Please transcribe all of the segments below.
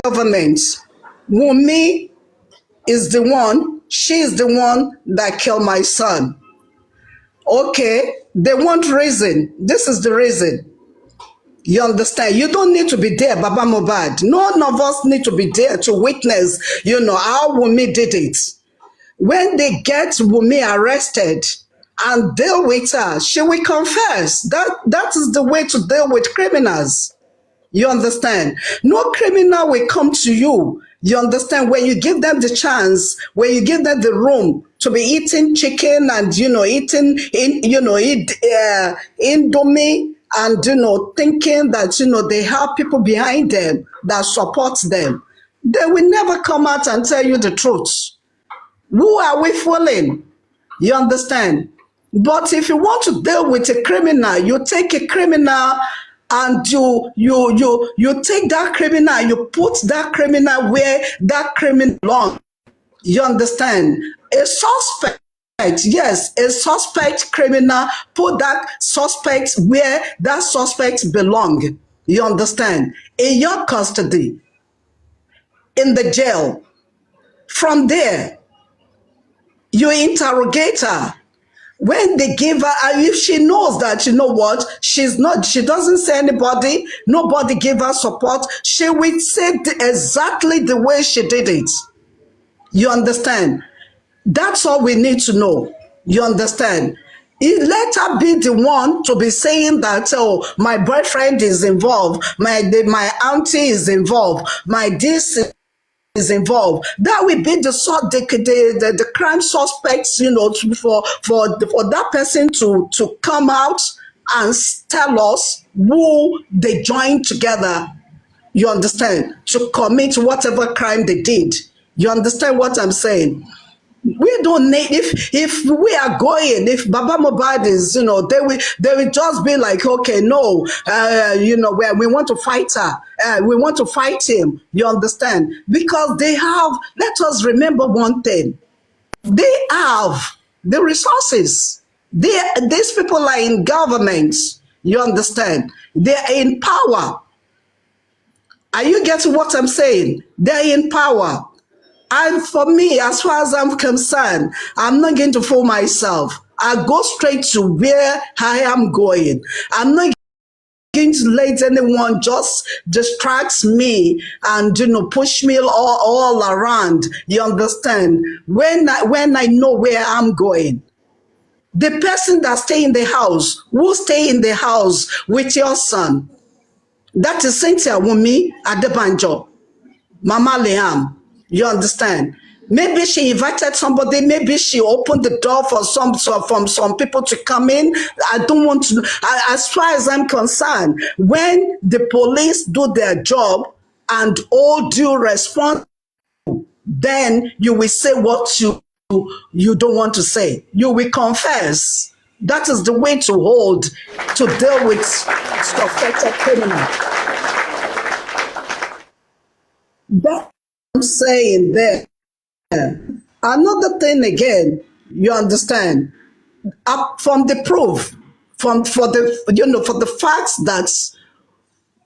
government. Wunmi is the one, she is the one that killed my son. Okay, they want reason. This is the reason. You understand? You don't need to be there, Baba Mobad. None of us need to be there to witness, how Wunmi did it. When they get Wunmi arrested and deal with her, she will confess. That is the way to deal with criminals. You understand? No criminal will come to you. You understand? When you give them the chance, when you give them the room to be eating chicken and eat indomie and thinking that they have people behind them that support them, they will never come out and tell you the truth. Who are we fooling? You understand? But if you want to deal with a criminal, you take a criminal and you take that criminal, you put that criminal where that criminal belongs. You understand? A suspect, yes, a suspect criminal, put that suspect where that suspect belong. You understand? In your custody, in the jail. From there, you interrogate her. When they give her, if she knows that, she doesn't say anybody, nobody give her support, she will say exactly the way she did it. You understand? That's all we need to know. You understand? Let her be the one to be saying that, oh, my boyfriend is involved, my auntie is involved, my this is involved. That will be the crime suspects, for that person to come out and tell us who they joined together. You understand? To commit whatever crime they did. You understand what I'm saying? We don't need, if we are going, if Baba Mobad is, they will just be like, okay, no, where we want to fight her, we want to fight him. You understand? Because they have, let us remember one thing, they have the resources. These people are in government. You understand? They're in power. Are you getting what I'm saying? They're in power. And for me, as far as I'm concerned, I'm not going to fool myself. I go straight to where I am going. I'm not going to let anyone just distract me and push me all around. You understand? When I know where I'm going. The person that stay in the house, who stay in the house with your son, that is Cynthia Wunmi Adebanjo, Mama Liam. You understand? Maybe she invited somebody, maybe she opened the door for some people to come in. I don't want to, as far as I'm concerned, when the police do their job and all due response, then you will say what you don't want to say. You will confess. That is the way to hold, to deal with suspected criminal. That I'm saying there. Another thing again, you understand, up from the proof, for the facts that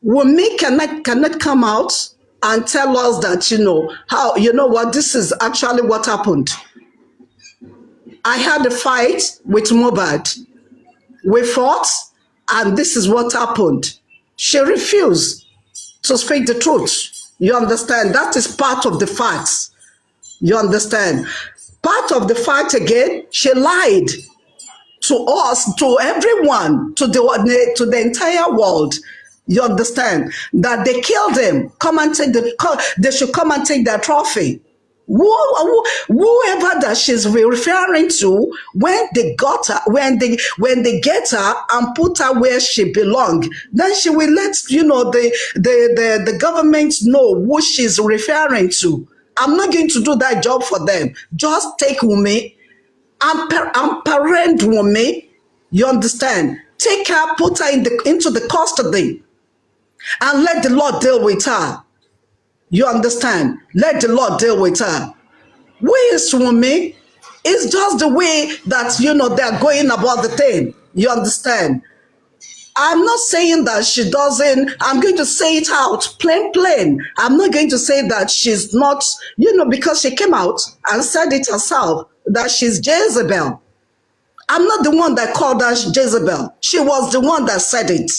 Wunmi cannot come out and tell us that how what this is actually what happened. I had a fight with Mobad. We fought, and this is what happened. She refused to speak the truth. You understand? That is part of the facts. You understand? Part of the fact again, she lied to us, to everyone, to the entire world. You understand? That they killed him. They should come and take their trophy. Whoever that she's referring to, when they got her, when they get her and put her where she belongs, then she will let the government know who she's referring to. I'm not going to do that job for them. Just take Wunmi and parent Wunmi. You understand? Take her, put her into the custody, and let the Lord deal with her. You understand? Let the Lord deal with her. Who is Wunmi? It's just the way that they're going about the thing. You understand? I'm not saying that she doesn't, I'm going to say it out, plain. I'm not going to say that she's not, because she came out and said it herself that she's Jezebel. I'm not the one that called her Jezebel. She was the one that said it,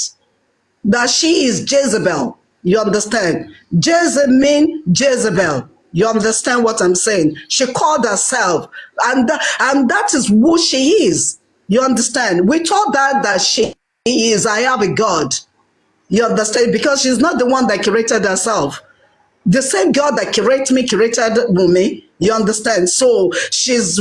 that she is Jezebel. You understand? Jezebel mean Jezebel. You understand what I'm saying? She called herself, and that is who she is. You understand? We told her that she is, I have a God. You understand? Because she's not the one that created herself. The same God that created me created Wumi. You understand? So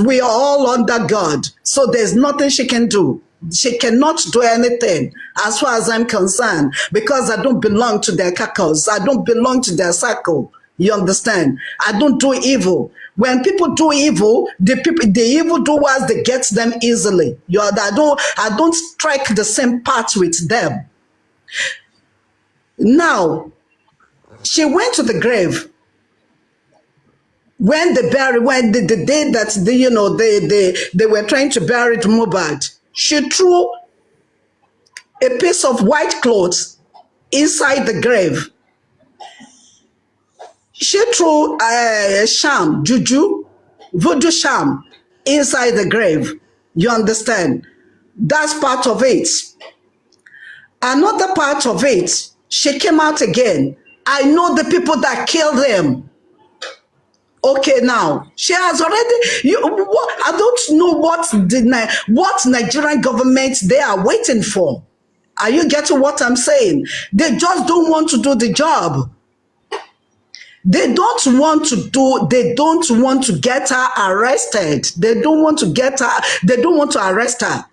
we are all under God. So there's nothing she can do. She cannot do anything as far as I'm concerned, because I don't belong to their cackles. I don't belong to their circle. You understand? I don't do evil. When people do evil, the evil doers, they get them easily. I don't strike the same path with them. Now, she went to the grave when the day that they were trying to bury Mohbad. She threw a piece of white cloth inside the grave. She threw a sham, juju, voodoo sham inside the grave. You understand? That's part of it. Another part of it, she came out again. I know the people that killed them. Okay, now she has already. I don't know what Nigerian government they are waiting for. Are you getting what I'm saying? They just don't want to do the job. They don't want to do. They don't want to get her arrested. They don't want to get her. They don't want to arrest her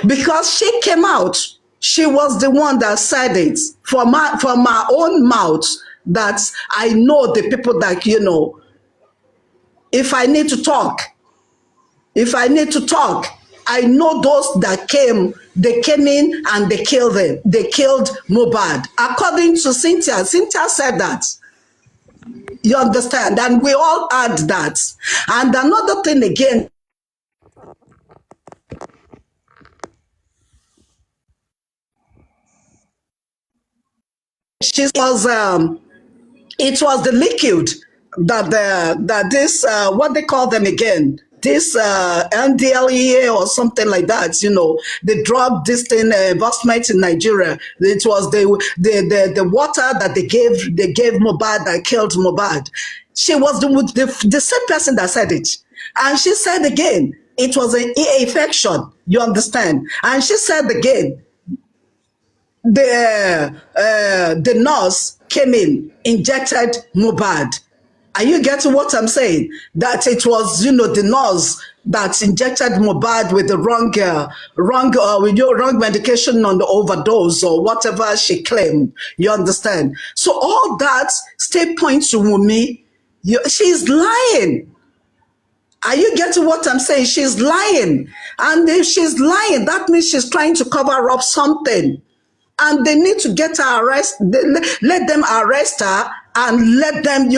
because she came out. She was the one that said it from her own mouth that I know the people that if I need to talk, I know those that they came in and they killed them. They killed Mohbad. According to Cynthia said that. You understand? And we all heard that. And another thing again, she was it was the liquid that this what they call them again, this NDLEA or something like that, the drug this thing investment in Nigeria. It was the water that they gave Mohbad that killed Mohbad. She was the same person that said it, and she said again it was an infection. You understand? And she said again the nurse came in, injected Mohbad. Are you getting what I'm saying? That it was, the nurse that injected Mohbad with the wrong medication on the overdose or whatever she claimed. You understand? So all that still points to Wunmi. She's lying. Are you getting what I'm saying? She's lying. And if she's lying, that means she's trying to cover up something. And they need to get her arrested. Let them arrest her and let them,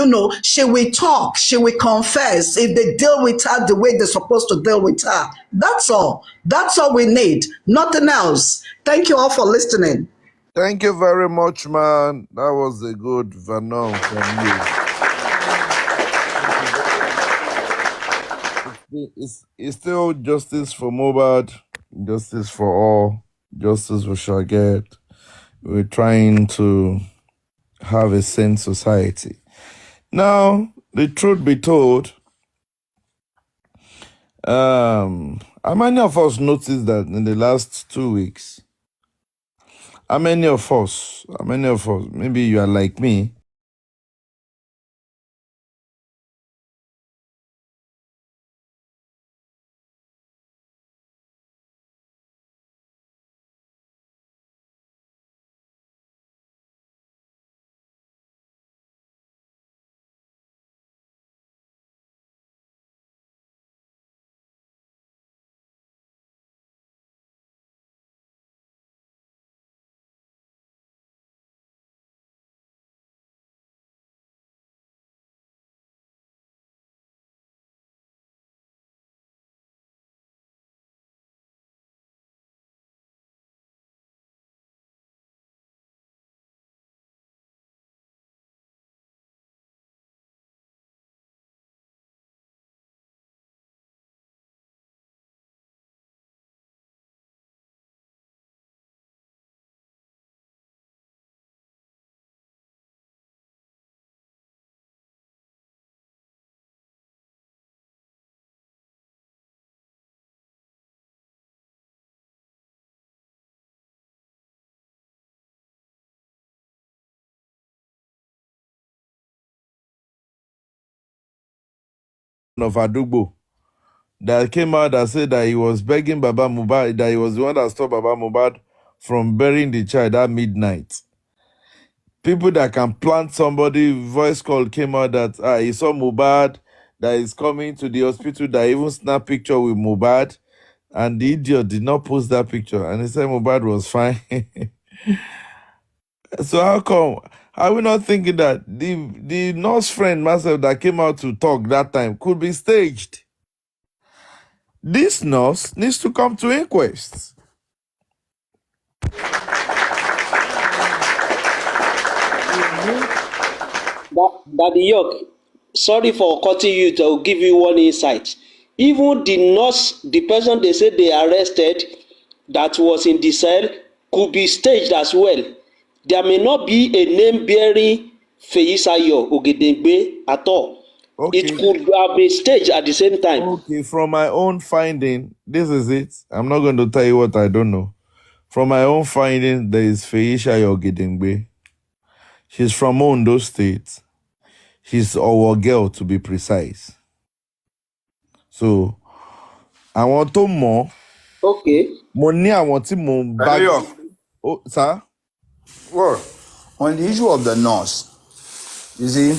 she will talk, she will confess if they deal with her the way they're supposed to deal with her. That's all. That's all we need. Nothing else. Thank you all for listening. Thank you very much, man. That was a good Vernon from you. It's still justice for Mohbad, justice for all, justice we shall get. We're trying to have a sane society. Now, the truth be told, how many of us noticed that in the last 2 weeks? How many of us, maybe you are like me, of Adugbo that came out that said that he was begging Baba Mohbad, that he was the one that stopped Baba Mohbad from burying the child at midnight. People that can plant somebody, voice call came out that he saw Mohbad, that is coming to the hospital, that even snap picture with Mohbad, and the idiot did not post that picture, and he said Mohbad was fine. So how come? Are we not thinking that the nurse friend myself that came out to talk that time could be staged? This nurse needs to come to inquest. Daddy York, sorry for cutting you to give you one insight. Even the nurse, the person they said they arrested that was in the cell could be staged as well. There may not be a name bearing Feyisayo Ogedengbe at all. Okay. It could have been staged at the same time. Okay, from my own finding, this is it. I'm not going to tell you what I don't know. From my own finding, there is Feyisayo Ogedengbe. She's from Ondo State. She's our girl, to be precise. So, I want to more. Okay. Money, I want to more back. Oh, sir? Well, on the issue of the nurse, you see,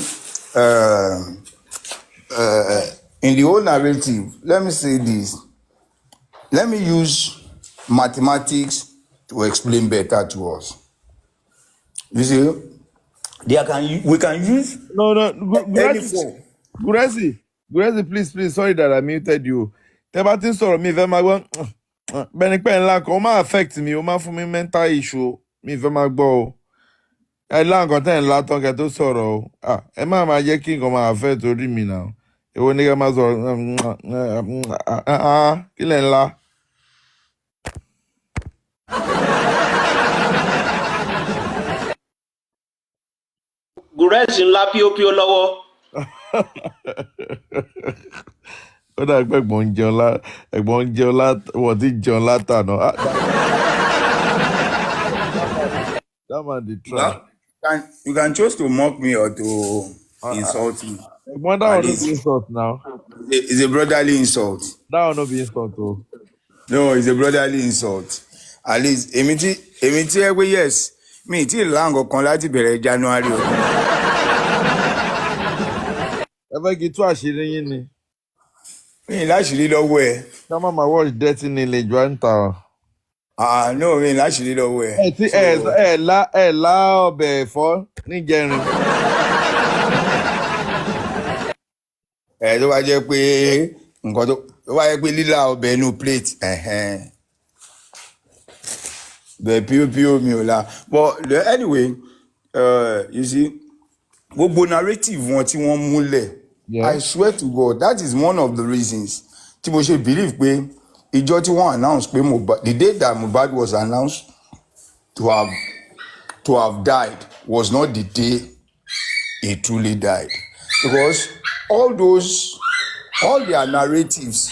in the whole narrative, let me say this. Let me use mathematics to explain better to us. You see, we can use No, any form. Gurezi, please, sorry that I muted you. Tẹ́ bá ti ń sọ̀rọ̀ mi ìfẹ́ máa gbọ́ bẹ́ni pẹ́ ńlá kan ó máa affect mi ó máa fún mi mental issue mi ìfẹ́ máa gbọ́ o. Ẹ lá nǹkan tẹ́ ńlá tán kẹ́ tó sọ̀rọ̀ o. Ẹ máa jẹ́ kí nǹkan máa affect orí mi náà. Èwo ni kẹ́ máa sọ̀rọ̀ kí lẹ̀ ńlá. Gurezi ńlá píópíó lọ́wọ́. Ó dà pé ẹ̀gbọ́n ń jẹun wọ́n ti jẹun látàná. That man dey try. You can choose to mock me or to insult me. Ẹ̀gbọ́n that one no be insult now. It's a brotherly insult. That one no be insult o. No, it's a brotherly insult. At least, èmi tí ẹ pé yes, mi tí là nǹkan kan láti bẹ̀rẹ̀ January o. Ẹ fẹ́ kí tú àṣírí yín ni. Mi láṣìírí lọ́wọ́ ẹ. Ká má máa watch dirty ní ilé ìjọ ń ta ọ. No, mi láṣìírí lọ́wọ́ ẹ. Ẹ lá ọbẹ̀ ẹ̀fọ́ níjẹrin. Tó bá jẹ́ pé nǹkan tó bá jẹ́ pé lílà ọbẹ̀ inú plate bẹ̀ píópíó mi ò la. But anyway, you see, gbogbo narrative wọn tí wọ́n múlẹ̀, I swear to God, that is one of the reasons tí mo ṣe believe pé ìjọ tí wọ́n announce pé the day that Mohbad was announced to have died was not the day he truly died, because all their narratives,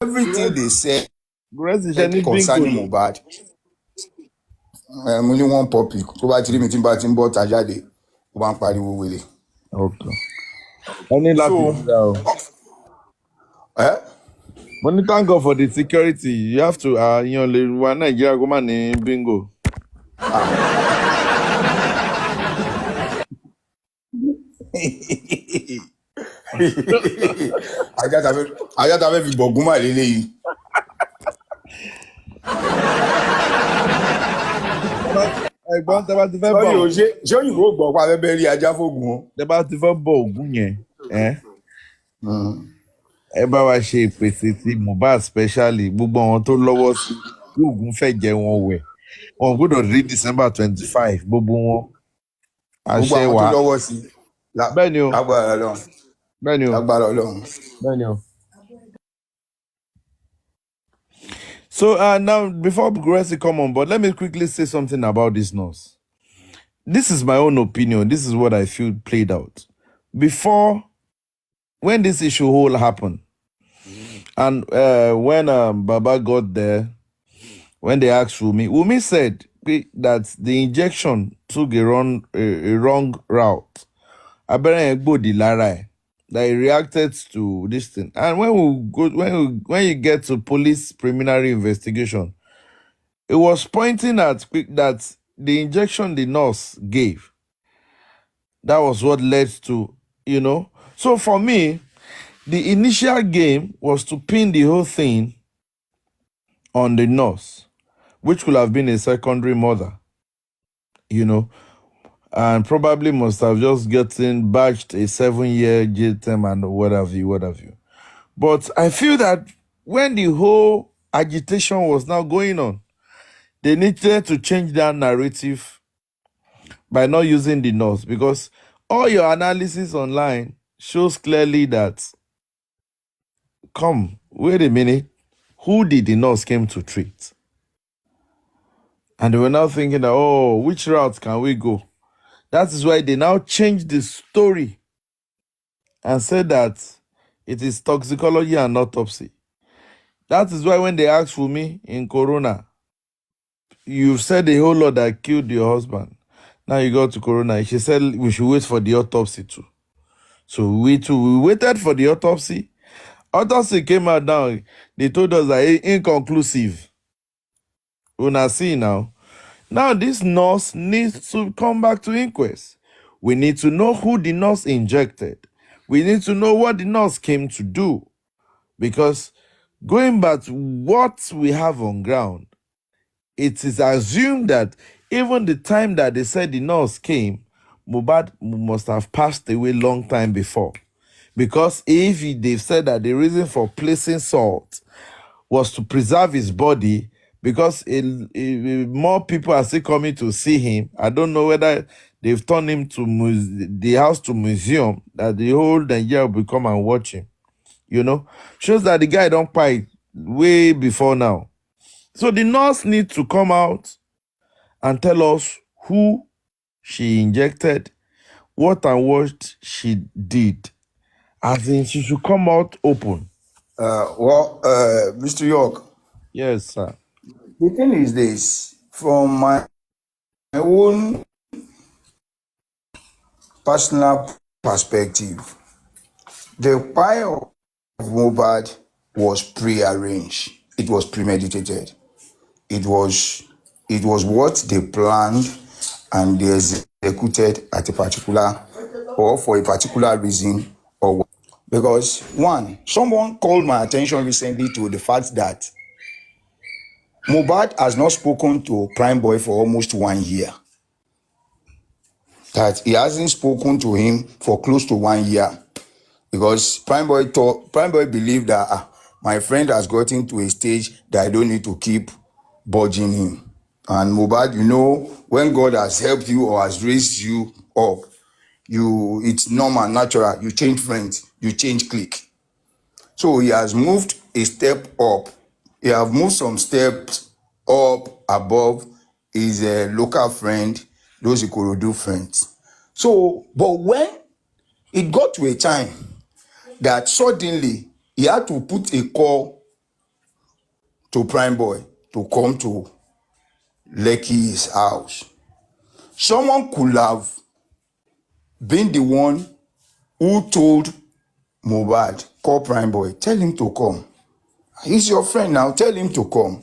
everything they said concerning Mohbad. Mo ní one topic tó bá ti rí mi tí n bá ti ń bọ́ ta jáde ó bá ń pariwo wèrè. Any laughing now? When you thank God for the security, you have to Nigeria go man in bingo. Ajá ta fẹ́ fi bọ̀gún mà lélẹ́yìí. Ẹ̀gbọ́n tẹ́ bá ti fẹ́ bọ̀. Ṣé òyìnbó gbọ́ pa abẹ́bẹ́ rí ajá fògùn o? Tẹ́ bá ti fẹ́ bọ̀ ògùn yẹn, ẹ bá wa ṣe ìpèsè ti Mohbad specially gbogbo àwọn tó lọ́wọ́ sí tí ògùn fẹ́ jẹ wọn wẹ̀. Wọn gbọ́dọ̀ rí December 25 gbogbo wọn. Àṣẹ wa. Gbogbo àwọn tó lọ́wọ́ sí. Bẹ́ẹ̀ni o. Lágbára Ọlọ́run. Bẹ́ẹ̀ni o. Lágbára Ọlọ́run. Bẹ́ẹ̀ni o. So now, before Gurezi come on board, let me quickly say something about this nurse. This is my own opinion. This is what I feel played out. Before, when this issue whole happened, and when Baba got there, when they asked Wumi said that the injection took a wrong route. Abẹ́rẹ́ yẹn gbòdì lára ẹ̀. that he reacted to this thing. And when you get to police preliminary investigation, it was pointing at that the injection the nurse gave, that was what led to, So for me, the initial game was to pin the whole thing on the nurse, which could have been a secondary mother, and probably must have just gotten badged a 7-year jail term and what have you. But I feel that when the whole agitation was now going on, they needed to change that narrative by not using the nurse, because all your analysis online shows clearly that, wait a minute, who did the nurse came to treat? And they were now thinking that, which route can we go? That is why they now changed the story and said that it is toxicology and autopsy. That is why when they asked for me in Corona, you said a whole lot that killed your husband. Now you go to Corona. She said we should wait for the autopsy too. So we waited for the autopsy. Autopsy came out now. They told us that inconclusive. Una see now. Now this nurse needs to come back to inquest. We need to know who the nurse injected. We need to know what the nurse came to do. Because going back to what we have on ground, it is assumed that even the time that they said the nurse came, Mohbad must have passed away long time before. Because if they've said that the reason for placing salt was to preserve his body, because more people are still coming to see him. I don't know whether they've turned him to the house to museum, that the whole Nigeria will come and watch him. Shows that the guy don't fight way before now. So the nurse needs to come out and tell us who she injected, what and what she did. As in, she should come out open. Mr. York. Yes, sir. The thing is this, from my own personal perspective, the fire of Mohbad was pre-arranged. It was premeditated. It was what they planned and they executed at a particular or for a particular reason. Or because one, someone called my attention recently to the fact that Mohbad has not spoken to Primeboy for almost 1 year. That he hasn't spoken to him for close to 1 year. Because Primeboy believed that my friend has gotten to a stage that I don't need to keep budging him. And Mohbad, when God has helped you or has raised you up, it's normal, natural. You change friends, you change clique. So he has moved a step up. He have moved some steps up above his local friend, those Ikorodu friends. So, but when it got to a time that suddenly he had to put a call to Primeboy to come to Lekki's house, someone could have been the one who told Mohbad, call Primeboy, tell him to come. He's your friend now, tell him to come.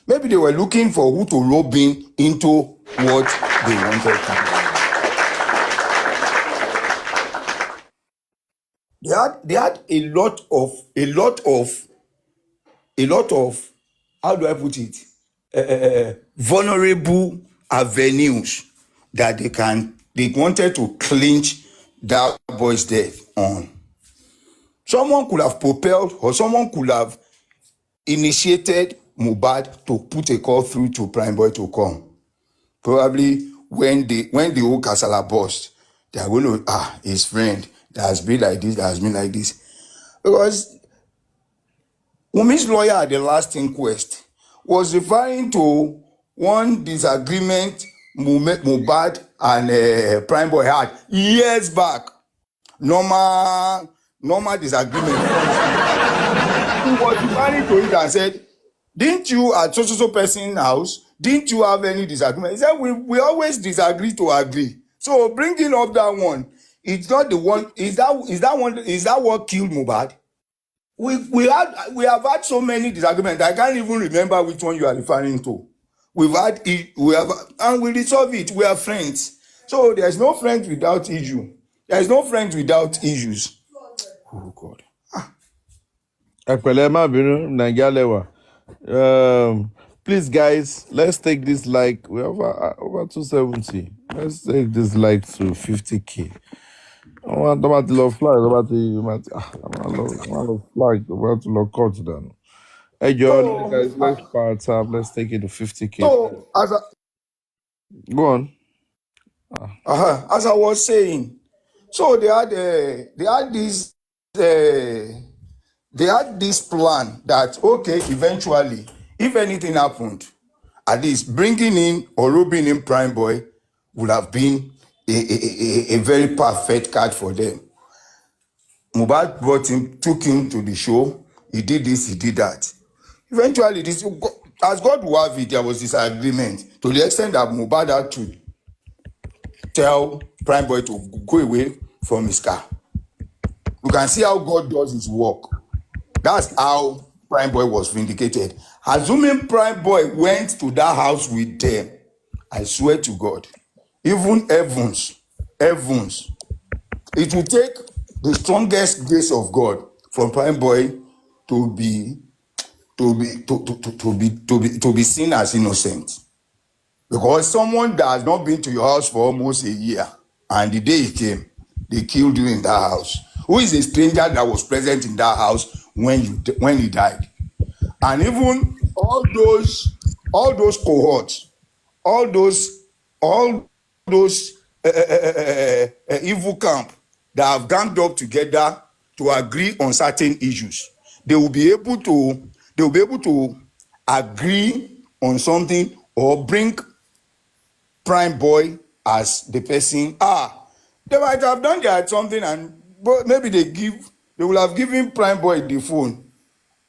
Maybe they were looking for who to rope in into what they wanted to do. They had a lot of how do I put it, vulnerable avenues that they wanted to clinch that boy's death on. Someone could have propelled or someone could have initiated Mohbad to put a call through to Primeboy to come. Probably when the whole kasala burst, they are going to, his friend that has been like this, that has been like this. Because Wumi's lawyer at the last inquest was referring to one disagreement Mohbad and Primeboy had years back. Normal disagreement. He was referring to it and said, didn't you at so person's house, didn't you have any disagreement? He said, we always disagree to agree. So bringing up that one it's not the one. Is that what killed Mohbad? We have had so many disagreements. I can't even remember which one you are referring to. We have, and we resolve it. We are friends. So there's no friends without issue. There's no friends without issues. Oh God. Please, guys, let's take this like we're over 270. Let's take this like to 50K. I want about the love flag, about the flag, about the love court down. Hey, John, guys, let's part up. Let's take it to 50K. So Go on. As I was saying, so they had this plan that, okay, eventually, if anything happened, at least bringing in or rubbing in Prime Boy would have been a very perfect card for them. Mohbad took him to the show. He did this, he did that. Eventually, as God will have it, there was this agreement to the extent that Mohbad had to tell Prime Boy to go away from his car. You can see how God does his work. That's how Prime Boy was vindicated. Assuming Prime Boy went to that house with them, I swear to God, even Evans, it will take the strongest grace of God for Prime Boy to be seen as innocent. Because someone that has not been to your house for almost a year, and the day he came, they killed you in that house. Who is a stranger that was present in that house when he died? And even all those cohorts, all those evil camp that have ganged up together to agree on certain issues, they will be able to agree on something or bring Prime Boy as the person. They might have done that something, and maybe they will have given Prime Boy the phone.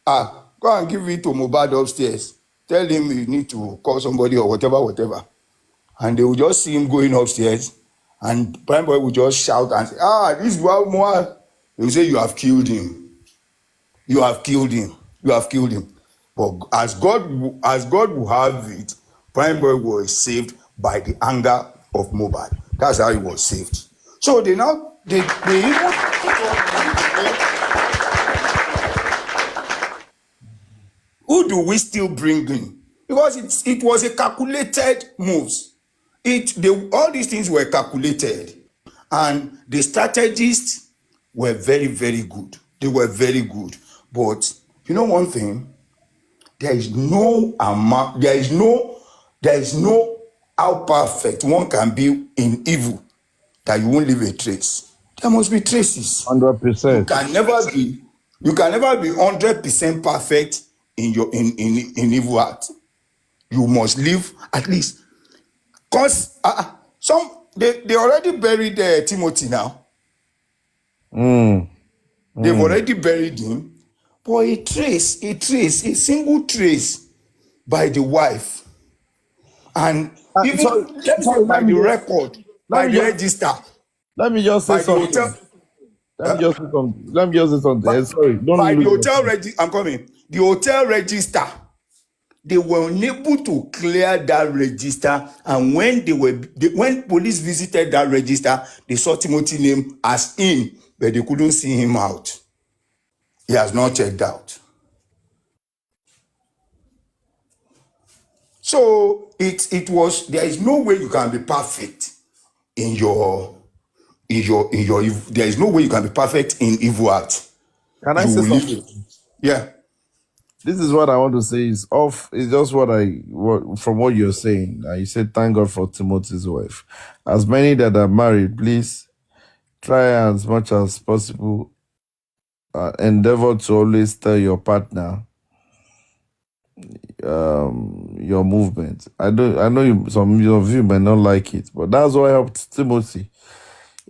Go and give it to Mohbad upstairs. Tell him you need to call somebody or whatever. And they will just see him going upstairs, and Prime Boy will just shout and say, this is what Mohbad. They will say, you have killed him. You have killed him. You have killed him. But as God will have it, Prime Boy was saved by the anger of Mohbad. That's how he was saved. So they even who do we still bring in? Because it was a calculated moves. All these things were calculated, and the strategists were very, very good. They were very good. But you know one thing, there is no how perfect one can be in evil that you won't leave a trace. There must be traces. 100%. You can never be 100% perfect in your in evil act. You must leave at least, because they already buried Timothy now. They've already buried him. But a single trace by the wife, and even by the record, by the register. Let me just say something. Let me just say something. Sorry, by the hotel register. I'm coming. The hotel register. They were unable to clear that register, and when police visited that register, they saw Timothy's name as in, but they couldn't see him out. He has not checked out. So there is no way you can be perfect in your there is no way you can be perfect in evil act. Can I say something? Yeah. This is what I want to say. It's just from what you're saying. You said thank God for Timothy's wife. As many that are married, please try as much as possible. Endeavor to always tell your partner your movement. I know some of you may not like it, but that's what helped Timothy.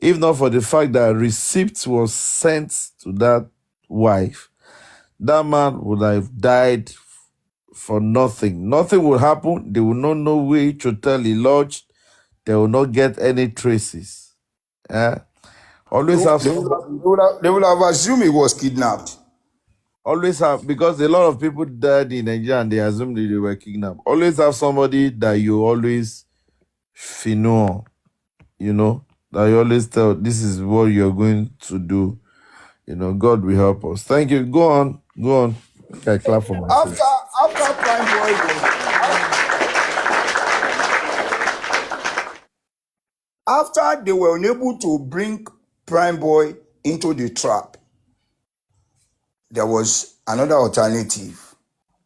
If not for the fact that a receipt was sent to that wife, that man would have died for nothing. Nothing will happen. They will not know which hotel he lodged. They will not get any traces. Always have They would have assumed he was kidnapped. always have, because a lot of people died in Nigeria and they assumed they were kidnapped. Always have somebody that you always know, that you always tell this is what you're going to do. God will help us. Thank you. Go on. Okay, clap for myself. After Prime Boy after they were unable to bring Prime Boy into the trap, there was another alternative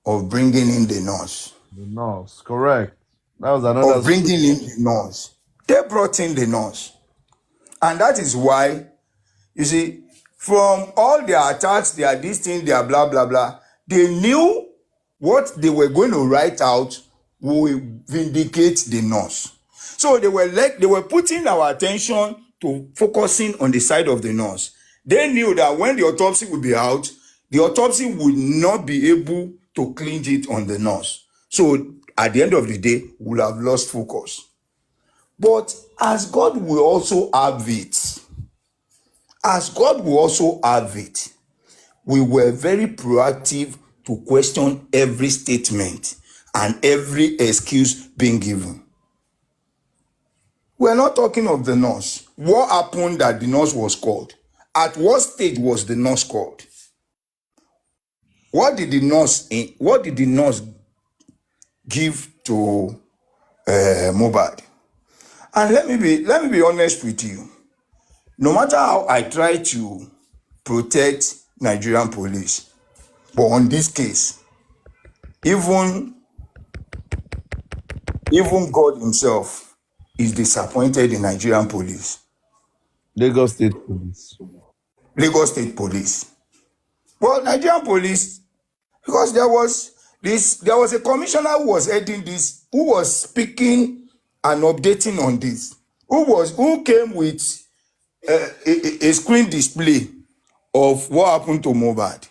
of bringing in the nurse. The nurse, correct. That was another. Of bringing in the nurse. They brought in the nurse. And that is why, you see, from all their attacks, their this thing, their blah, blah, blah, they knew what they were going to write out will vindicate the nurse. So they were putting our attention to focusing on the side of the nurse. They knew that when the autopsy would be out, the autopsy would not be able to clinch it on the nurse. So at the end of the day, we'll have lost focus. But as God will also have it, we were very proactive to question every statement and every excuse being given. We're not talking of the nurse. What happened that the nurse was called? At what stage was the nurse called? What did the nurse give to Mohbad? And let me be honest with you. No matter how I try to protect Nigerian police, but on this case, even God himself is disappointed in Nigerian police. Lagos State Police. Well, Nigerian police, because there was a commissioner who was heading this, who was speaking and updating on this, who came with a screen display of what happened to Mohbad.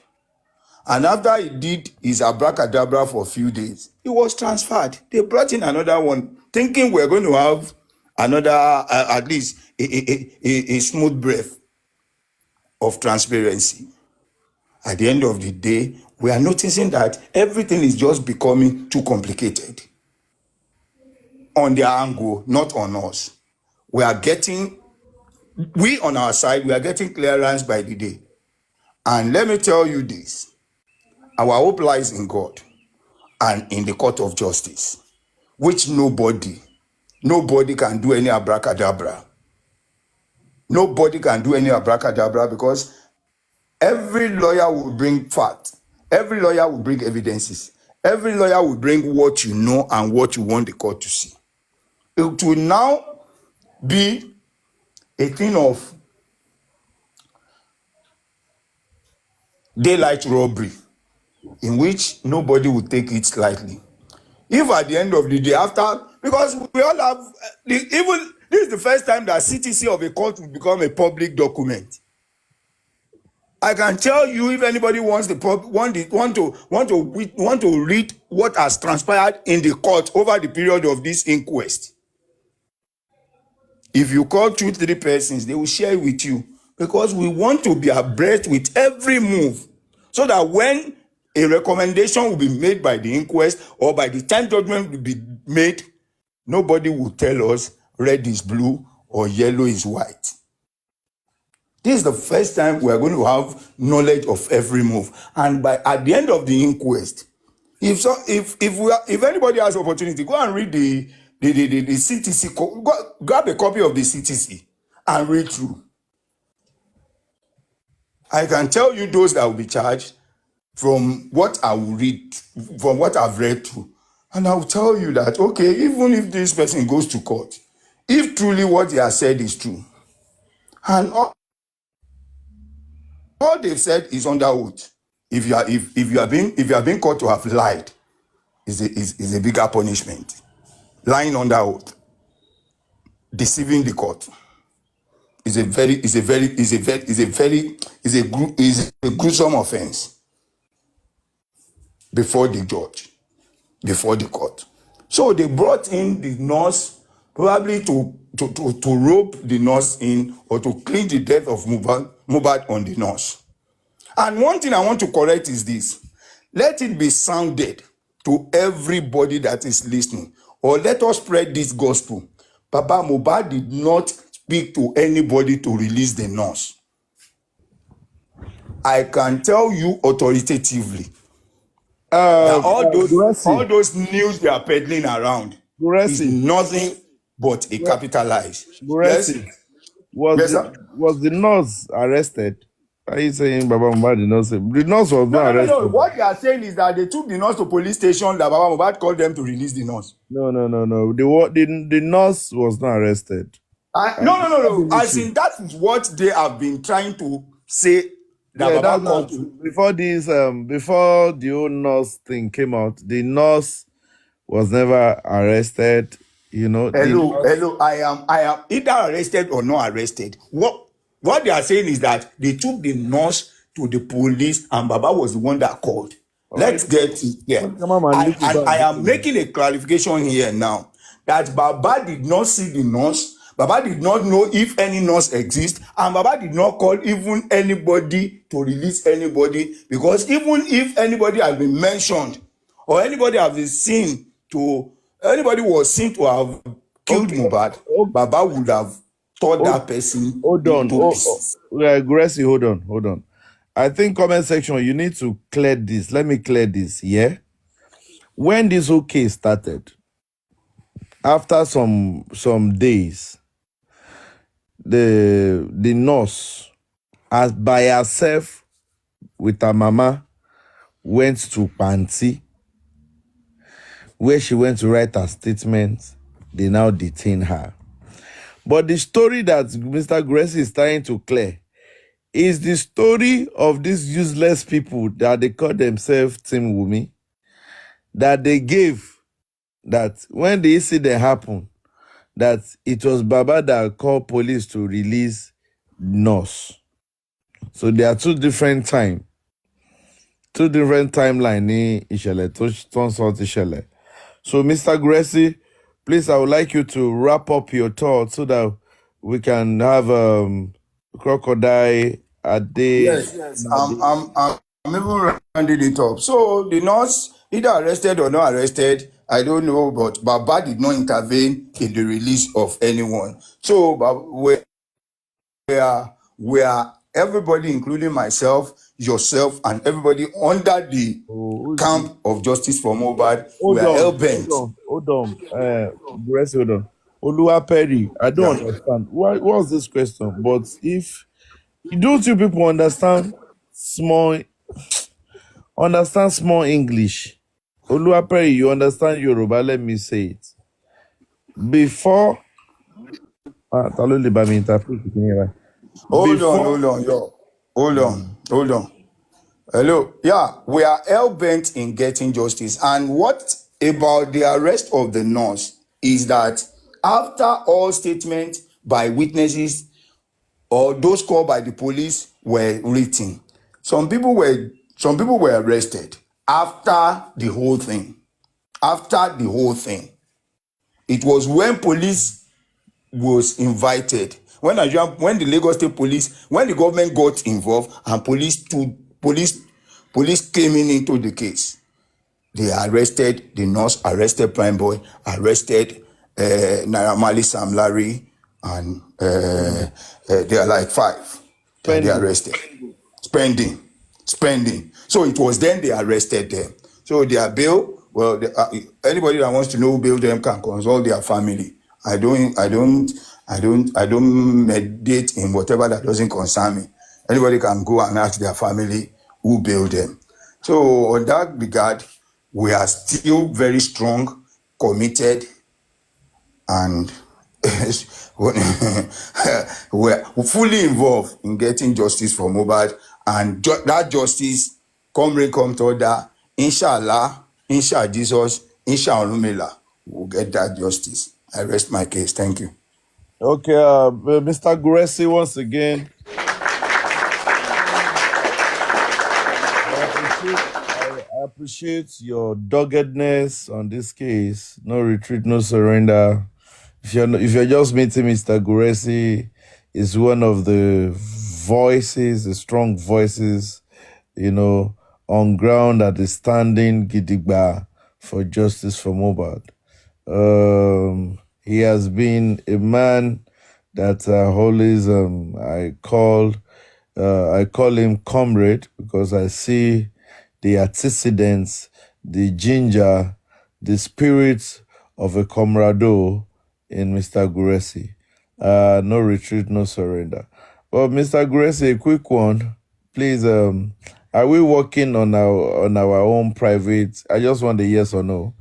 And after he did his abracadabra for a few days, he was transferred. They brought in another one, thinking we're going to have another, at least a smooth breath of transparency. At the end of the day, we are noticing that everything is just becoming too complicated. On their angle, not on us. We on our side, we are getting clearance by the day. And let me tell you this, our hope lies in God and in the court of justice, which nobody can do any abracadabra. Nobody can do any abracadabra because every lawyer will bring facts. Every lawyer will bring evidences. Every lawyer will bring what you know and what you want the court to see. It will now be a thing of daylight robbery in which nobody will take it lightly. If at the end of the day, because we all have, even this is the first time that CTC of a court will become a public document. I can tell you, if anybody wants want to read what has transpired in the court over the period of this inquest. If you call 2-3 persons, they will share it with you, because we want to be abreast with every move, so that when a recommendation will be made by the inquest or by the time judgment will be made, nobody will tell us red is blue or yellow is white. This is the first time we are going to have knowledge of every move. And at the end of the inquest, if anybody has opportunity, go and read the CTC, grab a copy of the CTC and read through. I can tell you those that will be charged from what I will read, from what I've read through. And I will tell you that, okay, even if this person goes to court, if truly what he has said is true, and all they've said is under oath, if you are being caught to have lied, is a bigger punishment. Lying under oath, deceiving the court, is a gruesome offense before the judge, before the court. So they brought in the nurse probably to rope the nurse in or to clean the death of Mohbad on the nurse. And one thing I want to correct is this. Let it be sounded to everybody that is listening, or let us spread this gospel. Baba Mohbad did not speak to anybody to release the nurse. I can tell you authoritatively that all those news they are peddling around is nothing but a capitalized. Yes? Was the nurse arrested? Are you saying Baba Mohbad did not say? The nurse was not arrested. No. What they are saying is that they took the nurse to police station, that Baba Mohbad called them to release the nurse. No. The nurse was not arrested. No. As in, that is what they have been trying to say. Before the whole nurse thing came out, the nurse was never arrested. Hello. I am either arrested or not arrested. What they are saying is that they took the nurse to the police, and Baba was the one that called. Let's get it here. I am making a clarification here now that Baba did not see the nurse. Baba did not know if any nurse exists, and Baba did not call even anybody to release anybody, because even if anybody has been mentioned or anybody has been seen to, anybody was seen to have killed Mohbad, Baba would have taught that person. Hold on. Gracie, hold on. I think comment section, you need to clear this. Let me clear this, yeah? When this whole case started, after some days, the nurse, as by herself with her mama, went to Panti, where she went to write her statement. They now detain her. But the story that Mr. Gracie is trying to clear is the story of these useless people that they call themselves Team Wumi, that they gave, that when the incident happened, that it was Baba that called police to release nurse. So there are two different timelines ní ìṣẹ̀lẹ̀ tó ń sọ ti ṣẹlẹ̀. So Mr. Gracie, please, I would like you to wrap up your thoughts so that we can have Crocodile Ade. Yes. I'm even rounding it up. So the nurse, either arrested or not arrested, I don't know, but Baba did not intervene in the release of anyone. So we are everybody, including myself, yourself, and everybody under the camp of Justice for Mohbad. We are hell-bent. Hold on. Gracie, hold on. Oluwaperi, I don't understand. What's this question? But if don't you people understand small English? Oluwaperi, you understand Yoruba? Let me say it. Before Hold on. Hello. Yeah, we are hell-bent in getting justice. And what about the arrest of the nurse is that after all statements by witnesses or those called by the police were written, some people were arrested after the whole thing. It was when police was invited, when the Lagos State Police, when the government got involved and police came into the case, they arrested the nurse, arrested Prime Boy, arrested Naira Marley, Sam Larry, and they are like 5 that they arrested. Spending. So it was then they arrested them. So their bail, well, anybody that wants to know who bail them can consult their family. I don't mediate in whatever that doesn't concern me. Anybody can go and ask their family who bailed them. So on that regard, we are still very strong, committed, and we're fully involved in getting justice for Mohbad, and that justice, come rain, come thunder, inshallah, inshallah Jesus, inshallah Olumela, we'll get that justice. I rest my case. Thank you. Okay, Mr. Gracie, once again, I appreciate your doggedness on this case. No retreat, no surrender. if you're just meeting Mr. Guresi, is one of the voices, the strong voices, on ground that is standing gidigba for justice for Mohbad. He has been a man that always I call him comrade, because I see the antecedents, the ginger, the spirit of a comrado in Mr. Guresi. No retreat, no surrender. But Mr. Guresi, a quick one, please. Are we working on our own private? I just want a yes or no.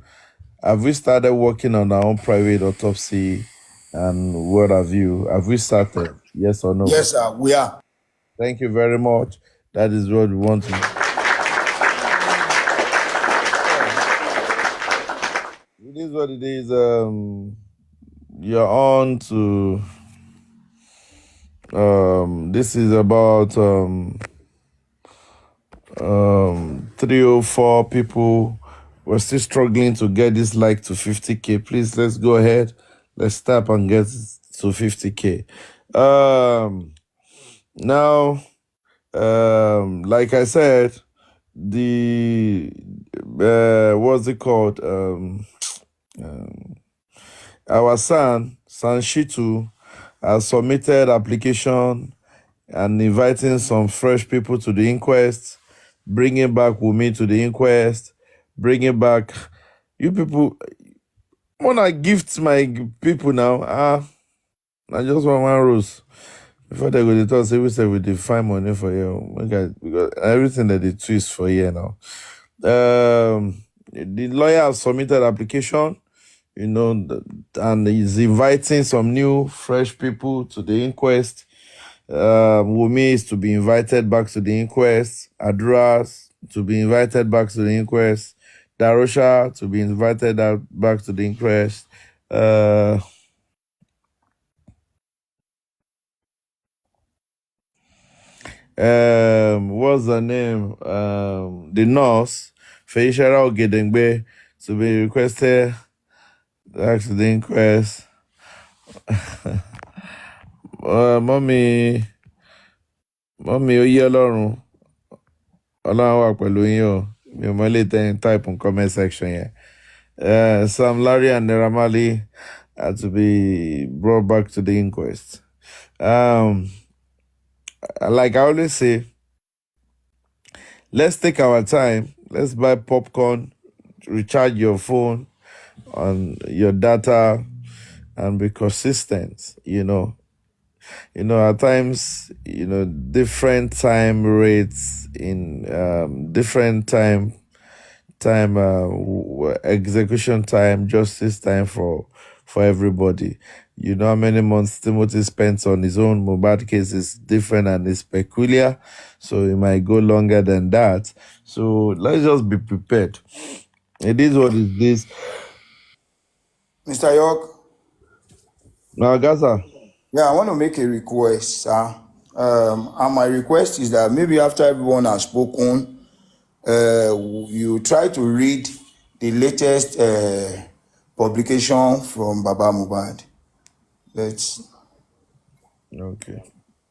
Have we started working on our own private autopsy, and what have you? Have we started? Yes or no? Yes, sir, we are. Thank you very much. That is what we want to. It is what it is. You're on to. This is about 304 people. We're still struggling to get this like to 50K. Please, let's go ahead. Let's tap and get to 50K. Now, like I said, the what's it called? Our son Shitu has submitted application and inviting some fresh people to the inquest, bringing back Wumi to the inquest, bringing back you people. Wanna gift my people now? I just want one rose. Before they go to talk, say we say we define money for you. Okay, because everything that they twist for you now. The lawyer has submitted application, and he's inviting some new, fresh people to the inquest. Wumi is to be invited back to the inquest. Aduras to be invited back to the inquest. Darosha to be invited back to the inquest. What's the name? The nurse, Feishara Ogedengbe, to be requested back to the inquest. Mommy, oyè Ọlọ́run, Ọlọ́run wà pẹ̀lú yín o. Mi ò mọ ilé tẹ́yìn type in comment section yẹn. Sam Larry and Naira Marley had to be brought back to the inquest. Like I always say, let's take our time. Let's buy popcorn, recharge your phone on your data, and be consistent. At times, different time rates in different time execution time, justice time for everybody. You know how many months Timothy spent on his own Mohbad case is different and is peculiar, so it might go longer than that. So let's just be prepared. It is what it is. Mr. York. Now, Gaza. Yeah, I want to make a request, sir. And my request is that maybe after everyone has spoken, you try to read the latest publication from Baba Mohbad. Okay.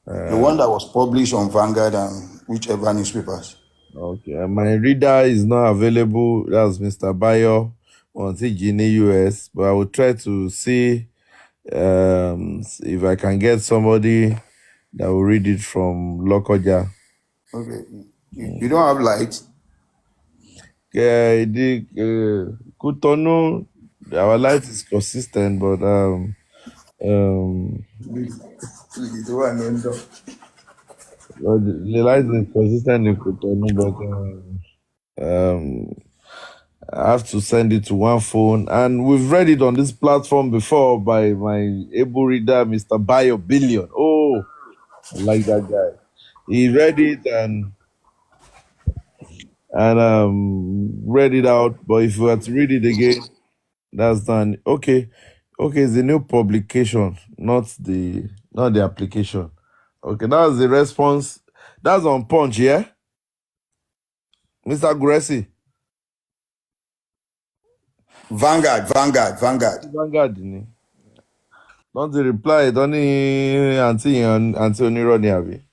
The one that was published on Vanguard and whichever newspapers. Okay. My reader is not available. That's Mr. Bayo on TGN US, but I will try to see if I can get somebody that will read it from Lokoja. Okay. You don't have light? Kutonu, our light is consistent, but the light is consistent in Kutonu, but I have to send it to one phone, and we've read it on this platform before by my able reader, Mr. Bayo Billion. Oh, I like that guy. He read it and read it out. But if you were to read it again, that's done. Okay, it's the new publication, not the application. Okay, that's the response. That's on Punch, yeah, Mr. Guresi. Vanguard. Vanguard. Don't reply. Don't auntie Onironi Abi.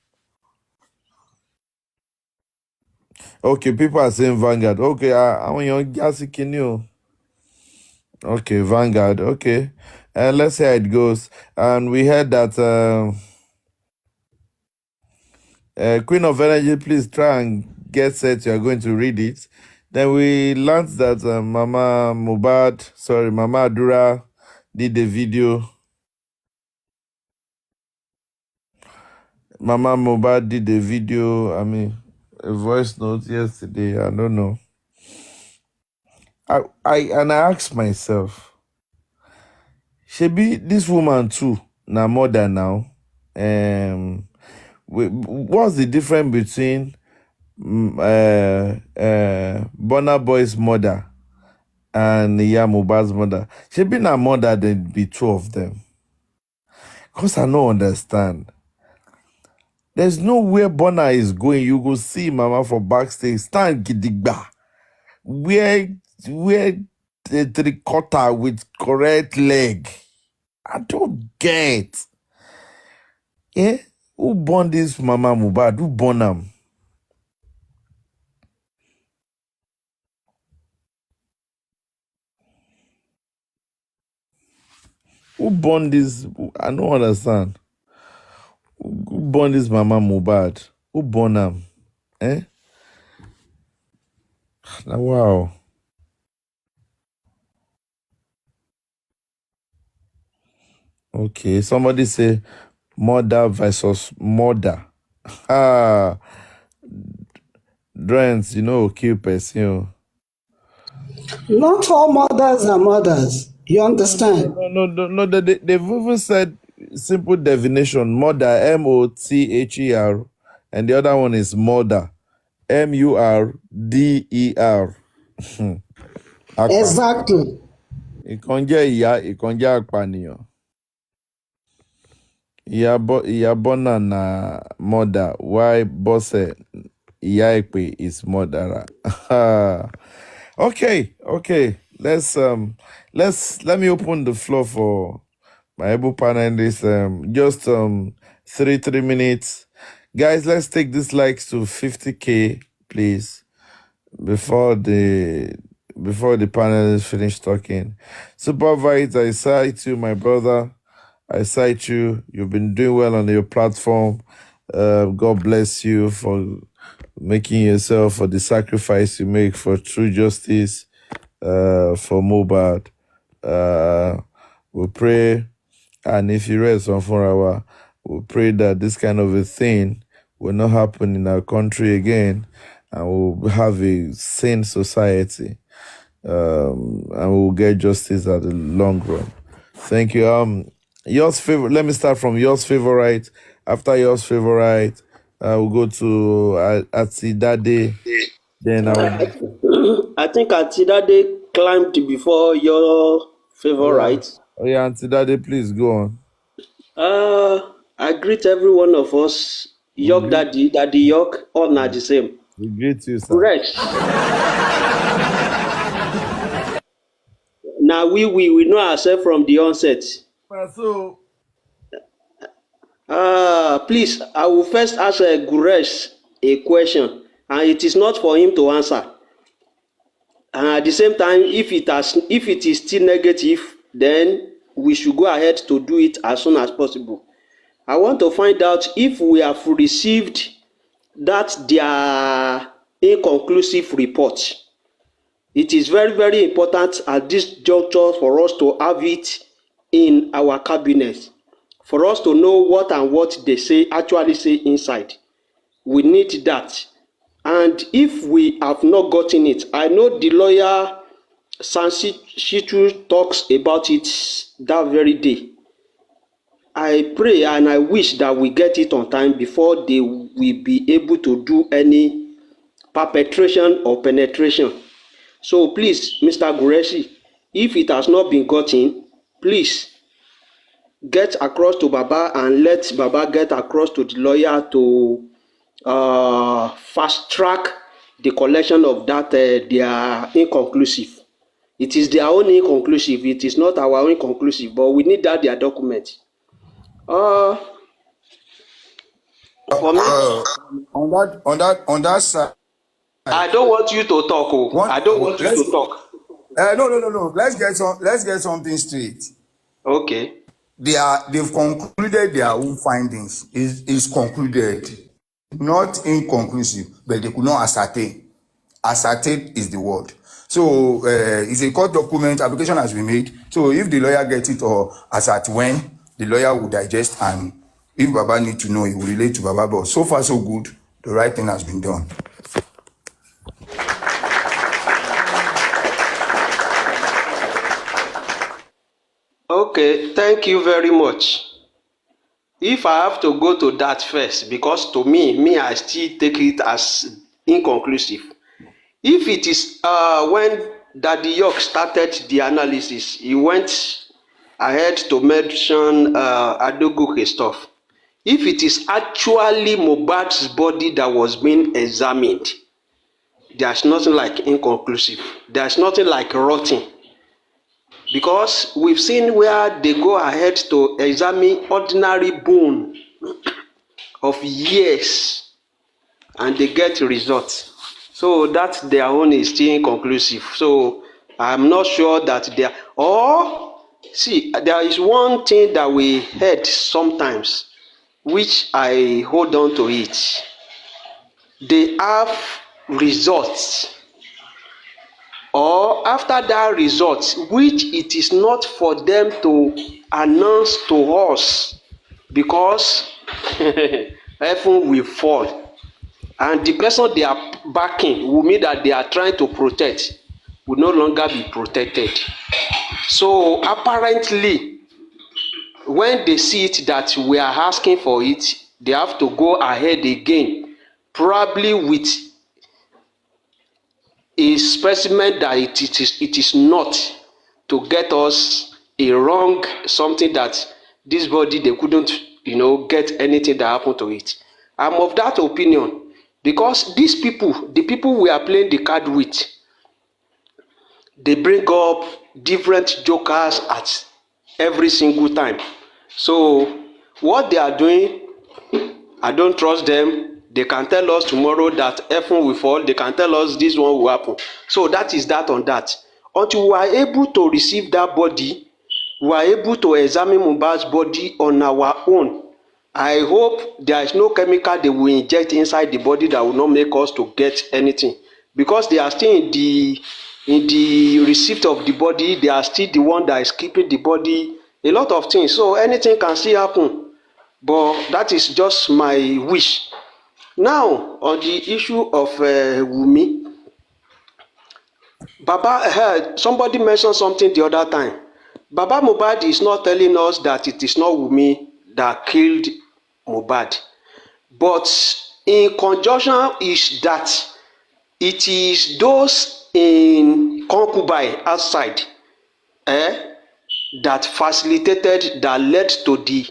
Okay, people are saying Vanguard. Okay, I want your gassy kinyo. Okay, Vanguard. Okay, let's see how it goes. And we heard that Queen of Energy. Please try and get set. You are going to read it. Then we learned that Mama Adura did a video. Mama Mohbad did a video. I mean, a voice note yesterday. I don't know. I asked myself, Shebi, this woman too, na mother now. What's the difference between Burna Boy's mother and Iya Mohbad's mother? Shebi na mother, there be two of them. Because I don't understand. There's nowhere Burna is going. You go see Mama for backstage, stand gidigba. Wear the 3/4 with correct leg. I don't get. Yeah? Who born this Mama Mohbad? Who born him? Who born this? I don't understand. Who born this Mama Mohbad? Who born him? Eh? Wow. Okay, somebody say mother versus mother. Ah, Drents, kill person. Not all mothers are mothers. You understand? No. They've even said simple definition: mother, M-O-T-H-E-R, and the other one is mother, M-U-R-D-E-R. Exactly. Ìkan jẹ́ ìyá, ìkan jẹ́ àpànìyàn. Ìyá Bọ́nà na mother, why Bọ́sẹ̀ ìyá Èpè is mother. Okay. Let me open the floor for my able panelists. Just 3 minutes. Guys, let's take these likes to 50K, please, before the panelists finish talking. Supervisor, I cite you, my brother. I cite you. You've been doing well on your platform. God bless you for making yourself, for the sacrifice you make for true justice, for Mohbad. We pray, and if you read some 4 hours, we pray that this kind of a thing will not happen in our country again, and we'll have a sane society, and we'll get justice at the long run. Thank you. Yours favorite. Let me start from yours favorite. After yours favorite, we'll go to Atidade. Then I think Atidade climbed before your favorite. Oh yeah, Atidade, please go on. I greet every one of us. York Daddy York, all not the same. We greet you, sir. Correct. Now we know ourselves from the onset. So, please, I will first ask Guresh a question, and it is not for him to answer. And at the same time, if it is still negative, then we should go ahead to do it as soon as possible. I want to find out if we have received that their inconclusive report. It is very, very important at this juncture for us to have it in our cabinet, for us to know what and what they actually say inside. We need that. And if we have not gotten it, I know the lawyer Sansichitu talks about it that very day. I pray and I wish that we get it on time before they will be able to do any perpetration or penetration. So please, Mr. Gureshi, if it has not been gotten, please get across to Baba and let Baba get across to the lawyer to fast track the collection of that they are inconclusive. It is their own inconclusive. It is not our own conclusive, but we need that their document. For me, on that side, I don't want you to talk. Oh. I don't want you to talk. No. Let's get something straight. Okay. They've concluded their own findings. Is concluded, not inconclusive, but they could not ascertain. Ascertain is the word. So it's a court document. Application has been made. So if the lawyer gets it, or as at when, the lawyer will digest, and if Baba need to know, he will relate to Baba. But so far so good. The right thing has been done. Okay, thank you very much. If I have to go to that first, because to me, I still take it as inconclusive. If it is when Daddy York started the analysis, he went ahead to mention Adogoke stuff. If it is actually Mohbad's body that was being examined, there's nothing like inconclusive. There's nothing like rotting. Because we've seen where they go ahead to examine ordinary bone of years and they get results. So that their own is still inconclusive. So I'm not sure that they are, or see, there is one thing that we heard sometimes, which I hold on to it. They have results, or after that result, which it is not for them to announce to us, because heaven will fall, and the person they are backing will mean that they are trying to protect will no longer be protected. So apparently, when they see it that we are asking for it, they have to go ahead again, probably with a specimen that it is not, to get us a wrong something that this body they couldn't get anything that happened to it. I'm of that opinion, because these people, the people we are playing the card with, they bring up different jokers at every single time. So what they are doing, I don't trust them. They can tell us tomorrow that heaven will fall. They can tell us this one will happen. So that is that on that. Until we are able to receive that body, we are able to examine Mohbad's body on our own. I hope there is no chemical they will inject inside the body that will not make us to get anything. Because they are still in the receipt of the body. They are still the one that is keeping the body. A lot of things. So anything can still happen. But that is just my wish. Now, on the issue of Wunmi, Baba heard somebody mentioned something the other time. Baba Mohbad is not telling us that it is not Wunmi that killed Mohbad, but in conjunction is that it is those in concubine outside that facilitated, that led to the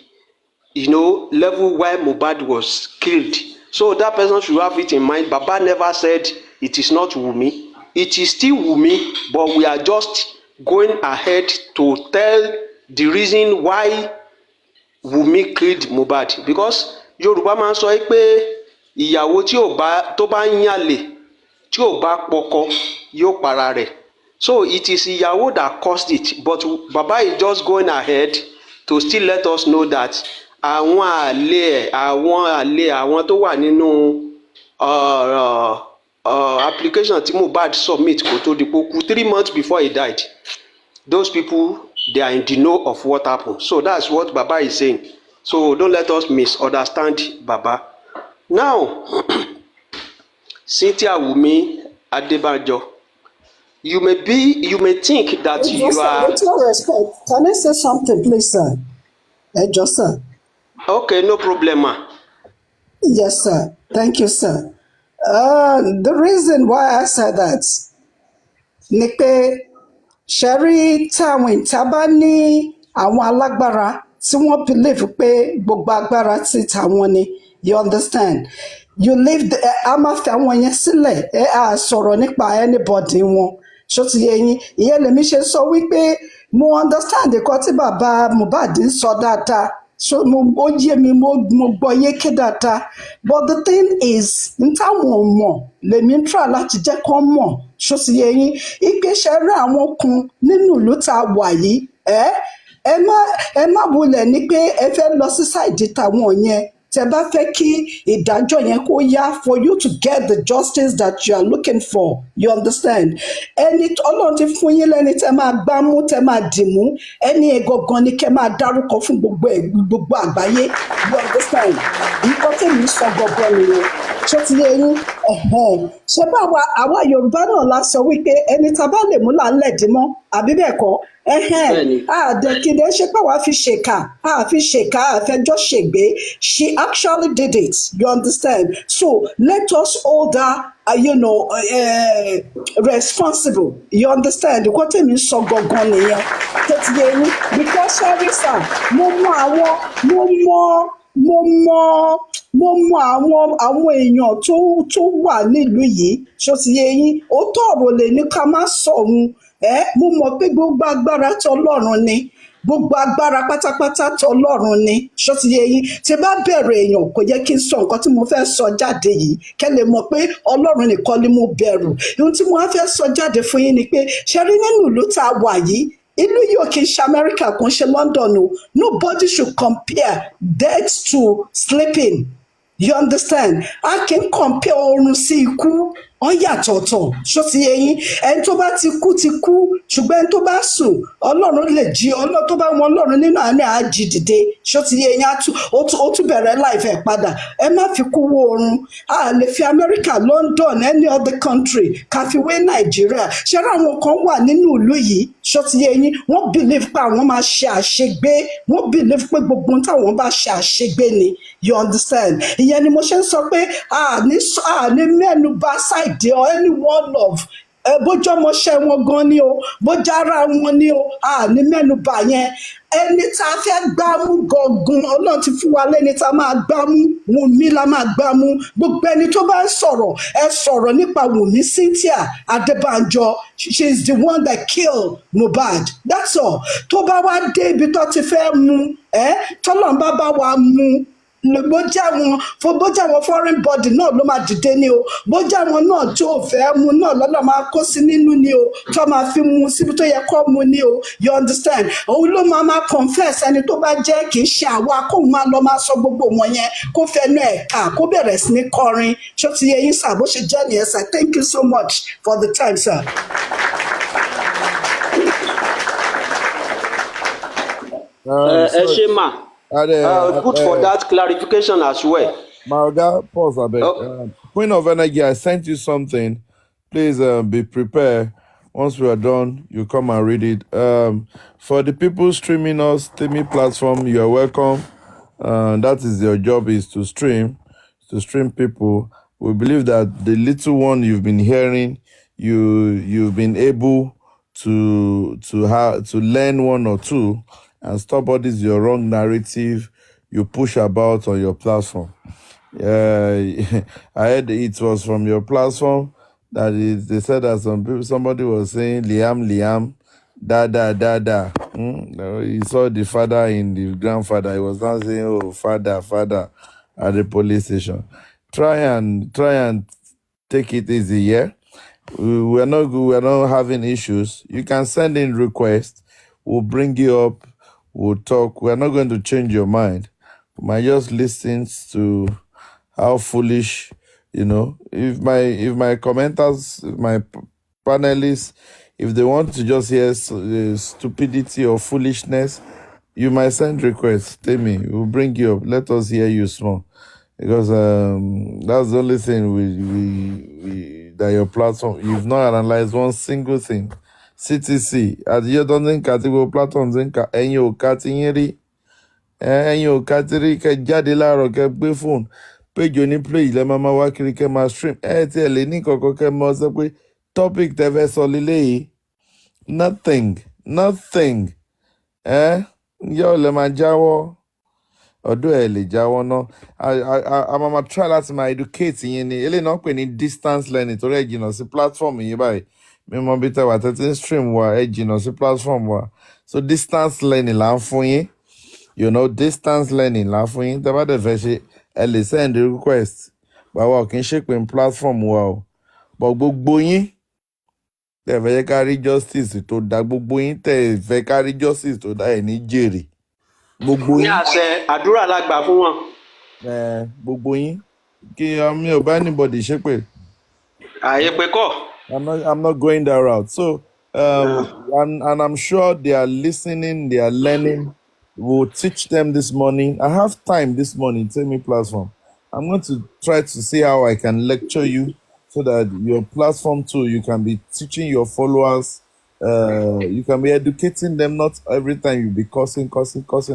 level where Mohbad was killed. So that person should have it in mind. Baba never said it is not Wunmi. It is still Wunmi, but we are just going ahead to tell the reason why Wunmi killed Mohbad. Because Yorùbá máa ń sọ pé ìyàwó tó bá ń yàlè tí ò bá pọkọ yóò para rẹ̀. So it is ìyàwó that caused it, but Baba is just going ahead to still let us know that àwọn àlè tó wà nínú application tí Mohbad submit kó tó di kú 3 months before he died, those people, they are in the know of what happened. So that's what Baba is saying. So don't let us misunderstand Baba. Now, Cynthia Wunmi Adebanjo, you may think that you are. With your respect, can I say something, please, sir? Just sir. Okay, no problem, ma. Yes, sir. Thank you, sir. The reason why I said that ni pé ṣẹ́rí táwọn ìta bá ní àwọn alágbára tí wọ́n believe pé gbogbo agbára ti tàwọn ni, you understand? You leave a máa fi àwọn yẹn sílẹ̀, á sọ̀rọ̀ nípa anybody wọn, ṣó ti yé yín ìyẹn lèmi ṣe sọ wípé mo understand nǹkan tí bàbá Mohbad ń sọ dáadáa so ó yé mi mo gbọ́ yéké dáadáa but the thing is n táwọn ò mọ̀ lèmi ń try láti jẹ́ kán mọ̀ ṣó ti yé yín ìgbésẹ̀ rẹ̀ àwọn kan nínú ìlú tá a wà yìí ẹ má wulẹ̀ ní pé ẹ fẹ́ lọ sí ṣáìdì tàwọn yẹn tẹ bá fẹ́ kí ìdájọ́ yẹn kó yá for you to get the justice that you are looking for you understand ẹni Ọlọ́run ti fún yín lẹ́ni tẹ máa gbámú tẹ máa dìmú ẹni gangan ni kẹ máa dárúkọ fún gbogbo àgbáyé you understand nǹkan tèmi sọ gangan nìyẹn ṣé ti yé yín ṣé bá àwa Yorùbá náà la sọ wípé ẹni tá a bá lè mú là ń lẹ̀dí mọ́ àbí bẹ́ẹ̀ kọ́ àdẹ̀kìdẹ̀ ṣe pé wàá fi ṣèkà àfẹjọ́ ṣègbè she actually did it you understand so let us hold her responsible you understand nǹkan tèmi sọ gangan nìyẹn tó ti yé yín because ṣẹ́ríṣà mo mọ àwọn èèyàn tó wà nílùú yìí ṣó ti yé yín ó tọ̀rọ̀ lè ní ká má sọ̀hún mo mọ̀ pé gbogbo agbára tọlọ́run ni gbogbo agbára pátápátá tọlọ́run ni ṣó ti yé yín tí bá bẹ̀rẹ̀ èèyàn kò yẹ kí n sọ nǹkan tí mo fẹ́ sọ jáde yìí kẹ́ lè mọ̀ pé Ọlọ́run nìkan ni mo bẹ̀rù ohun tí mo wá fẹ́ sọ jáde fún yín ni pé ṣe rí nínú ìlú tá a wà yìí ìlú yìí ò kì í ṣe Amẹ́ríkà kò ń ṣe London o nobody should compare death to sleeping you understand a kì í compare oorun sí ikú ó yàtọ̀ọ̀tọ̀ ṣó ti yé yín ẹni tó bá ti kú ṣùgbọ́n ẹni tó bá sùn Ọlọ́run lè jí tó bá wọn Ọlọ́run nínú àánú àjí dìde ṣó ti yé yín ó tún bẹ̀rẹ̀ láìfẹ́ padà ẹ má fi kú wo oorun a lè fi Amẹ́ríkà London any other country ká fi wé Nàìjíríà ṣé àwọn kan wà nínú ìlú yìí ṣó ti yé yín wọ́n believe pé àwọn máa ṣe àṣegbé wọ́n believe pé gbogbo táwọn bá ṣe àṣegbé ni you understand ìyẹn ni mo ṣe ń sọ pé ní mẹ́nu bà ṣáìdì or any one of bójú ọmọọṣẹ́ wọn gan ni o bójú ara wọn ni o ní mẹ́nu bà yẹn ẹni tá a fẹ́ gbámú gangan Ọlọ́run ti fún wa lẹ́ni tá a máa gbámú Wùnmí la máa gbámú gbogbo ẹni tó bá ń sọ̀rọ̀ ẹ sọ̀rọ̀ nípa Wùnmí Cynthia Adébánjọ she is the one that killed Mohbad that's all tó bá wá dé ibi tó ti fẹ́ mú tọ́lọ́run bá wa mú bójá wọn foreign body náà ló máa dìde ni o bójá wọn náà tó fẹ́ mu náà lọ́nà máa kó sí nínú ni o tó máa fi mu síbi tó yẹ kó mu ni o you understand òun ló máa confess ẹni tó bá jẹ́ kì í ṣe àwa kóun máa lọ máa sọ gbogbo wọn yẹn kó fẹnu ẹ̀ ká kó bẹ̀rẹ̀ sí ní kọrin ṣó ti yẹ yín sà bó ṣe jẹ́ nìyẹn sà thank you so much for the time sir. ẹ ṣe mà. Good for that clarification as well. Marga, pause a bit. Queen of Energy, I sent you something. Please be prepared. Once we are done, you come and read it. For the people streaming us, Timmy platform, you are welcome. That is your job, is to stream people. We believe that the little one you've been hearing, you've been able to learn one or two. And stop all this your wrong narrative you push about on your platform. I heard it was from your platform that they said that somebody was saying Liam, da. He saw the father in the grandfather. He was not saying, oh, father at the police station. Try and take it easy, yeah? We're not having issues. You can send in requests. We'll bring you up. We'll talk. We're not going to change your mind. We might just listen to how foolish, if my commenters, my panelists, if they want to just hear stupidity or foolishness, you might send requests. Tell me, we'll bring you up. Let us hear you small. Because that's the only thing we that your platform, you've not analyzed one single thing. CTC àtijọ́ tó ń ka tí gbogbo platform ń ka ẹ̀yin ò ka ti yín rí ẹ̀yin ò ka ti rí kẹ́ jáde láàárọ̀ kẹ́ gbé fóònù péjì oníplay ilẹ̀ máa wá kiri kẹ́ máa stream tí ẹ̀ lè ní kankan kẹ́ mọ́ sọ pé topic tẹ́ fẹ́ sọ lílé yìí nothing ǹjẹ́ ò lè máa jáwọ́ ọdún ẹ̀ lè jáwọ́ náà a máa try láti máa educate yín ni eléyìí náà pè ní distance learning torí ẹ̀ jìnnà sí platform yìí báyìí mi mọ bí tẹ́wà tẹ́tí stream wa ẹ jìnnà sí platform wa so distance learning là ń fún yín distance learning là ń fún yín tẹ́ bá dẹ̀ fẹ́ ṣe ẹ lè send request báwa ò kì í ṣèpè platform wa o but gbogbo yín tẹ́ fẹ́ ká rí justice tó dá gbogbo yín tẹ́ fẹ́ ká rí justice tó dá ẹ̀ ní jèrè gbogbo ní yín. àṣẹ àdúrà la gbà fún wọn. Gbogbo yín kí mi ò bá anybody ṣépè. ààyè pé kọ́. I'm not going that route. So, and I'm sure they are listening, they are learning. We'll teach them this morning. I have time this morning, Tell Me platform. I'm going to try to see how I can lecture you so that your platform too, you can be teaching your followers. You can be educating them, not every time you be cursing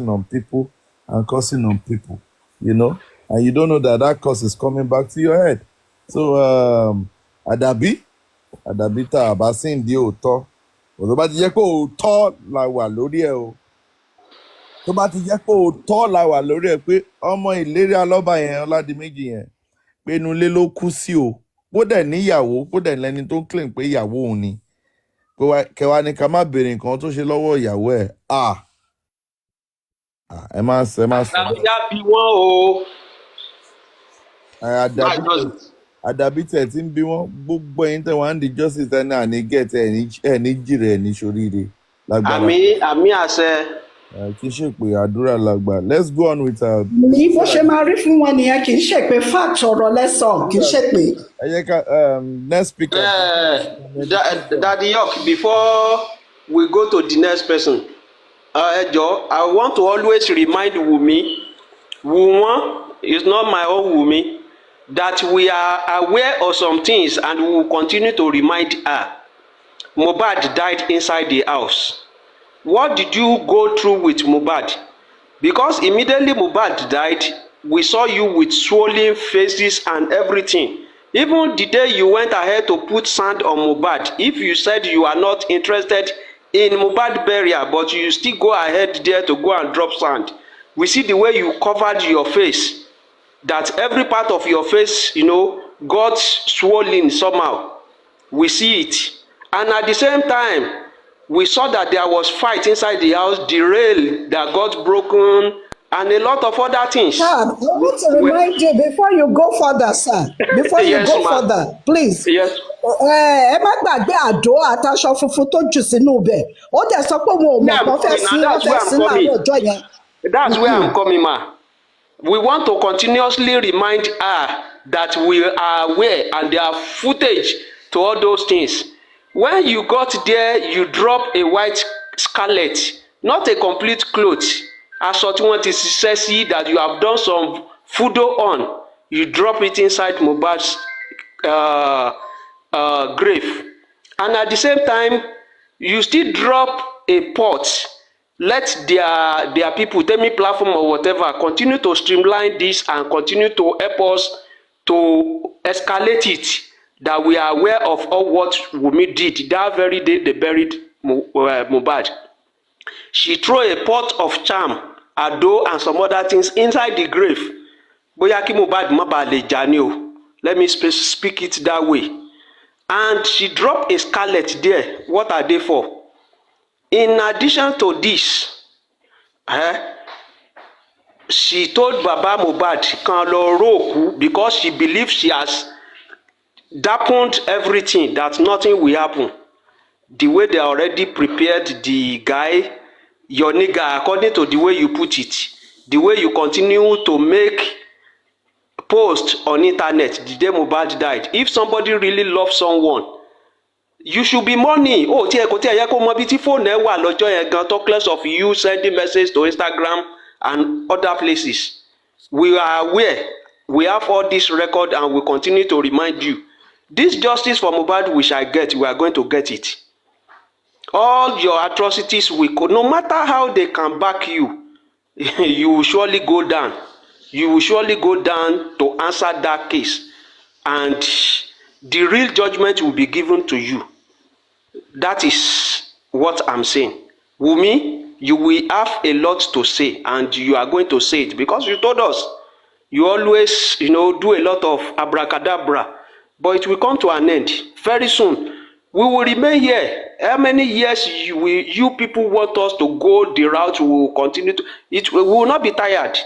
on people and cursing on people, and you don't know that curse is coming back to your head. So, Àdàbí tá a bá sì ń di òótọ́ tó bá ti jẹ́ pé òótọ́ la wà lórí ẹ̀ o tó bá ti jẹ́ pé òótọ́ la wà lórí ẹ̀ pé ọmọ ìlérí alọ́ba yẹn Ọládìméjì yẹn pé inú ilé ló kú sí o bó dẹ̀ níyàwó bó dẹ̀ lẹ́ni tó ń claim pé ìyàwó òun ni kẹwàá ni ká má béèrè nǹkan tó ṣe lọ́wọ́ ìyàwó ẹ̀ ẹ má sọ. àdàbíyá bí wọ́n o. Àdàbí tẹ̀ tí ń bí wọ́n gbogbo ẹ̀yin tẹ̀ wọ́n á di justice ẹni àní gẹ̀ẹ́tẹ̀ ẹ̀ ní jìrì ẹ̀ ní ṣoríire lágbára. àmì àṣẹ. Kì í ṣèpè àdúrà lágbà. Let's go on with our. ní bó ṣe máa rí fún wọn nìyẹn kì í ṣèpè fact ọ̀rọ̀ lẹ́sàn kì í ṣèpè. ẹ jẹ́ ká next speaker. Daddy York, before we go to the next person ẹ jọ̀ọ́ I want to always remind Wunmi is not my own Wunmi. That we are aware of some things and we will continue to remind her. Mohbad died inside the house. What did you go through with Mohbad? Because immediately Mohbad died, we saw you with swollen faces and everything. Even the day you went ahead to put sand on Mohbad, if you said you are not interested in Mohbad burial, but you still go ahead there to go and drop sand. We see the way you covered your face. That every part of your face, got swollen somehow. We see it. And at the same time, we saw that there was fight inside the house, the rail that got broken, and a lot of other things. Sir, I want to remind you before you go further, sir. Before you go further, please. Yes. Ẹ má gbàgbé àdó àtàṣọ funfun tó jù sínú ibẹ̀. Ó dẹ̀ sọ pé wọn ò mọ̀ kó fẹ́ sí láàárọ̀ ọjọ́ yẹn. That's where I'm coming, ma. We want to continuously remind her that we are aware and there are footage to all those things. When you got there, you drop a white scarlet, not a complete cloth. Aṣọ tí wọ́n ti ṣiṣẹ́ sí that you have done some fudo on. You drop it inside Mohbad's grave. And at the same time, you still drop a pot. Let their people, Tell Me platform or whatever, continue to streamline this and continue to help us to escalate it. That we are aware of all what Wunmi did that very day they buried Mohbad. She threw a pot of charm, ado, and some other things inside the grave. Bóyá kí Mohbad má bàa lè jà ni o. Let me speak it that way. And she dropped a scarlet there. What are they for? In addition to this, she told Baba Mohbad kan lọ ró òkú because she believes she has dampened everything, that nothing will happen. The way they already prepared the guy, your nigga, according to the way you put it, the way you continue to make posts on internet the day Mohbad died. If somebody really loves someone, you should be mourning. Oh, tí ẹ kò tí ẹ yẹ kó mọ bí tí fóònù ẹ wà lọ́jọ́ yẹn gan, talk less of you sending messages to Instagram and other places. We are aware. We have all this record and we continue to remind you. This justice for Mohbad we shall get. We are going to get it. All your atrocities no matter how they can back you, you will surely go down. You will surely go down to answer that case. And the real judgment will be given to you. That is what I'm saying. Wunmi, you will have a lot to say and you are going to say it because you told us you always, do a lot of abracadabra, but it will come to an end very soon. We will remain here. How many years you people want us to go the route? We will continue to. We will not be tired.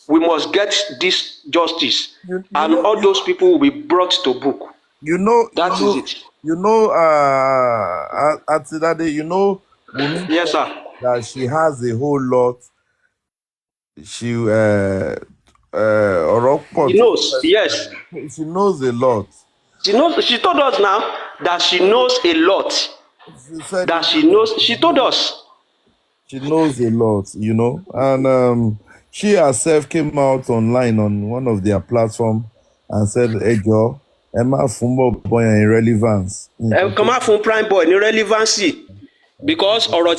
We must get this justice, You and know, all those people will be brought to book. you know, you That is know, it. you know, Atidade, you know, Wunmi Yes, said sir. that she has a whole lot. She He knows. Yes. she knows a lot. She knows. She told us now that she knows a lot. She said That she knows. She told us. she knows a lot, you know, and she herself came out online on one of their platform and said, "Ejo, Emma Fumbo boy irrelevance." Kàn má fún prime boy ní relevancy because ọ̀rọ̀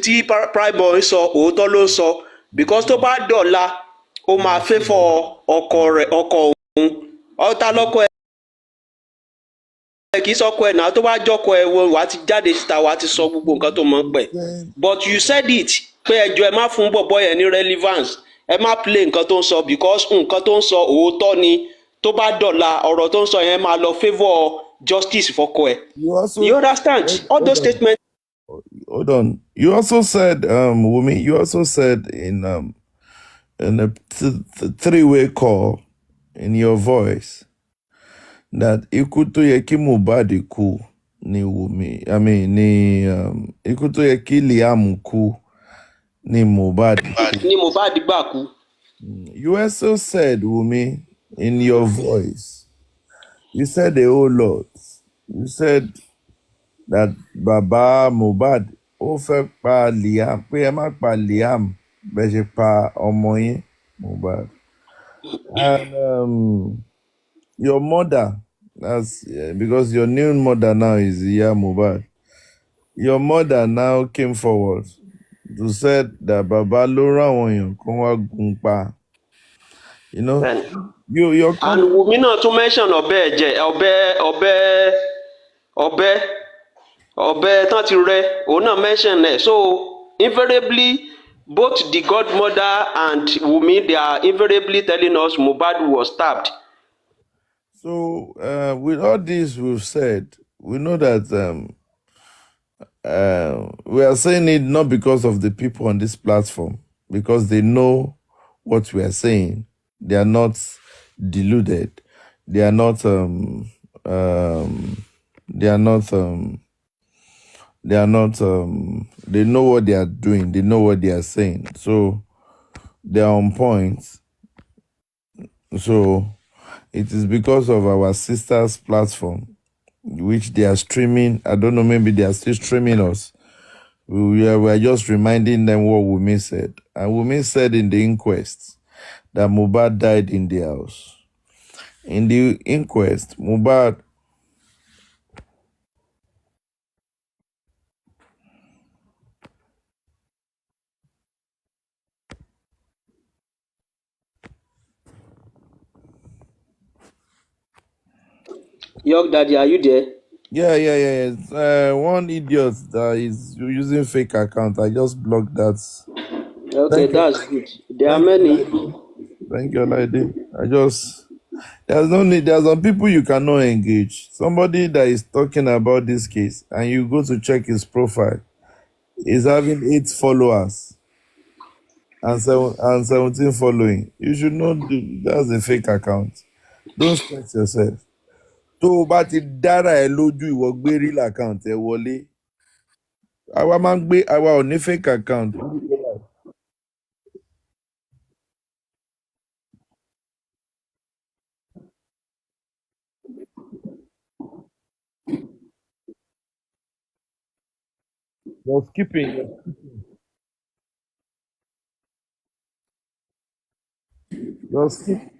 tí prime boy sọ òótọ́ ló sọ because tó bá dọ̀la ó máa favour ọkọ rẹ̀ ọkọ òun ọ̀tá lọ́kọ ẹ̀ kì í sọkọ ẹ̀ náà tó bá jọkọ ẹ̀ wàá ti jáde síta wàá ti sọ gbogbo nǹkan tó mọ̀ ń pẹ̀ but you said it pé ẹjọ́ ẹ má fún bọ̀bọ́ yẹn ní relevance ẹ má play nǹkan tó ń sọ because nǹkan tó ń sọ òótọ́ ni tó bá dọ̀la ọ̀rọ̀ tó ń sọ yẹn máa lọ favour justice fọkọ ẹ̀. You understand all those statements. Hold on. You also said, Wumi, you also said in a three-way call in your voice that ikú tó yẹ kí Mohbad kú ni Wumi. I mean, ikú tó yẹ kí Liam kú ni Mohbad. Ni Mohbad gbà kú. You also said, Wumi, in your voice, you said a whole lot. You said that Baba Mohbad ó fẹ́ pa Liam pé ẹ má pa Liam bẹ́ẹ̀ ṣe pa ọmọ yín Mohbad. And your mother, that's because your new mother now is Iya Mohbad. Your mother now came forward to said that Baba ló rán àwọn èèyàn kan wá gun pa. You know, your and Wumi náà tún mention ọ̀bẹ ẹ̀jẹ̀ ọ̀bẹ tán ti rẹ òun náà mention ẹ̀ so invariably both the godmother and Wumi they are invariably telling us Mohbad was stabbed. So with all this we've said, we know that we are saying it not because of the people on this platform, because they know what we are saying. They are not deluded. They are not. They are not. They are not. They know what they are doing. They know what they are saying. So they are on point. So it is because of our sisters' platform, which they are streaming. I don't know, maybe they are still streaming us. We are just reminding them what Wumi said. And Wumi said in the inquest that Mohbad died in the house. In the inquest, Mohbad York Daddy, are you there? Yeah. One idiot that is using fake account. I just blocked that. Okay, that's good. There are many. Thank you, lady. There's no need. There's some people you cannot engage. Somebody that is talking about this case and you go to check his profile, is having 8 followers and 17 following. You should not do. That's a fake account. Don't stress yourself. Tó o bá ti dára ẹ lójú ìwọ gbé real account ẹ wọlé. Àwa máa ń gbé àwa ò ní fake account. You're skipping. You're skipping.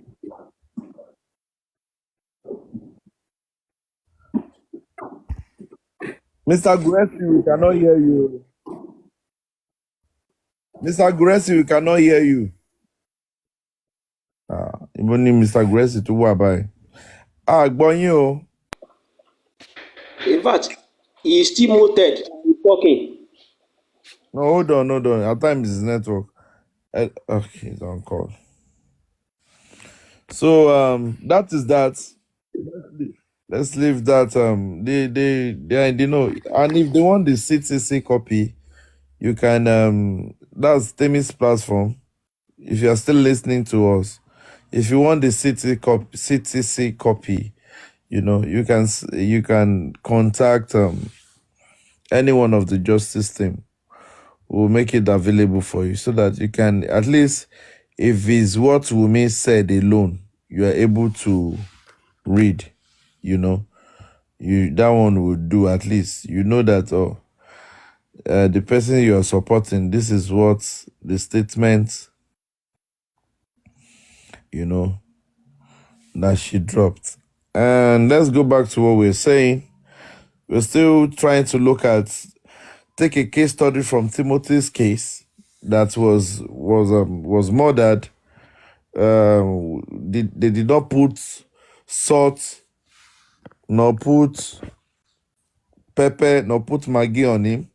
Mr. Guresi, we cannot hear you. Mr. Guresi, we cannot hear you. Even Mr. Guresi tó wà báyìí. Gbọ́ yín o. In fact, he is still muted. He's talking. No, hold on. At times it's network. Okay, it's on call. So that is that. let's leave that. They know, and if they want the CTC copy, you can. That's Temi's platform. If you are still listening to us, if you want the CTC copy, you can contact any one of the justice team. We'll make it available for you so that you can, at least, if it's what Wumi said alone, you are able to read. That one will do. At least you know that the person you are supporting, this is what the statement that she dropped. And let's go back to what we're saying. We're still trying to take a case study from Timothy's case that was murdered. They did not put salt, nor put pepper, nor put Maggi on him.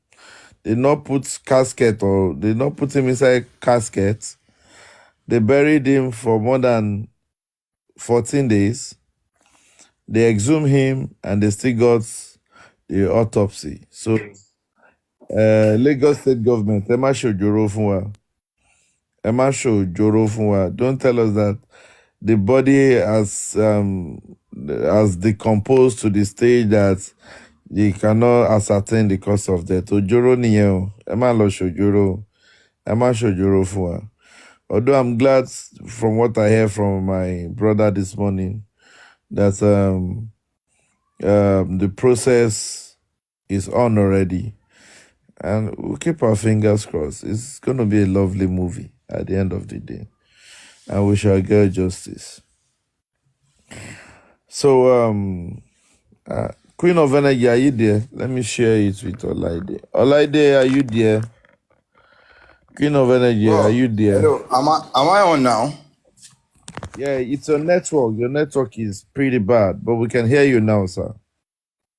They did not put casket, or they did not put him inside casket. They buried him for more than 14 days. They exhumed him and they still got the autopsy. So, Lagos State government, ẹ má ṣòjòrò fún wa. Ẹ má ṣòjòrò fún wa. Don't tell us that the body has decomposed to the stage that they cannot ascertain the cause of death. Òjòrò nìyẹn o. Ẹ má lọ ṣòjòrò. Ẹ má ṣòjòrò fún wa. Although I'm glad from what I hear from my brother this morning that the process is on already. And we'll keep our fingers crossed. It's going to be a lovely movie at the end of the day. And we shall get justice. So, Queen of Energy, are you there? Let me share it with Olaide. Olaide, are you there? Queen of Energy, are you there? Hello, am I on now? Yeah, it's your network. Your network is pretty bad, but we can hear you now, sir.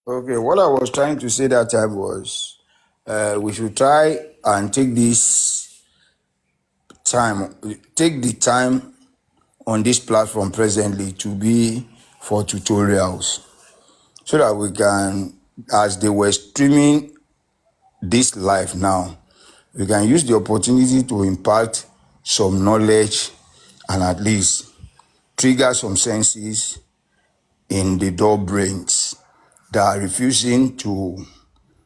Okay, what I was trying to say that time was we should try and take the time on this platform presently to be for tutorials so that we can, as they were streaming this live now, we can use the opportunity to impart some knowledge and at least trigger some senses in the dull brains that are refusing to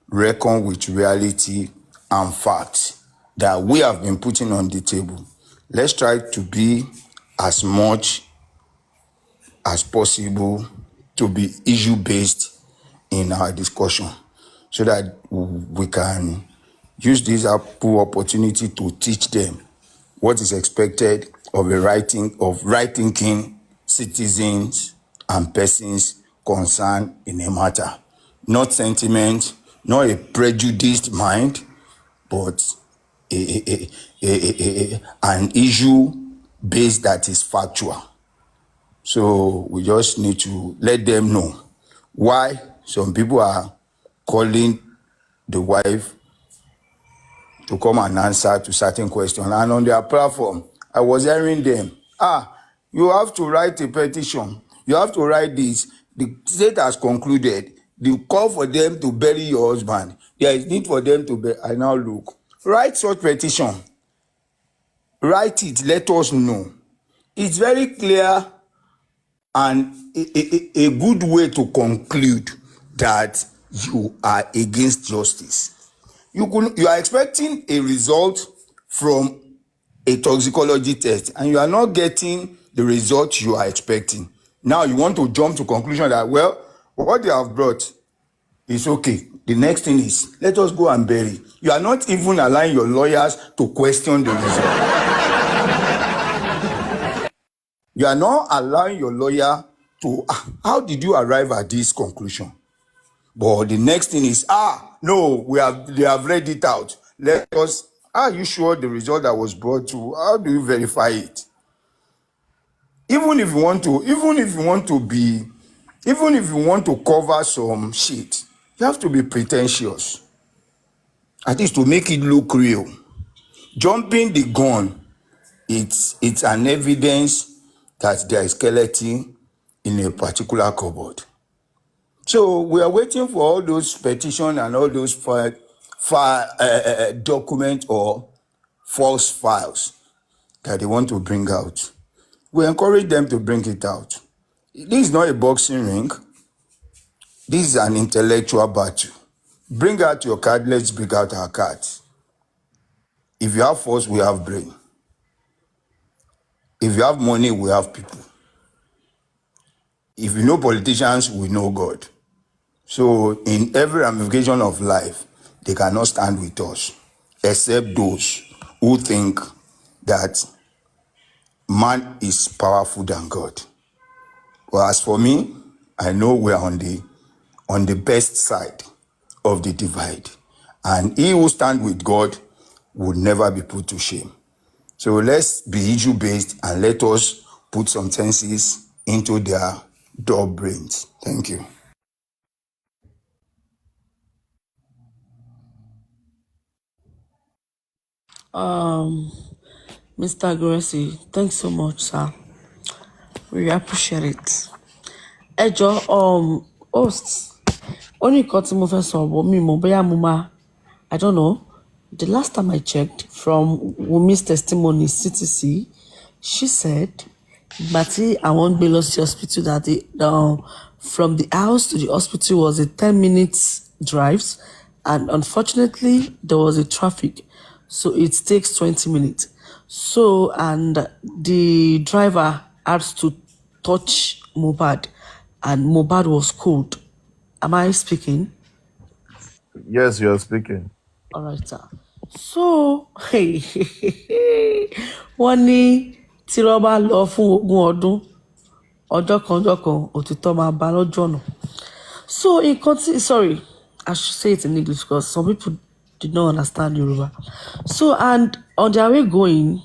reckon with reality and facts that we have been putting on the table. Let's try to be as much as possible to be issue-based in our discussion so that we can use this opportunity to teach them what is expected of right-thinking citizens and persons concerned in a matter. Not sentiment, not a prejudiced mind, but an issue based that is factual. So we just need to let them know why some people are calling the wife to come and answer to certain questions. And on their platform, I was hearing them, you have to write a petition. You have to write this. The state has concluded. The call for them to bury your husband. There is need for them to bury. I now look. Write such petition. Write it. Let us know. It's very clear and a good way to conclude that you are against justice. You are expecting a result from a toxicology test and you are not getting the result you are expecting. Now you want to jump to conclusion that, well, what they have brought is okay. The next thing is, let us go and bury. You are not even allowing your lawyers to question the result. You are not allowing your lawyer to, how did you arrive at this conclusion? But the next thing is, no, they have read it out. Let us, are you sure the result that was brought to, how do you verify it? Even if you want to cover some shit, you have to be pretentious. At least to make it look real. Jumping the gun, it's an evidence that there is skeleton in a particular cupboard. So we are waiting for all those petitions and all those document or false files that they want to bring out. We encourage them to bring it out. This is not a boxing ring. This is an intellectual battle. Bring out your card. Let's bring out our cards. If you have force, we have brain. If you have money, we have people. If you know politicians, we know God. So in every ramification of life, they cannot stand with us, except those who think that man is powerful than God. Well, as for me, I know we are on the best side of the divide. And he who stands with God will never be put to shame. So let's be issue-based and let us put some senses into their dull brains. Thank you. Mr. Gracie, thanks so much, sir. We appreciate it. Ẹ jọ̀ọ́, hosts, only nǹkan tí mo fẹ́ sọ bọ̀ mi mọ̀ bóyá mo máa, I don't know. The last time I checked from Wumi's testimony, CTC, she said, Bati, I won't be lost to hospital that from the house to the hospital was a 10 minutes drives, and unfortunately there was a traffic, so it takes 20 minutes. So, and the driver had to touch Mohbad, and Mohbad was cold. Am I speaking? Yes, you are speaking. All right, sir. So, wọ́n ní tí wọ́n bá lọ fún ogún ọdún, ọjọ́ kan òtítọ́ máa bá lọ́jọ́ ọ̀nà. So, sorry, I should say it in English because some people did not understand Yoruba. So, and on their way going,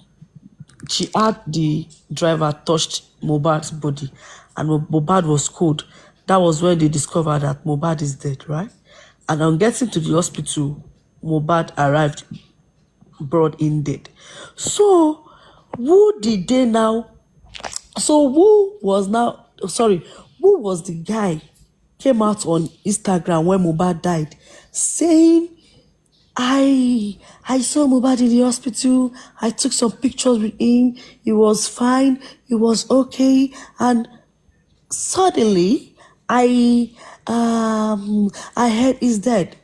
she had the driver touched Mohbad's body, and Mohbad was cold. That was when they discovered that Mohbad is dead, right? And on getting to the hospital, Mohbad arrived, brought in dead. So, who did they now? So, who was the guy came out on Instagram when Mohbad died, saying, I saw Mohbad in the hospital. I took some pictures with him. He was fine. He was okay. And suddenly, I heard he's dead.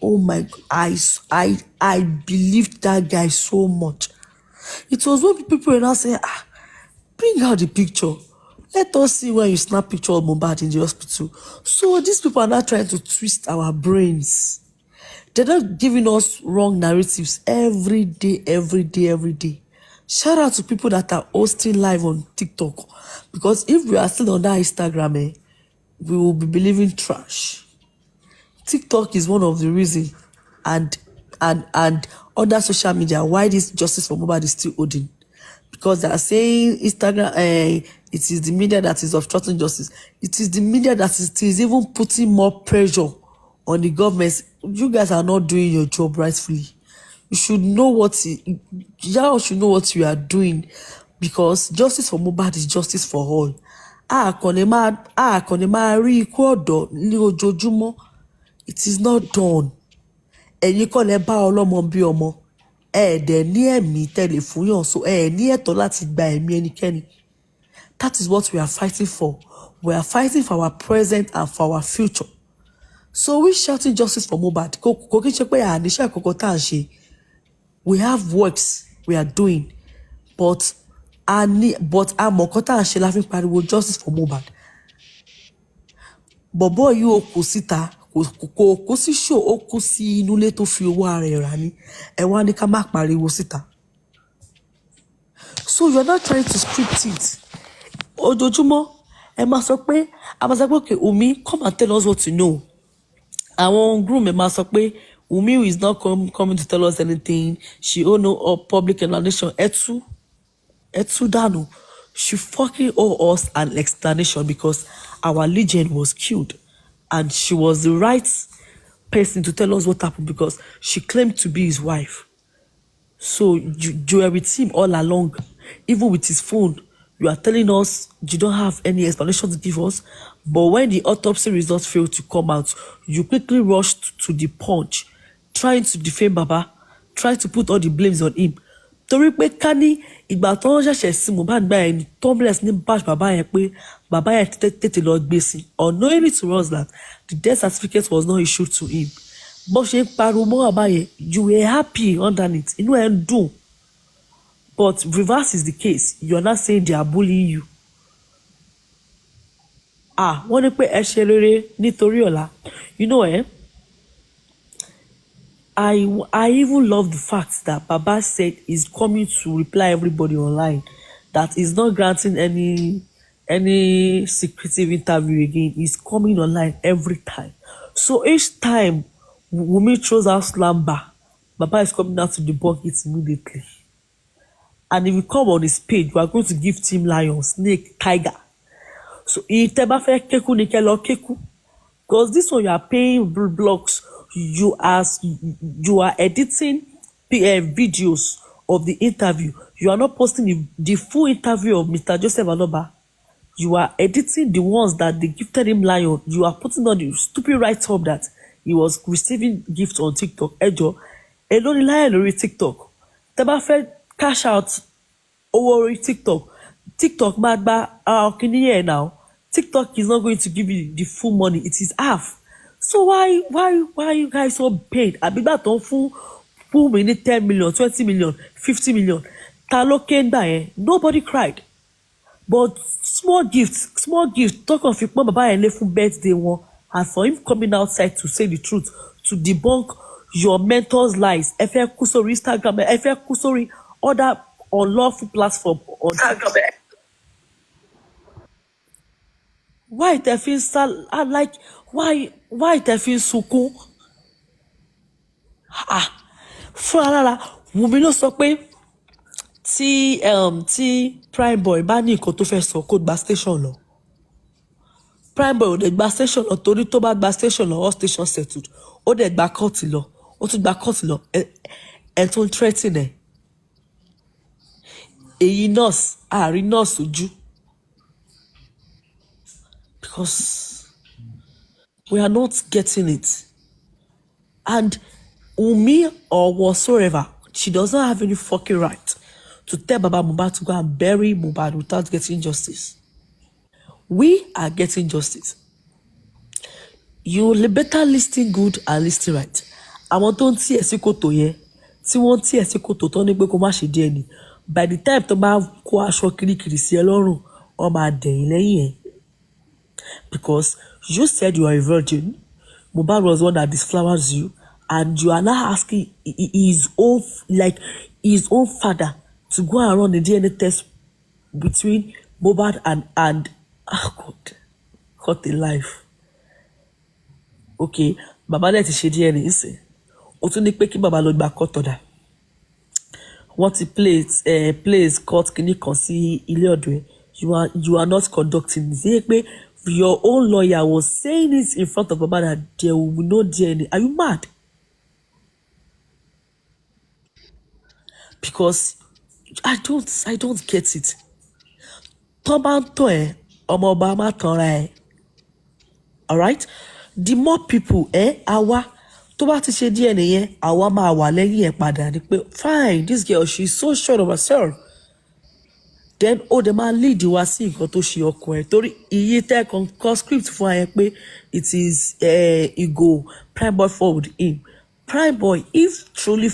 Oh my God! I believed that guy so much. It was when people were now saying, bring out the picture. Let us see when you snap picture of Mohbad in the hospital. So these people are now trying to twist our brains. They're not giving us wrong narratives every day. Shout out to people that are hosting live on TikTok. Because if we are still on that Instagram, we will be believing trash. TikTok is one of the reasons, and other social media why this justice for Mohbad is still holding. Because they are saying Instagram, it is the media that is obstructing justice. It is the media that is even putting more pressure on the government. You guys are not doing your job rightfully. You should know what you are doing, because justice for Mohbad is justice for all. Kàn lè máa rí ikú ọ̀dọ́ ní ojoojúmọ́. It is not done. Ẹ̀yin kọ́ lẹ bá ọlọ́mọ bí ọmọ. Dẹ̀ ní ẹ̀mí tẹ́lẹ̀ fún yàn, so ní ẹ̀tọ́ láti gba ẹ̀mí ẹnikẹ́ni. That is what we are fighting for. We are fighting for our present and for our future. So we shouting justice for Mohbad. Kò kí n ṣe pé àníṣe àkọ́kọ́ tá à ń ṣe. We have works we are doing, but àmọ̀kọ́ tá à ń ṣe la fi ń pariwo justice for Mohbad. Bọ̀bọ́ yìí ó kú síta, kò kú sí show, ó kú sí inú ilé tó fi owó ara ẹ̀ rà ní. Ẹ wá ní ká má pariwo síta. So you are not trying to script it. Ojoojúmọ́ ẹ máa sọ pé okay, Wunmi, come and tell us what you know. Àwọn groom ẹ máa sọ pé Wunmi is not coming to tell us anything. She owe no public explanation. Etu dànù. She fucking owe us an explanation because our legend was killed, and she was the right person to tell us what happened because she claimed to be his wife. So you were with him all along, even with his phone. you are telling us you don't have any explanation to give us, but when the autopsy results fail to come out, you quickly rushed to the punch, trying to defame Baba, trying to put all the blames on him. Torí pé ká ní ìgbà tó ń ṣẹ̀ṣẹ̀ sí Mohbad gbà yẹn ni Tomless ní bash bàbá yẹn pé bàbá yẹn tètè lọ gbé sí, unknowingly to us that the death certificate was not issued to him. Bó ṣe ń pariwo mọ́ bàbá yẹn, you were happy underneath, inú ẹ̀ ń dùn. But reverse is the case. You are not saying they are bullying you. Wọ́n ní pé ẹ ṣe rere nítorí ọ̀la. You know, I even love the fact that Baba said he's coming to reply everybody online. That he's not granting any secretive interview again. He's coming online every time. So each time Wunmi throws out slumber, Baba is coming out to debunk it immediately. And if you come on his page, we are going to give Team Lion, Snake, Tiger. So if tẹ́ bá fẹ́ kéku ni kẹ́ lọ kéku. Because this one you are paying blocks, you are editing videos of the interview. You are not posting the full interview of Mr. Joseph Aloba. You are editing the ones that they gifted him Lion. You are putting on the stupid write-up that he was receiving gifts on TikTok. Ẹjọ́, èló ni Lion lórí TikTok. Tẹ́ bá fẹ́ cash out over TikTok máa gba kini yẹn now. TikTok is not going to give you the full money. It is half. So why are you guys so paid? Àbígbà tó ń fún mi ní 10 million, 20 million, 50 million. Ta ló ké ń gbà yẹn? Nobody cried. But small gifts. Talk of ìpọ́n bàbá yẹn lé fún birthday wọn. And for him coming outside to say the truth, to debunk your mentor's lies. Ẹ fẹ́ kú sórí Instagram, ẹ fẹ́ kú sórí other unlawful platform on TikTok. Why tẹ́ fi like why tẹ́ fi sunkún? Fún alára Wùmí ló sọ pé tí Prime Boy bá ní nǹkan tó fẹ́ sọ kó gba station lọ. Prime Boy ò dẹ̀ gba station lọ torí tó bá gba station lọ all station settled. Ó dẹ̀ gba court lọ. Ó tún gba court lọ. Ẹ tún threaten ẹ̀. Èyí nurse àárín nurse ojú. Because we are not getting it. And Wunmi or whatsoever, she does not have any fucking right to tell Baba Mohbad to go and bury Mohbad without getting justice. We are getting justice. You better listen good and listen right. Àwọn tó ń tí ẹ̀ sí kòtò yẹn, tí wọ́n tí ẹ̀ sí kòtò tó ní pé kó má ṣe díẹ̀ ni. By the time tó bá kó aṣọ kirikiri sí ẹ lọ́rùn, wọ́n máa dẹ̀yìn lẹ́yìn ẹ̀. Because you said you are a virgin, Mohbad was one that disflowers you, and you are now asking his own father to go and run the DNA test between Mohbad and God, what a life. Okay, Baba let ṣe DNA nsìn. Ó tún ní pé kí Baba lọ gba court order. Wọ́n ti place court kìíní kan sí ilé ọ̀dọ̀ ẹ̀. You are not conducting. Ṣé pé your own lawyer was saying it in front of Baba that there will be no DNA. Are you mad? Because I don't get it. Tó bá ń tọ́ ẹ, ọmọ ọba má tanra ẹ. Alright? The more people àwa tó bá ti ṣe DNA yẹn, àwa máa wà lẹ́yìn ẹ̀ padà ni pé fine, this girl she's so sure of herself. Then the man lead you sí nǹkan tó ṣe ọkọ ẹ̀ torí iye tẹ́ kan script fún ẹ pé it is ego Prime Boy fought with him. Prime Boy, if truly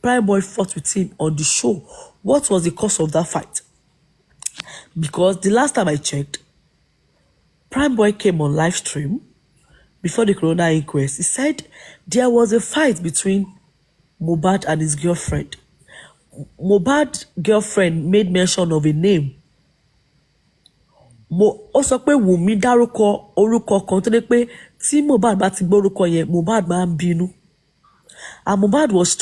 Prime Boy fought with him on the show, what was the cause of that fight? Because the last time I checked, Prime Boy came on live stream before the Corona inquest. He said there was a fight between Mohbad and his girlfriend. Mohbad's girlfriend made mention of a name. Ó sọ pé Wùmí dárúkọ orúkọ kan tó ní pé tí Mohbad bá ti gbọ́ orúkọ yẹn, Mohbad máa ń bínú. And Mohbad was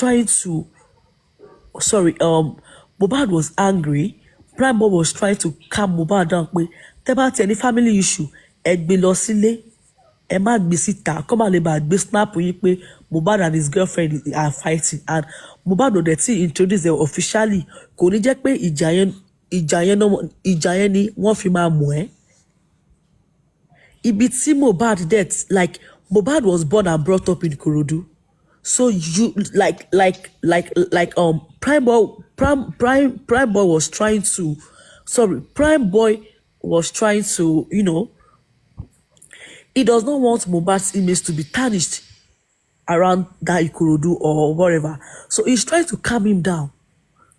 Mohbad was angry. Prime Boy was trying to calm Mohbad down pé tẹ́ bá ti any family issue, ẹ gbé lọ sílé, ẹ má gbé síta, kó má lè bá gbé snap yín pé Mohbad and his girlfriend are fighting. And Mohbad ò dẹ̀ tí introduce them officially. Kò ní jẹ́ pé ìjà yẹn ìjà yẹn ni wọ́n fi máa mọ̀ ẹ́. Ibi tí Mohbad death, like Mohbad was born and brought up in Ikorodu. So you Prime Boy was trying to, Prime Boy was trying to, he does not want Mohbad's image to be tarnished around that Ikorodu or whatever. So he's trying to calm him down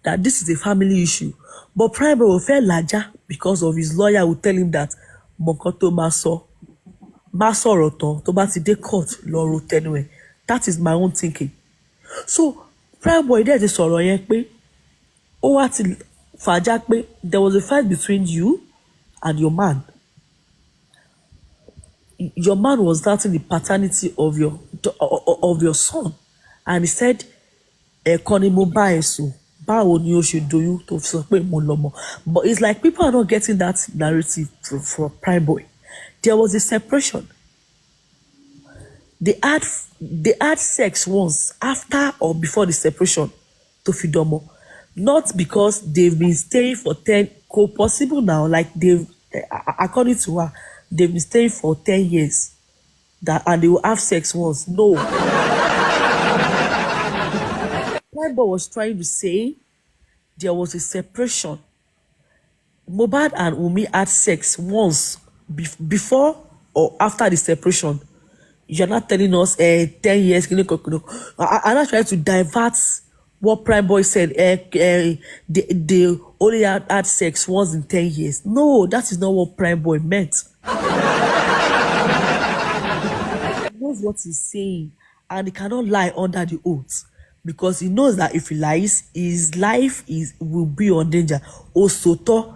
that this is a family issue. But Prime Boy will feel larger because of his lawyer will tell him that Mokoto má sọ̀rọ̀ tán tó bá ti dé court lọ ro tẹnu ẹ̀. That is my own thinking. So Prime Boy dẹ̀ ti sọ̀rọ̀ yẹn pé ó wá ti fàájà pé there was a fight between you and your man. Your man was doubting the paternity of your son, and he said ẹ̀kan ni mo bá ẹ sùn báwo ni ó ṣe doyún tó sọ pé mo lọ́mọ. But it's like people are not getting that narrative from Prime Boy. There was a separation. They had sex once after or before the separation to Fidomo. Not because they've been staying for 10, possible now, like according to her, they've been staying for 10 years and they will have sex once. No. Prime Boy was trying to say there was a separation. Mohbad and Wunmi had sex once before or after the separation. You're not telling us 10 years. I'm not trying to divert what Prime Boy said. They only had sex once in 10 years. No, that is not what Prime Boy meant. He knows what he's saying, and he cannot lie under the oath because he knows that if he lies, his life will be on danger. Oh, Soto,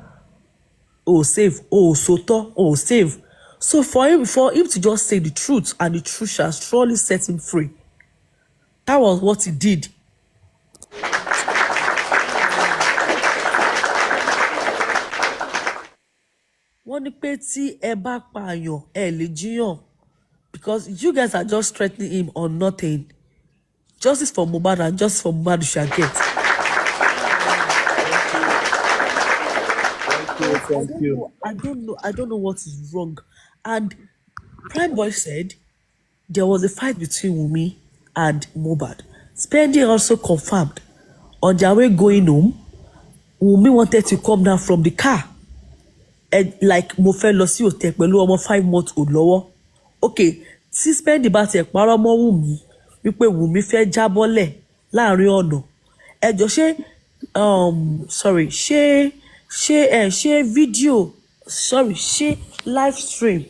oh, save, oh, Soto, oh, save. So for him to just say the truth, and the truth shall surely set him free. That was what he did. Wọ́n ní pé tí ẹ bá pààyàn ẹ lè jíyàn because you guys are just threatening him on nothing. Justice for Mohbad and justice for Mohbad you shall get. Thank you. I don't know what is wrong. And Prime Boy said there was a fight between Wunmi and Mohbad. Spendi also confirmed on their way going home, Wunmi wanted to come down from the car. Like mo fẹ́ lọ sí hotel pẹ̀lú ọmọ 5 months old lọ́wọ́. Okay, tí Spendi bá tiẹ̀ parọ́ mọ́ Wunmi wípé Wunmi fẹ́ jábọ́lẹ̀ láàrin ọ̀nà. Ẹ jọ̀ọ́ ṣé fídíò ṣé live stream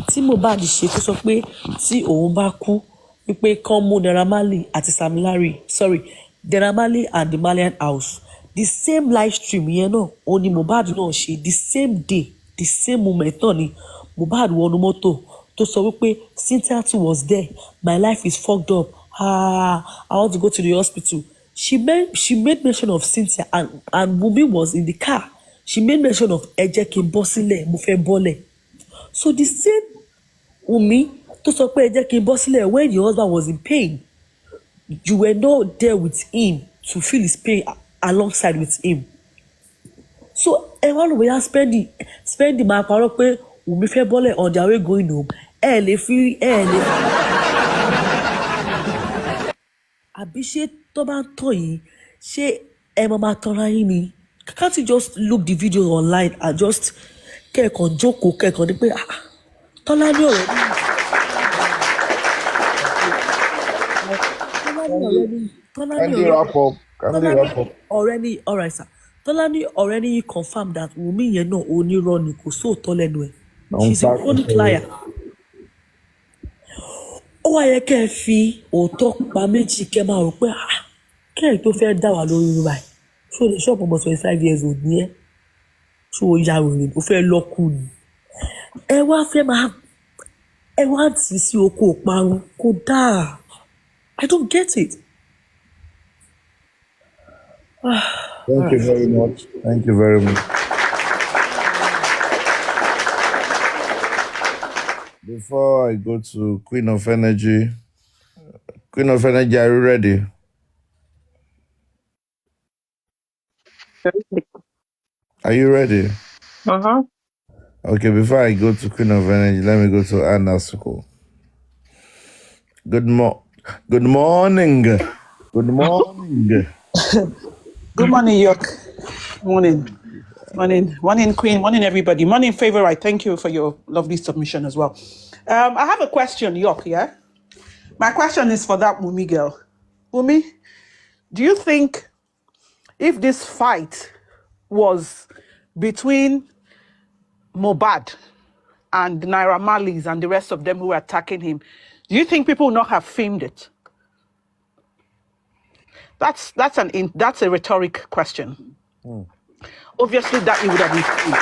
tí Mohbad ṣe tó sọ pé tí òun bá kú wípé kán mú Naira Marley àti Sam Larry Naira Marley and the Marlian House. The same live stream yẹn náà òun ni Mohbad náà ṣe the same day the same moment náà ni Mohbad wọnú mọ́tò tó sọ wípé Cynthia too was there, my life is fucked up, I want to go to the hospital. She made mention of Cynthia and Wunmi was in the car. She made mention of ẹ jẹ́ kí n bọ́ sílẹ̀ mo fẹ́ bọ́lẹ̀. So the same Wunmi tó sọ pé ẹ jẹ́ kí n bọ́ sílẹ̀ when your husband was in pain, you were not there with him to feel his pain alongside with him. So ẹ wá lò bóyá Spendi máa parọ́ pé Wunmi fẹ́ bọ́lẹ̀ on their way going home. Àbí ṣé tó bá ń tọ̀ yìí ṣé ẹ máa tanra yín ni? Can't you just look the video online and just kẹ́ẹ̀kan jókòó kẹ́ẹ̀kan ní pé Tọ́lá ní ọ̀rẹ́ ní alright sir. Tọ́lá ní ọ̀rẹ́ ní confirm that Wunmi yẹn náà onírọ́ ni kò sóòótọ́ lẹ́nu ẹ̀. She's a chronic liar. Ó wá yẹ kẹ́ ẹ fi òótọ́ pa méjì kẹ́ máa rò pé kẹ́ẹ̀ tó fẹ́ dá wà lórí rúbà yìí. Ṣé o lè ṣọ́ọ̀pù ọmọ 25 years old ní ẹ́? Ṣé o ya ròrìn o fẹ́ lọ́kù ni? Ẹ wá tì í sí oko òparun kò dáa. I don't get it. Thank you very much. Thank you very much. Before I go to Queen of Energy, are you ready? Are you ready? Uh-huh. Okay, before I go to Queen of Energy, let me go to Anna Soko. Good morning. Good morning. Good morning, York. Morning. Morning, Queen. Morning, everybody. Morning, Favorite. Thank you for your lovely submission as well. I have a question, York, yeah? My question is for that Wumi girl. Wumi, do you think if this fight was between Mohbad and Naira Marleys and the rest of them who were attacking him, do you think people would not have filmed it? That's a rhetoric question. Obviously, that it would have been filmed.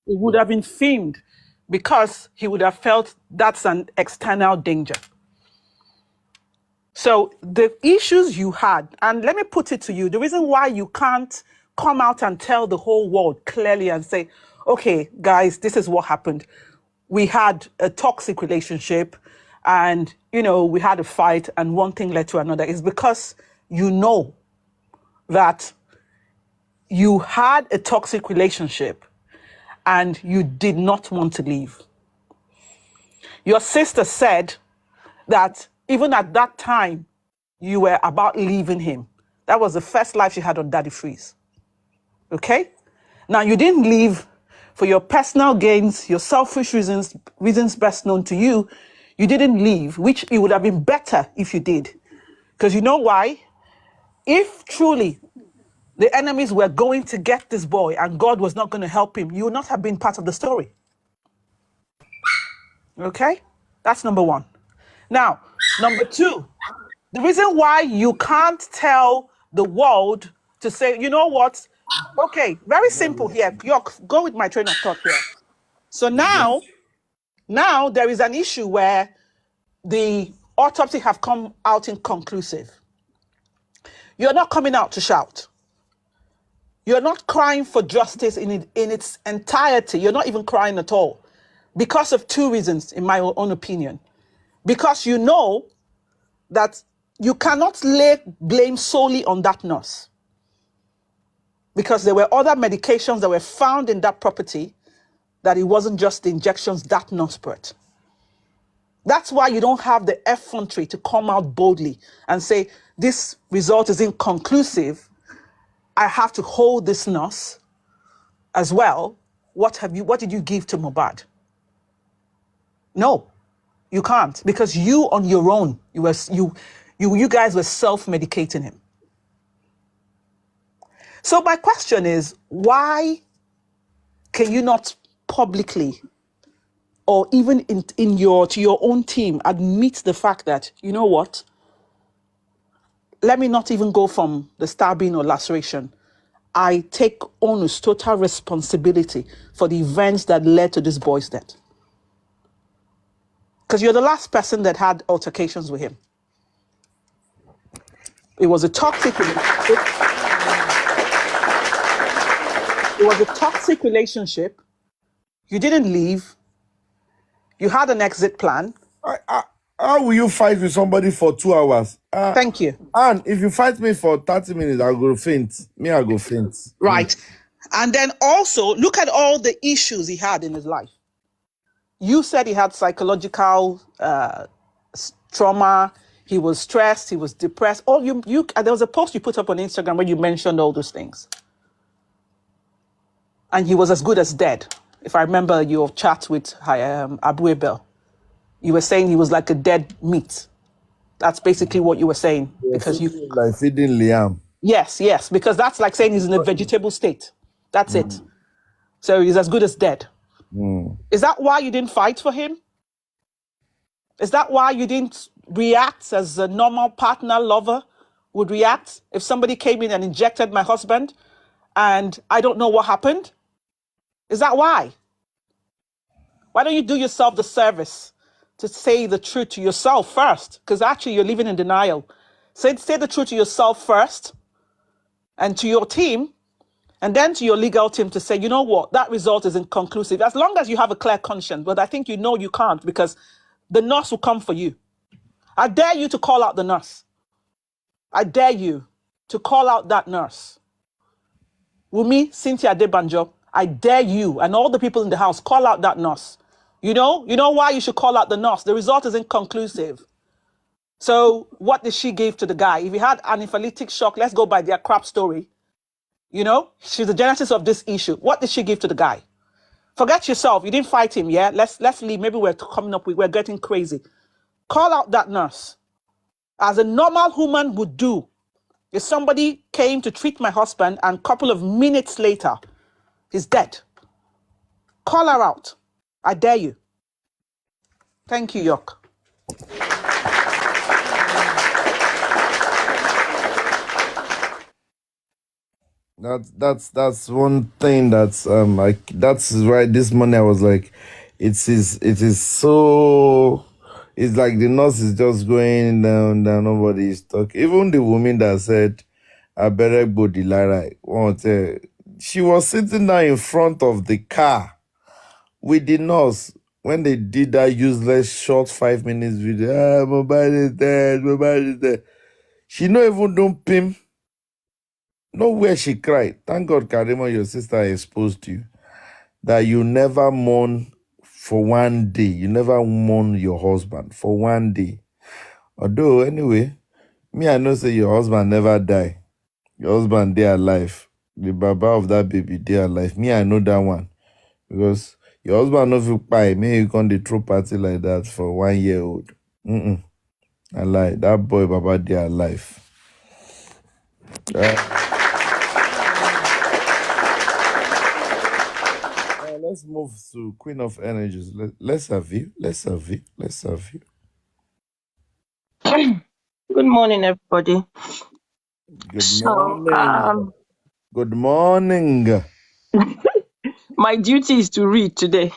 It would have been filmed because he would have felt that's an external danger. So the issues you had, and let me put it to you, the reason why you can't come out and tell the whole world clearly and say, okay, guys, this is what happened. We had a toxic relationship and, we had a fight and one thing led to another is because you know that you had a toxic relationship and you did not want to leave. Your sister said that even at that time, you were about leaving him. That was the first life she had on Daddy Freeze. Okay? Now, you didn't leave for your personal gains, your selfish reasons best known to you. You didn't leave, which it would have been better if you did. Because you know why? If truly the enemies were going to get this boy and God was not going to help him, you would not have been part of the story. Okay? That's number one. Now, number two, the reason why you can't tell the world to say, you know what? Okay, very simple here. York, go with my train of thought here. So now there is an issue where the autopsy have come out inconclusive. You're not coming out to shout. You're not crying for justice in its entirety. You're not even crying at all. Because of two reasons, in my own opinion. Because you know that you cannot lay blame solely on that nurse. Because there were other medications that were found in that property that it wasn't just the injections that nurse put. That's why you don't have the effrontery to come out boldly and say, this result is inconclusive. I have to hold this nurse as well. What did you give to Mohbad? No, you can't, because you on your own, you guys were self-medicating him. So my question is, why can you not publicly or even to your own team admit the fact that, you know what, let me not even go from the stabbing or laceration. I take onus, total responsibility for the events that led to this boy's death. Because you're the last person that had altercations with him. It was a toxic relationship. It was a toxic relationship. You didn't leave. You had an exit plan. How will you fight with somebody for 2 hours? Thank you. And if you fight me for 30 minutes, I'll go faint. I go faint. Right. And then also, look at all the issues he had in his life. You said he had psychological trauma. He was stressed. He was depressed. There was a post you put up on Instagram where you mentioned all those things. And he was as good as dead. If I remember your chat with Abu Ebel, you were saying he was like a dead meat. That's basically what you were saying. Because like feeding Liam. Yes, because that's like saying he's in a vegetable state. That's it. So he's as good as dead. Is that why you didn't fight for him? Is that why you didn't react as a normal partner, lover would react if somebody came in and injected my husband and I don't know what happened? Is that why? Why don't you do yourself the service to say the truth to yourself first? Because actually you're living in denial. Say the truth to yourself first and to your team, and then to your legal team to say, you know what, that result is inconclusive. As long as you have a clear conscience, but I think you know you can't because the nurse will come for you. I dare you to call out the nurse. I dare you to call out that nurse. Wumi, Cynthia Adebanjo, I dare you and all the people in the house, call out that nurse. You know why you should call out the nurse? The result is inconclusive. So what did she give to the guy? If he had anaphylactic shock, let's go by their crap story. She's the genesis of this issue. What did she give to the guy? Forget yourself. You didn't fight him, yeah? Let's leave. Maybe we're getting crazy. Call out that nurse. As a normal human would do. If somebody came to treat my husband and a couple of minutes later, he's dead. Call her out. I dare you. Thank you, York. That's one thing that's that's why this morning I was like, it is so, it's like the nurse is just going down, nobody is talking. Even the woman that said Aberek Bodilara, she was sitting down in front of the car with the nurse when they did that useless short 5 minutes video. Mobile is dead. She not even do pim. Nowhere she cried. Thank God, Karima, your sister exposed you. That you never mourn for one day. You never mourn your husband for one day. Although, anyway, me, I know say your husband never die. Your husband, they alive. The baba of that baby, they alive. Me, I know that one. Because your husband no fit buy. Me, you can't throw party like that for 1 year old. I lie. That boy, baba, they alive. Let's move to Queen of Energies. Let's have you. Good morning, everybody. Good morning. Good morning. My duty is to read today.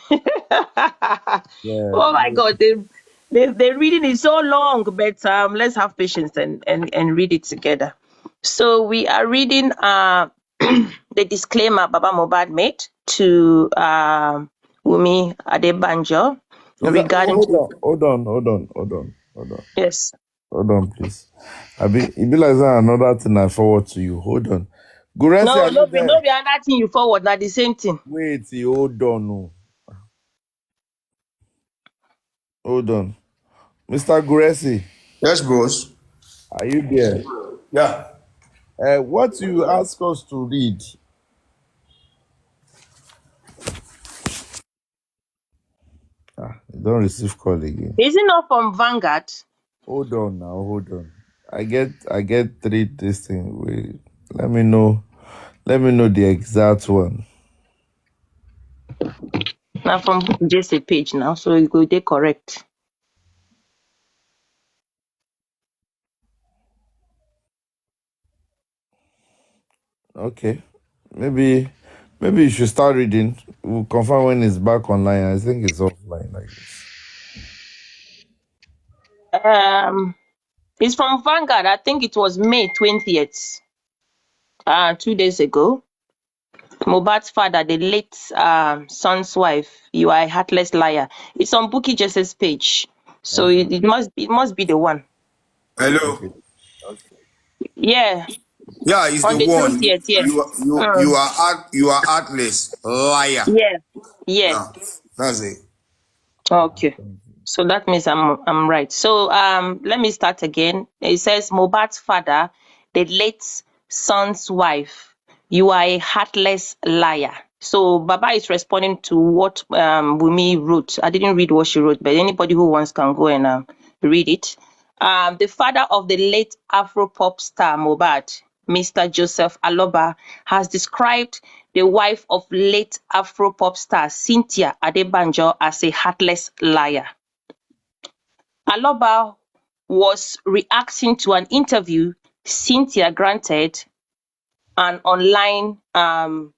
Yeah. Oh my God, the reading is so long, but let's have patience and read it together. So we are reading the disclaimer Baba Mohbad made to Wumi Adebanjo regarding. Hold on. Yes. Hold on, please. It be like that another thing I forward to you. Hold on. Guresi, No, are you there? no, be another thing you forward, not the same thing. Wait, hold on. Hold on. Mr. Guresi. Yes, bros. Are you there? Yeah. What you ask us to read? You don't receive call again. Is it not from Vanguard? Hold on. I get 3 this thing. Wait, let me know the exact one. Now from just a page now, so you go there correct. Okay. Maybe you should start reading. We'll confirm when it's back online. I think it's offline like this. It's from Vanguard. I think it was May 20th. 2 days ago. Mohbad's father, the late son's wife, you are a heartless liar. It's on Bukky Jesse's page. So it must be the one. Hello. Yeah. Yeah, it's On the one. 20th, yeah. You are heartless liar. Yeah. Yeah, that's it. Okay. So that means I'm right. So let me start again. It says Mohbad's father, the late son's wife, you are a heartless liar. So Baba is responding to what Wumi wrote. I didn't read what she wrote, but anybody who wants can go and read it. The father of the late Afro-pop star Mohbad, Mr. Joseph Aloba, has described the wife of late Afro-pop star Cynthia Adebanjo as a heartless liar. Aloba was reacting to an interview Cynthia granted an online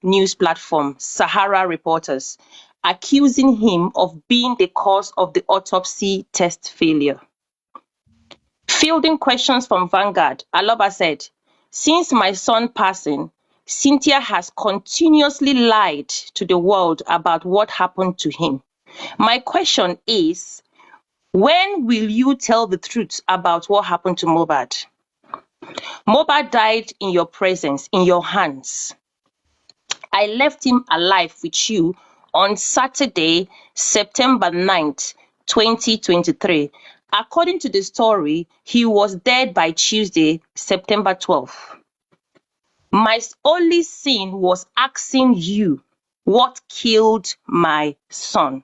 news platform, Sahara Reporters, accusing him of being the cause of the autopsy test failure. Fielding questions from Vanguard, Aloba said, "Since my son passing, Cynthia has continuously lied to the world about what happened to him. My question is, when will you tell the truth about what happened to Mohbad?" Mohbad died in your presence, in your hands. I left him alive with you on Saturday, September 9th, 2023. According to the story, he was dead by Tuesday, September 12th. My only sin was asking you what killed my son.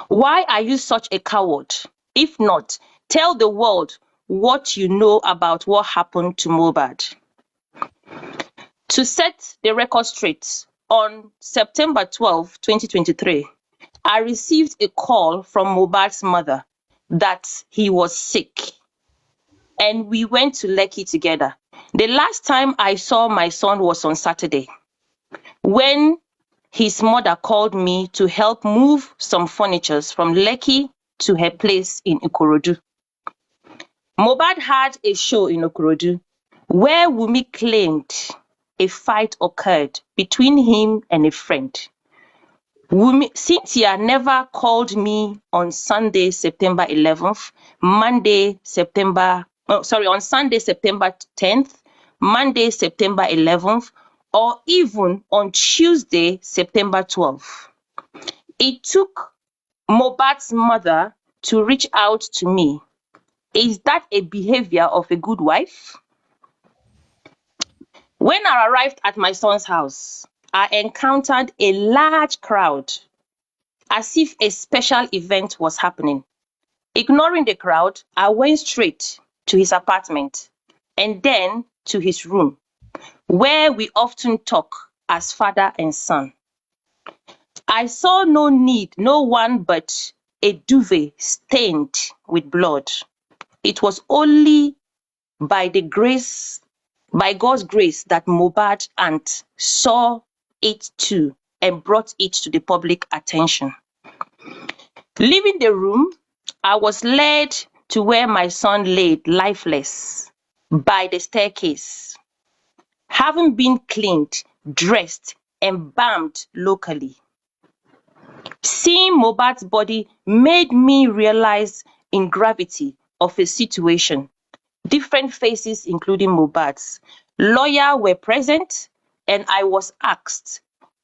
Why are you such a coward? If not, tell the world what you know about what happened to Mohbad. To set the record straight, on September 12, 2023, I received a call from Mohbad's mother that he was sick, and we went to Lekki together. The last time I saw my son was on Saturday, when his mother called me to help move some furniture from Lekki to her place in Ikorodu. Mohbad had a show in Ikorodu where Wunmi claimed a fight occurred between him and a friend. Cynthia never called me on Sunday, September 11th, on Sunday, September 10th, Monday, September 11th, or even on Tuesday, September 12th. It took Mohbad's mother to reach out to me. Is that a behavior of a good wife? When I arrived at my son's house, I encountered a large crowd, as if a special event was happening. Ignoring the crowd, I went straight to his apartment and then to his room, where we often talk as father and son. I saw no one but a duvet stained with blood. It was only by God's grace that Mohbad aunt saw it too and brought it to the public attention. Leaving the room, I was led to where my son lay lifeless by the staircase, having been cleaned, dressed, and balmed locally. Seeing Mohbad's body made me realize the gravity of a situation. Different faces, including Mohbad's lawyer, were present, and I was asked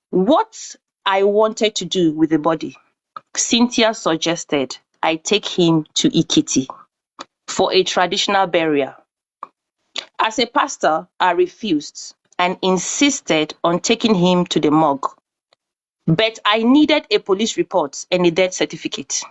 what I wanted to do with the body. Cynthia suggested I take him to Ikiti for a traditional burial. As a pastor, I refused and insisted on taking him to the morgue. But I needed a police report and a death certificate.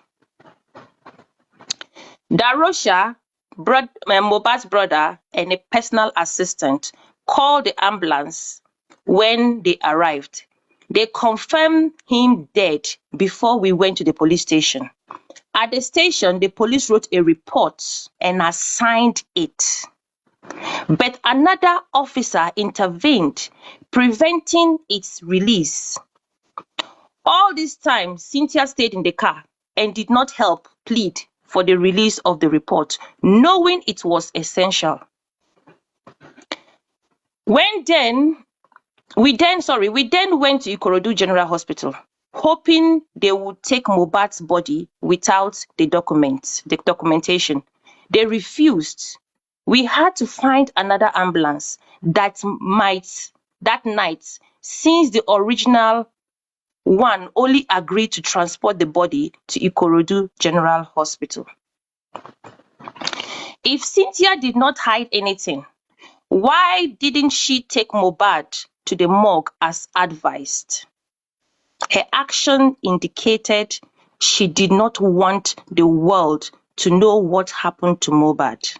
Darosha, Mohbad's brother, and a personal assistant called the ambulance when they arrived. They confirmed him dead before we went to the police station. At the station, the police wrote a report and assigned it. But another officer intervened, preventing its release. All this time, Cynthia stayed in the car and did not help plead for the release of the report, knowing it was essential. We then went to Ikorodu General Hospital, hoping they would take Mohbad's body without the documentation. They refused. We had to find another ambulance that night, since the original one only agreed to transport the body to Ikorodu General Hospital. If Cynthia did not hide anything, why didn't she take Mohbad to the morgue as advised? Her action indicated she did not want the world to know what happened to Mohbad.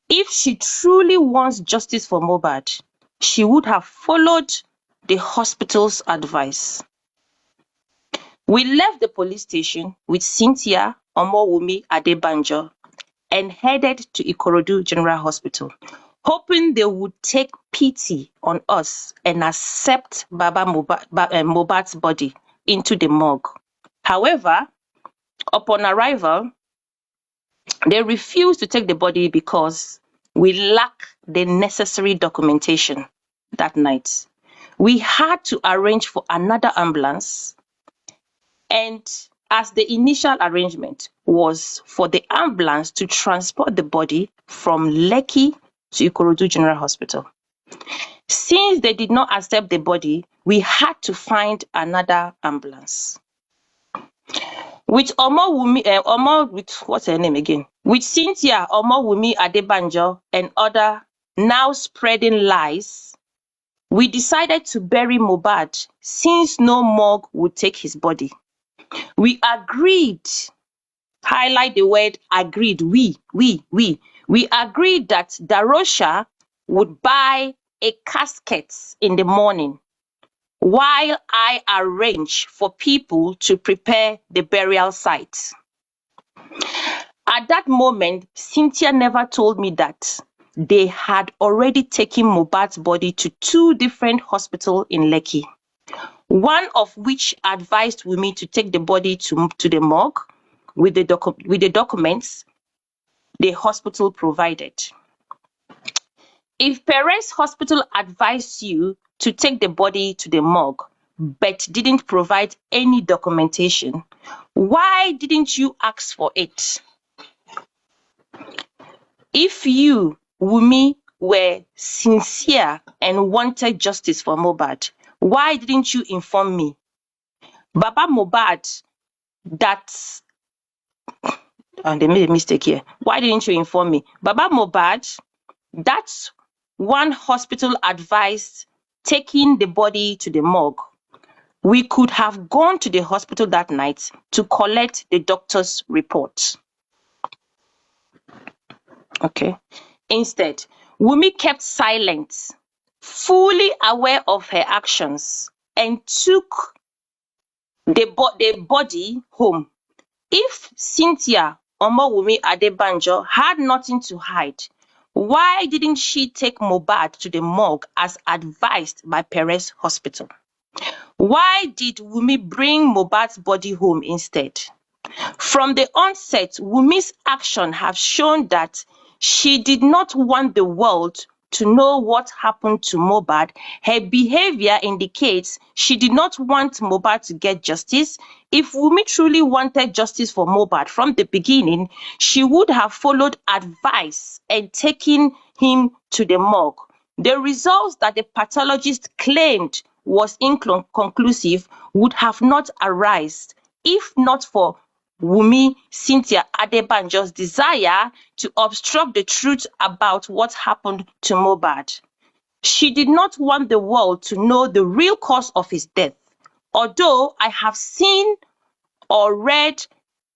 If she truly wants justice for Mohbad, she would have followed the hospital's advice. We left the police station with Cynthia, Omowumi Adebanjo, and headed to Ikorodu General Hospital, hoping they would take pity on us and accept Mohbad's body into the morgue. However, upon arrival, they refused to take the body because we lack the necessary documentation that night. We had to arrange for another ambulance, and as the initial arrangement was for the ambulance to transport the body from Lekki to Ikorodu General Hospital. Since they did not accept the body, we had to find another ambulance. With what's her name again? With Cynthia Omowumi Adebanjo and other now spreading lies, we decided to bury Mohbad since no morgue would take his body. We agreed, highlight the word agreed, we agreed that Darosha would buy a casket in the morning while I arrange for people to prepare the burial site. At that moment, Cynthia never told me that they had already taken Mohbad's body to 2 different hospitals in Lekki, one of which advised Wunmi to take the body to the morgue with the documents the hospital provided. If Perez Hospital advised you to take the body to the morgue but didn't provide any documentation, why didn't you ask for it? If you, Wunmi, were sincere and wanted justice for Mohbad, why didn't you inform me? Baba Mohbad, and they made a mistake here. Why didn't you inform me? Baba Mohbad, that's one hospital advised taking the body to the morgue. We could have gone to the hospital that night to collect the doctor's report. Okay. Instead, Wunmi kept silent, fully aware of her actions, and took the body home. If Cynthia Omowumi Adebanjo had nothing to hide, why didn't she take Mohbad to the morgue as advised by Perez Hospital? Why did Wunmi bring Mohbad's body home instead? From the onset, Wunmi's action have shown that she did not want the world to know what happened to Mohbad. Her behavior indicates she did not want Mohbad to get justice. If Wunmi truly wanted justice for Mohbad from the beginning, she would have followed advice and taken him to the morgue. The results that the pathologist claimed was inconclusive would have not arisen if not for Wunmi Cynthia Adebanjo's desire to obstruct the truth about what happened to Mohbad. She did not want the world to know the real cause of his death. Although I have seen or read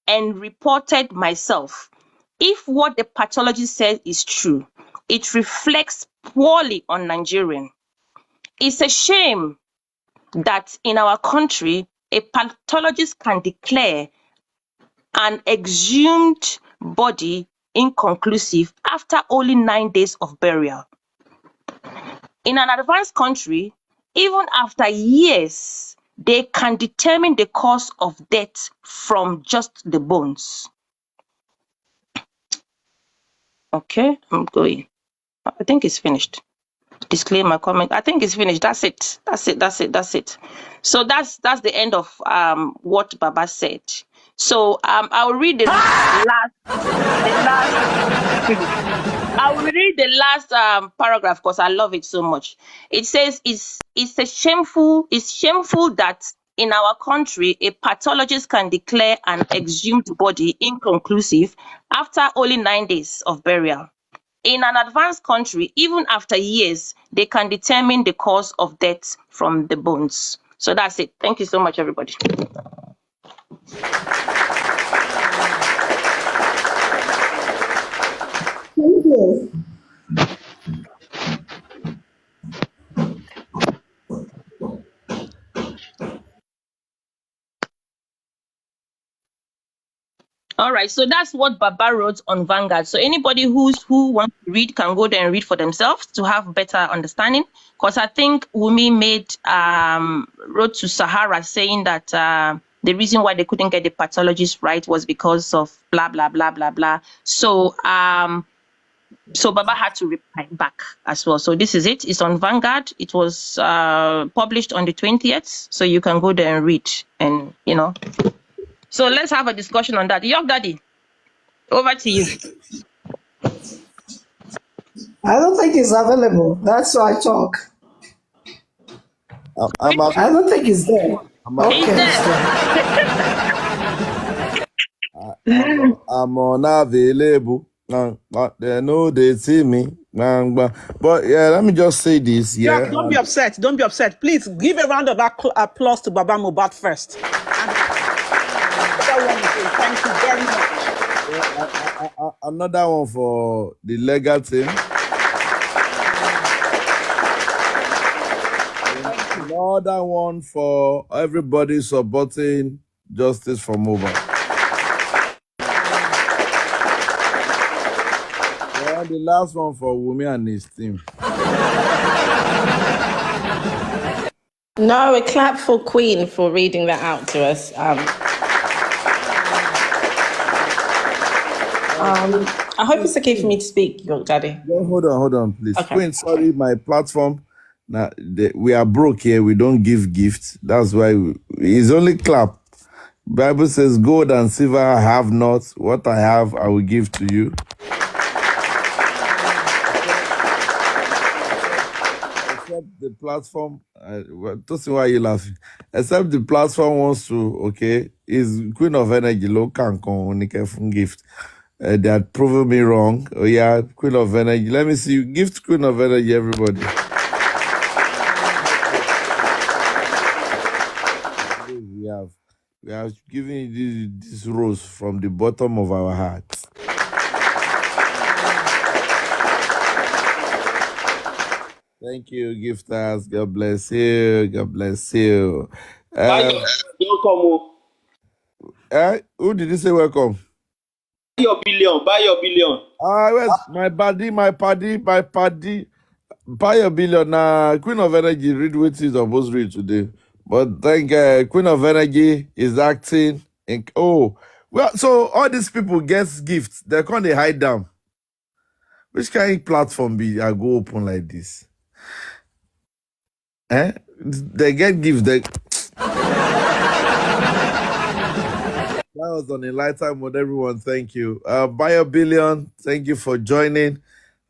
and reported myself, if what the pathologist says is true, it reflects poorly on Nigerians. It's a shame that in our country, a pathologist can declare an exhumed body inconclusive after only 9 days of burial. In an advanced country, even after years, they can determine the cause of death from just the bones. Okay, I'm going. I think it's finished. Disclaimer comment. I think it's finished. That's it. So that's the end of what Baba said. So I'll read the last paragraph because I love it so much. It says it's shameful that in our country a pathologist can declare an exhumed body inconclusive after only 9 days of burial. In an advanced country, even after years, they can determine the cause of death from the bones. So that's it. Thank you so much, everybody. Thank you. All right, so that's what Baba wrote on Vanguard. So anybody who wants to read can go there and read for themselves to have better understanding. Because I think Wunmi wrote to Sahara saying that the reason why they couldn't get the pathologist right was because of blah blah blah blah blah. So so Baba had to reply back as well. So this is it. It's on Vanguard. It was published on the 20th. So you can go there and read and So let's have a discussion on that. York Daddy, over to you. I don't think he's available. That's why I talk. I'm I don't think he's there. He's Okay, he's there. there. I'm unavailable. They know they see me. But yeah, let me just say this. York, Yeah. don't be upset. Don't be upset. Please give a round of applause to Baba Mohbad first. Thank you very much. Another one for the legal team. Another one for everybody supporting justice for Mohbad. Yeah, the last one for Wunmi and his team. No, a clap for Queen for reading that out to us. I hope it's okay for me to speak, York Daddy. Yeah, hold on, please. Okay. Queen, sorry, my platform. Now we are broke here. We don't give gifts. That's why it's only clap. Bible says, "Gold and silver I have not. What I have, I will give to you." Except the platform. Don't see why you laughing. Except the platform wants to. Okay, is Queen of Energy local gift. They had proven me wrong. Oh yeah, Queen of Energy. Let me see you gift Queen of Energy, everybody. We have given you this rose from the bottom of our hearts. Thank you, gifters. God bless you. God bless you. Who did you say welcome? Buy your billion. Where's my paddy? Buy your billion. Queen of Energy, read what is supposed to read today. But thank Queen of Energy is acting. Well, so all these people get gifts. They can't they hide them. Which kind of platform be I go open like this? They get gifts. That was on a lighter mode, everyone. Thank you. Buy a billion. Thank you for joining.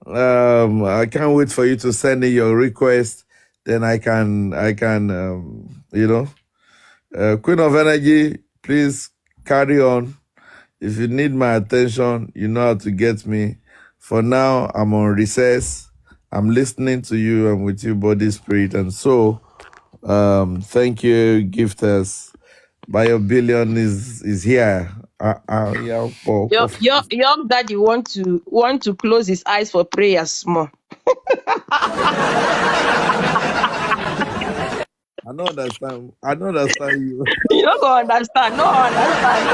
I can't wait for you to send in your request. Then I can, Queen of Energy, please carry on. If you need my attention, you know how to get me. For now, I'm on recess. I'm listening to you. I'm with you, body, spirit, and soul. Thank you, gifters. Buy a billion is here. York Daddy want to close his eyes for prayers more. I don't understand you. You don't go understand. No understand.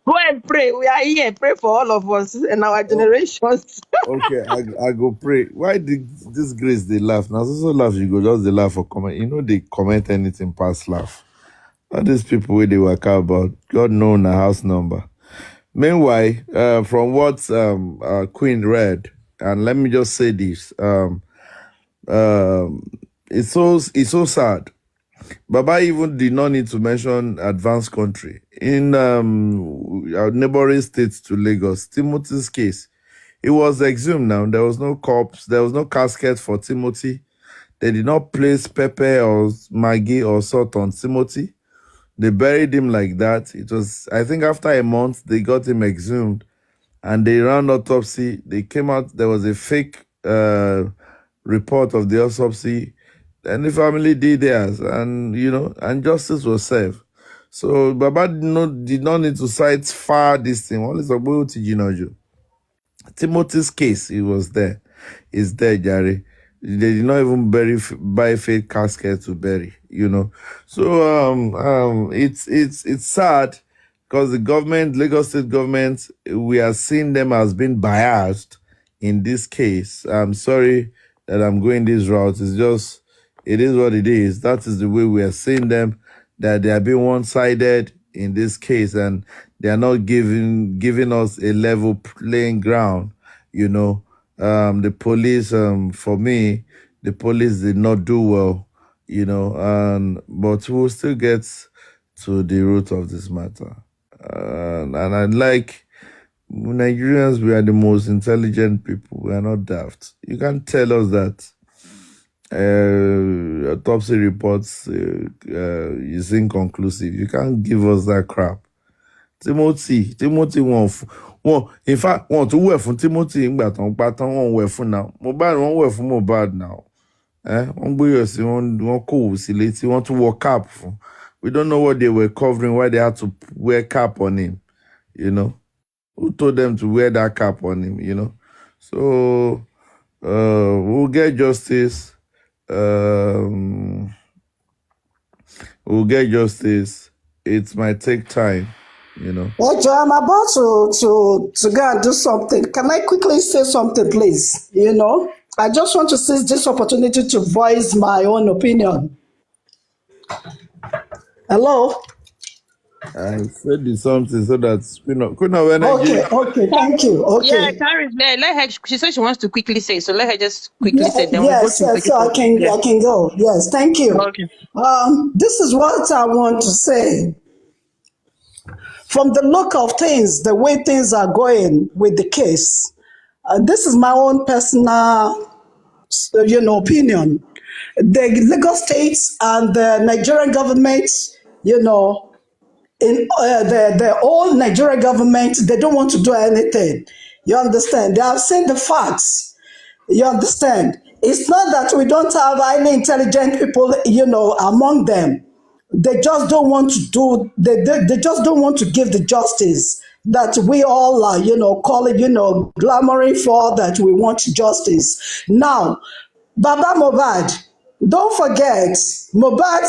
Go and pray. We are here. Pray for all of us and our generations. Okay, I go pray. Why did this Grace they laugh? Now so laugh you go just they laugh for comment. You know they comment anything past laugh. All these people where they work out about God know a house number. Meanwhile, from what Queen read, and let me just say this, it's so sad. Baba even did not need to mention advanced country. In our neighboring states to Lagos, Timothy's case, it was exhumed now. There was no corpse, there was no casket for Timothy. They did not place pepper or Maggie or salt on Timothy. They buried him like that. It was, I think after a month, they got him exhumed and they ran autopsy. They came out, there was a fake report of the autopsy. And the family did theirs, and and justice was served. So Baba did not need to cite far this thing. What is about Timothy's case? It was there. It's there, Jerry. They did not even buy fake casket to bury. So it's sad because the government, Lagos State government, we are seeing them as being biased in this case. I'm sorry that I'm going this route. It's just, it is what it is. That is the way we are seeing them, that they are being one-sided in this case, and they are not giving us a level playing ground. The police, for me, the police did not do well, but we'll still get to the root of this matter. And I like Nigerians, we are the most intelligent people. We are not daft. You can't tell us that autopsy reports is inconclusive. You can't give us that crap. Timothy won. In fact, want to work for Timothy in Baton, but won't work for now. Mohbad won't work for Mohbad now. One boy, one cool, silly, want to wear cap. We don't know what they were covering, why they had to wear cap on him. You know, who told them to wear that cap on him? You know, so we'll get justice. We'll get justice. It might take time. You know. Well, Joe, I'm about to go and do something. Can I quickly say something, please? You know, I just want to seize this opportunity to voice my own opinion. Hello? I said something so that Okay, thank you. Okay. Yeah, Karen, let her. She said she wants to quickly say, so let her just quickly say. Then Yes, we'll go to so I can go. Yes, thank you. Okay. This is what I want to say. From the look of things, the way things are going with the case, this is my own personal, opinion. The Lagos State and the Nigerian government, in the whole Nigerian government, they don't want to do anything. You understand? They have seen the facts. You understand? It's not that we don't have any intelligent people, among them. They just don't want to do, they just don't want to give the justice that we all are, calling, clamoring for, that we want justice. Now, Baba Mohbad, don't forget, Mohbad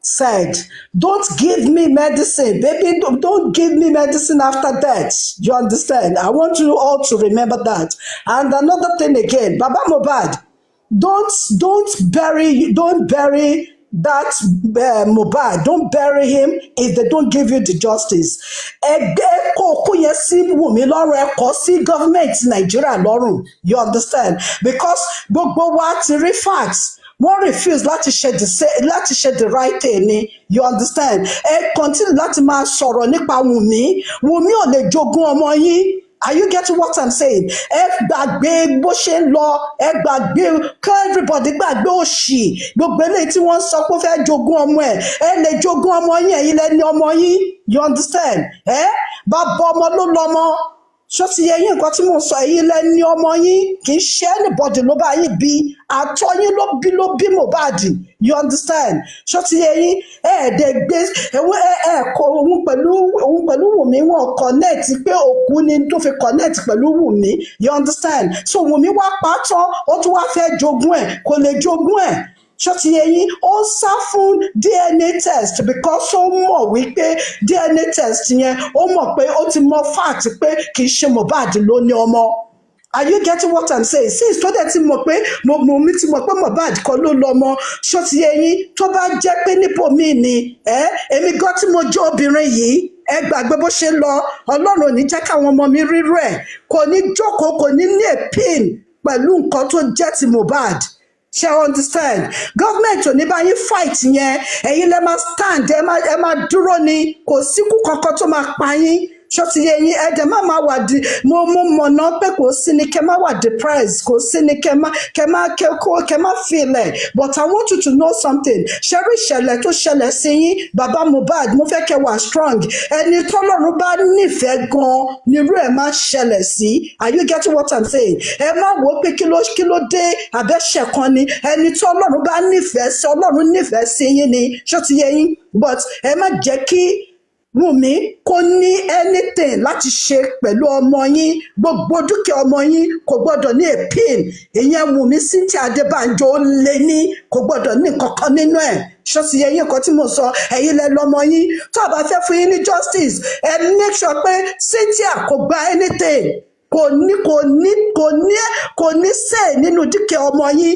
said, don't give me medicine, baby, don't give me medicine after death. You understand? I want you all to remember that. And another thing again, Baba Mohbad, don't bury that Mohbad. Don't bury him if they don't give you the justice. Ẹgbẹ́ kókó yẹn sí Wùmí lọ́rùn, ẹ kọ sí government Nigeria lọ́rùn. You understand? Because gbogbo wa ti rí facts. Wọ́n refuse láti ṣe the right thing ni. You understand? Ẹ continue láti máa sọ̀rọ̀ nípa Wùmí. Wùmí ò lè jogún ọmọ yín. Are you getting what I'm saying? Ẹ gbàgbé bó ṣe ń lọ, ẹ gbàgbé kí everybody gbàgbé òṣì. Gbogbo eléyìí tí wọ́n sọ pé ó fẹ́ jogún ọmọ ẹ lè jogún ọmọ yín, ẹ̀yin lẹ́ni ọmọ yín. You understand? Bàbá ọmọ ló lọ́mọ. Ṣó ti yẹ yín nǹkan tí mò ń sọ, ẹ̀yin lẹ́ni ọmọ yín, kì í ṣe anybody ló bá yín bí. Àtọ̀ yín ló bí Mohbad. You understand? Ṣó ti yẹ yín? Ẹ̀ẹ́dẹ̀ gbé ẹ̀kọ́ òun pẹ̀lú Wùmí wọn connect pé òkú ni tó fi connect pẹ̀lú Wùmí. You understand? So Wùmí wá pátán, ó tún wá fẹ́ jogún ẹ̀, kò lè jogún ẹ̀. Ṣó ti yẹ yín? Ó sá fún DNA test because ó mọ̀ wípé DNA test yẹn, ó mọ̀ pé ó ti mọ fact pé kì í ṣe Mohbad ló ní ọmọ. Are you getting what I'm saying? Since tó dẹ̀ ti mọ̀ pé mi ti mọ̀ pé Mohbad kan ló lọ́mọ, ṣó ti yẹ yín? Tó bá jẹ́ pé nípò mi ni, èmi gan tí mo jẹ́ obìnrin yìí, ẹ gbàgbé bó ṣe lọ, Ọlọ́run ò ní jẹ́ káwọn ọmọ mi rírú ẹ̀, kò ní jókòó, kò ní ní èpin pẹ̀lú nǹkan tó jẹ́ ti Mohbad. Ṣé o understand? Government ò ní bá yín fight yẹn, ẹ̀yin lẹ máa stand, ẹ máa dúró ni, kò síkú kankan tó máa pa yín. Ṣó ti yẹ yín? Ẹ̀dẹ̀ má máa wà mo mọ̀nà pé kò sí ni kẹ́ má wà depressed, kò sí ni kẹ́ má feel ẹ̀. But I want you to know something. Ṣẹ́rí ìṣẹ̀lẹ̀ tó ṣẹlẹ̀ sí yín, bàbá Mohbad, mo fẹ́ kẹ́ wà strong. Ẹni tọ́lọ́run bá nífẹ̀ẹ́ gan-an nírú ẹ̀ máa ṣẹlẹ̀ sí. Are you getting what I'm saying? Ẹ má wò ó pé kí ló dé àbẹ́ṣẹ̀ kan ni. Ẹni tọ́lọ́run bá nífẹ̀ẹ́ sí, Ọlọ́run nífẹ̀ẹ́ sí yín ni. Ṣó ti yẹ yín? But ẹ má jẹ́ kí Wùmí kò ní anything láti ṣe pẹ̀lú ọmọ yín, gbogbo dúkìá ọmọ yín kò gbọ́dọ̀ ní èpin. Ìyẹn Wùmí Cynthia Adébánjọ ó lé ní, kò gbọ́dọ̀ ní kankan nínú ẹ̀. Ṣó ti yẹ yín nǹkan tí mo sọ? Ẹ̀yin lẹ lọ́mọ yín, tó bá fẹ́ fún yín ní justice, ẹ make sure pé Cynthia kò gba anything. Kò ní say nínú dúkìá ọmọ yín.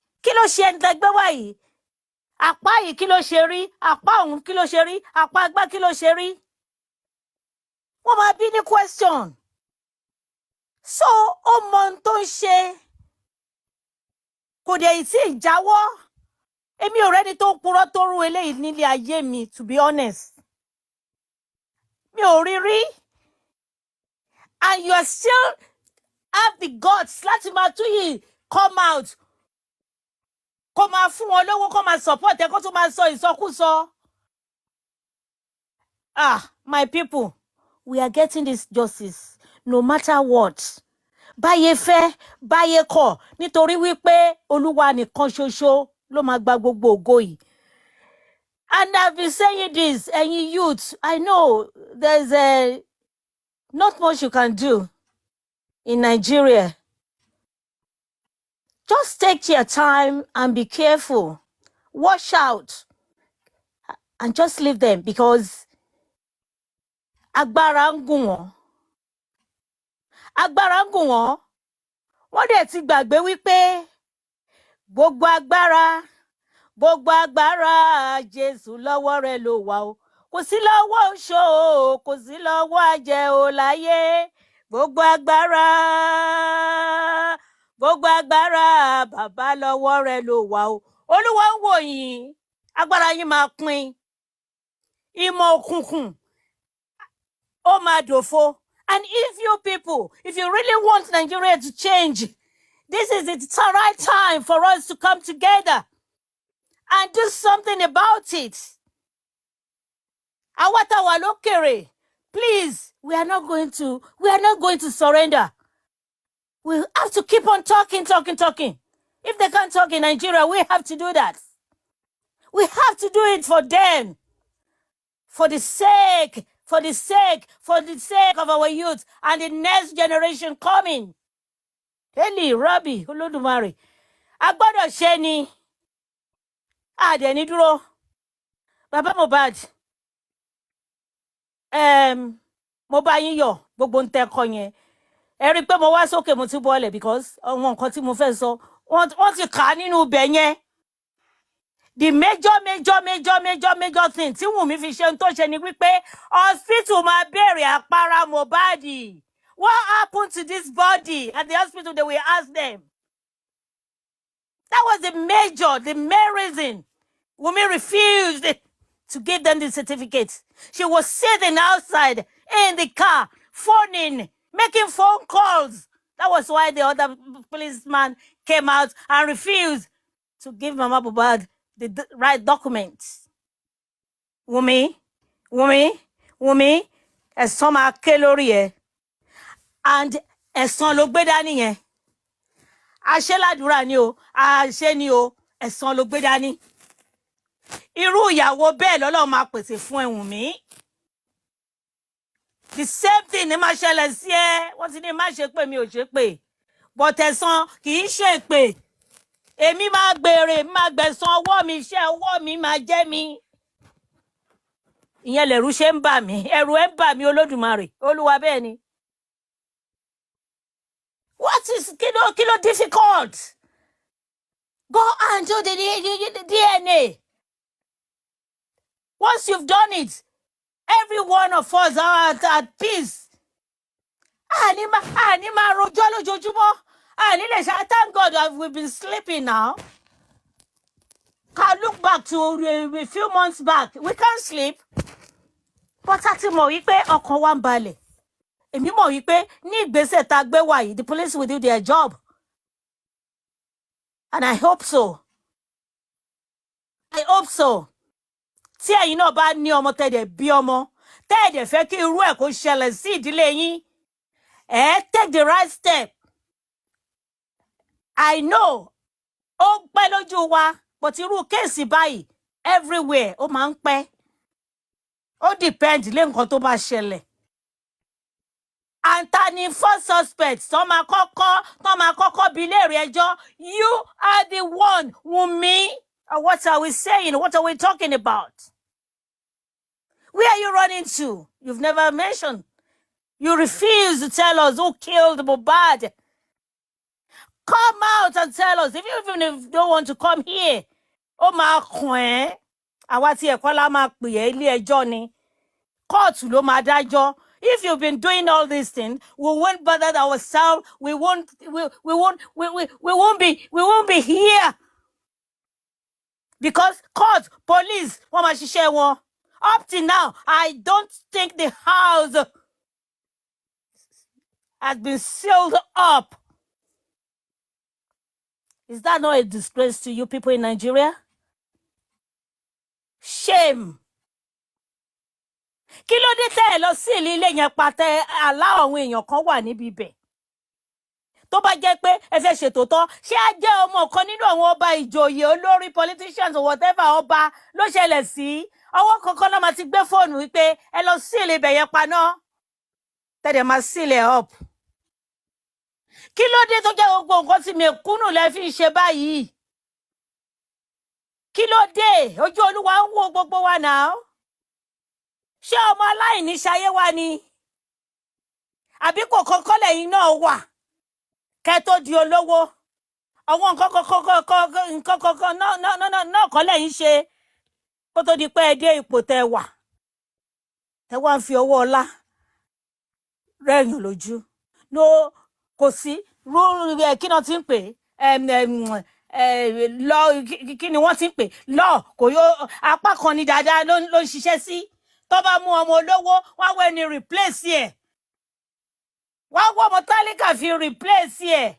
kí ló ṣe ẹni tẹ́gbẹ́ wá yìí apá yìí kí ló ṣe rí apá òun kí ló ṣe rí apá agbá kí ló ṣe rí wọ́n máa bí ní question so ó mọ ohun tó ń ṣe kò dé tí ì jáwọ́ èmi ò rẹ́ni tó ń purọ́ tó rú eléyìí nílé ayé mi to be honest mi ò rí rí and you are still have the guts láti máa tún yìí come out kó máa fún wọn lówó kó máa support ẹ kó tún máa sọ ìsọkúsọ. My people, we are getting this justice no matter what. Báyé fẹ́, báyé kọ̀, nítorí wípé Olúwa nìkan ṣoṣo ló máa gba gbogbo ògo yìí. And I've been saying this, ẹ̀yin youth, I know there's not much you can do in Nigeria. Just take your time and be careful. Watch out and just leave them because agbára ń gùn wọ́n. Agbára ń gùn wọ́n. Wọ́n dẹ̀ ti gbàgbé wípé gbogbo agbára Jésù lọ́wọ́ rẹ̀ ló wà o. Kò sí lọ́wọ́ oṣó o, kò sí lọ́wọ́ àjẹ́ o láyé. Gbogbo agbára bàbá lọ́wọ́ rẹ̀ ló wà o. Olúwa ń wò yín, agbára yín máa pín. Ìmọ̀ òkùnkùn ó máa dòfo. And if you people, if you really want Nigeria to change, this is the right time for us to come together and do something about it. Àwa tá wà lókèrè, please, we are not going to surrender. We have to keep on talking. If they can't talk in Nigeria, we have to do that. We have to do it for them. For the sake of our youth and the next generation coming. Eli Rabbi Olódùmarè. A gbọ́dọ̀ ṣe ni. A dẹ̀ ní dúró. Bàbá Mohbad. Mo bá yín yọ̀ gbogbo ń tẹ́ kọ yẹn. Ẹ rí pé mo wá sókè mo ti bọ́lẹ̀ because àwọn nǹkan tí mo fẹ́ sọ wọ́n ti kà á nínú ibẹ̀ yẹn. The major thing tí Wùnmí fi ṣe ń tó ṣe ni wípé hospital máa béèrè àpárá Mohbad. What happened to this body? At the hospital they will ask them. That was the main reason Wùnmí refused to give them the certificate. She was sitting outside in the car, phoning, making phone calls. That was why the other policeman came out and refused to give Mama Mohbad the right documents. Wùnmí, ẹ̀san máa ké lórí ẹ̀. And ẹ̀san ló gbé dání yẹn. Àṣẹ ládùúrà ni o, àṣẹ ni o, ẹ̀san ló gbé dání. Irú ìyàwó bẹ́ẹ̀ lọ́lọ́run máa pèsè fún ẹ Wùnmí. The same thing ni máa ṣẹlẹ̀ sí ẹ. Wọ́n ti ní má ṣe pé mi ò ṣe pé. But ẹ̀san kì í ṣe pé. Èmi máa gbèrè, máa gbẹ̀san ọwọ́ mi, iṣẹ́ ọwọ́ mi máa jẹ́ mi. Ìyẹn lẹ̀rù ṣe ń bà mí, ẹ̀rù ẹ̀ ń bà mí Olódùmarè, Olúwa bẹ́ẹ̀ ni. What is kilo difficult? Go and do the DNA. Once you've done it, every one of us are at peace. Thank God that we've been sleeping now. Can look back to a few months back. We can't sleep. But àti mọ̀ wípé ọkàn wa ń balẹ̀. Èmi mọ̀ wípé ní ìgbésẹ̀ tá gbé wá yìí, the police will do their job. And I hope so. Tí ẹ̀yin náà bá ní ọmọ tẹ́dẹ̀ bí ọmọ, tẹ́dẹ̀ fẹ́ kí irú ẹ̀ kó ṣẹlẹ̀ sí ìdílé yín, take the right step. I know, ó pẹ́ lójú wa, but irú kéèsì báyìí, everywhere, ó máa ń pẹ́. Ó depend lé nǹkan tó bá ṣẹlẹ̀. And tani first suspect, tó máa kọ́kọ́ bi léèrè ẹjọ́, you are the one, Wùnmí. What are we saying? What are we talking about? Where are you running to? You've never mentioned. You refuse to tell us who killed Mohbad. Come out and tell us. Even if you don't want to come here, ó máa kàn ẹ́. Àwa tí ẹ̀kọ́ la máa pè ẹ́ ilé ẹjọ́ ni. Kóòtù ló máa dájọ́. If you've been doing all these things, we won't bother ourselves. We won't be here. Because court, police, wọ́n máa ṣiṣẹ́ wọn. Up till now, I don't think the house has been sealed up. Is that not a disgrace to you people in Nigeria? Shame. Kí ló dé tẹ́ ẹ lọ sí ilé yẹn pàtẹ aláwọ̀ àwọn èèyàn kan wà níbi ibẹ̀? Tó bá jẹ́ pé ẹ fẹ́ ṣètò tán, ṣé á jẹ́ ọmọ kan nínú àwọn ọba ìjòyè olórí politicians or whatever ọba ló ṣẹlẹ̀ sí? Ọwọ́ kankan náà máa ti gbé fóònù wípé ẹ lọ sí ilé ibẹ̀ yẹn paná. Tẹ́lẹ̀ máa sílẹ̀ up. Kí ló dé tó jẹ́ gbogbo nǹkan tí mẹ̀kúnnù lẹ fi ń ṣe báyìí? Kí ló dé? Ojú Olúwa ń wo gbogbo wa náà. Ṣé ọmọ aláìní ṣayé wa ni? Àbí kò kọ́kọ́ lẹ́yìn náà wà? Kẹ́ tó di olówó. Àwọn nǹkan kọ̀ọ̀kan náà kọ́ lẹ́yìn ṣe kó tó di pé ẹ dé ipò tẹ́ wà. Tẹ́ wá ń fi ọwọ́ ọlá rẹ̀yìn lójú. No, kò sí. Kí ni wọ́n ti ń pè? Lọ kí ni wọ́n ti ń pè? Lọ kò yó apá kan ní dáadáa ló ń ṣiṣẹ́ sí. Tó bá mú ọmọ olówó, wọ́n wẹ́ ni replace ẹ̀. Wọ́n wọ́ ọmọ tálíkà fi replace ẹ̀.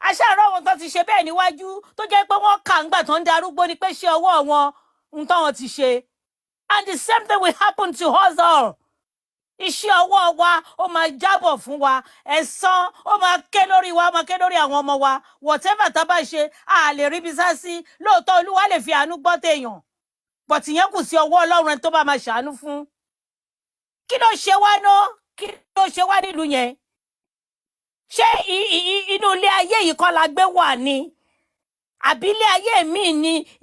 Aṣáájú àwọn tó ti ṣe bẹ́ẹ̀ níwájú tó jẹ́ pé wọ́n kà ń gbà tó ń darúgbó ni pé ṣé ọwọ́ wọn ń tọ́ wọn ti ṣe. And the same thing will happen to us all. Iṣẹ́ ọwọ́ wa ó máa jábọ̀ fún wa. Ẹ̀san ó máa ké lórí wa, ó máa ké lórí àwọn ọmọ wa. Whatever tá bá ṣe, a lè rí bí sá sí. Lóòótọ́ Olúwa lè fi àánú gbọ́ téèyàn. But ìyẹn kù sí ọwọ́ Ọlọ́run tó bá máa ṣàánú fún. Kí ló ṣe wá ná? Kí ló ṣe wá nílùú yẹn? Ṣé inú ilé ayé yìí kọ́ la gbé wà ni? Àbí ilé ayé míì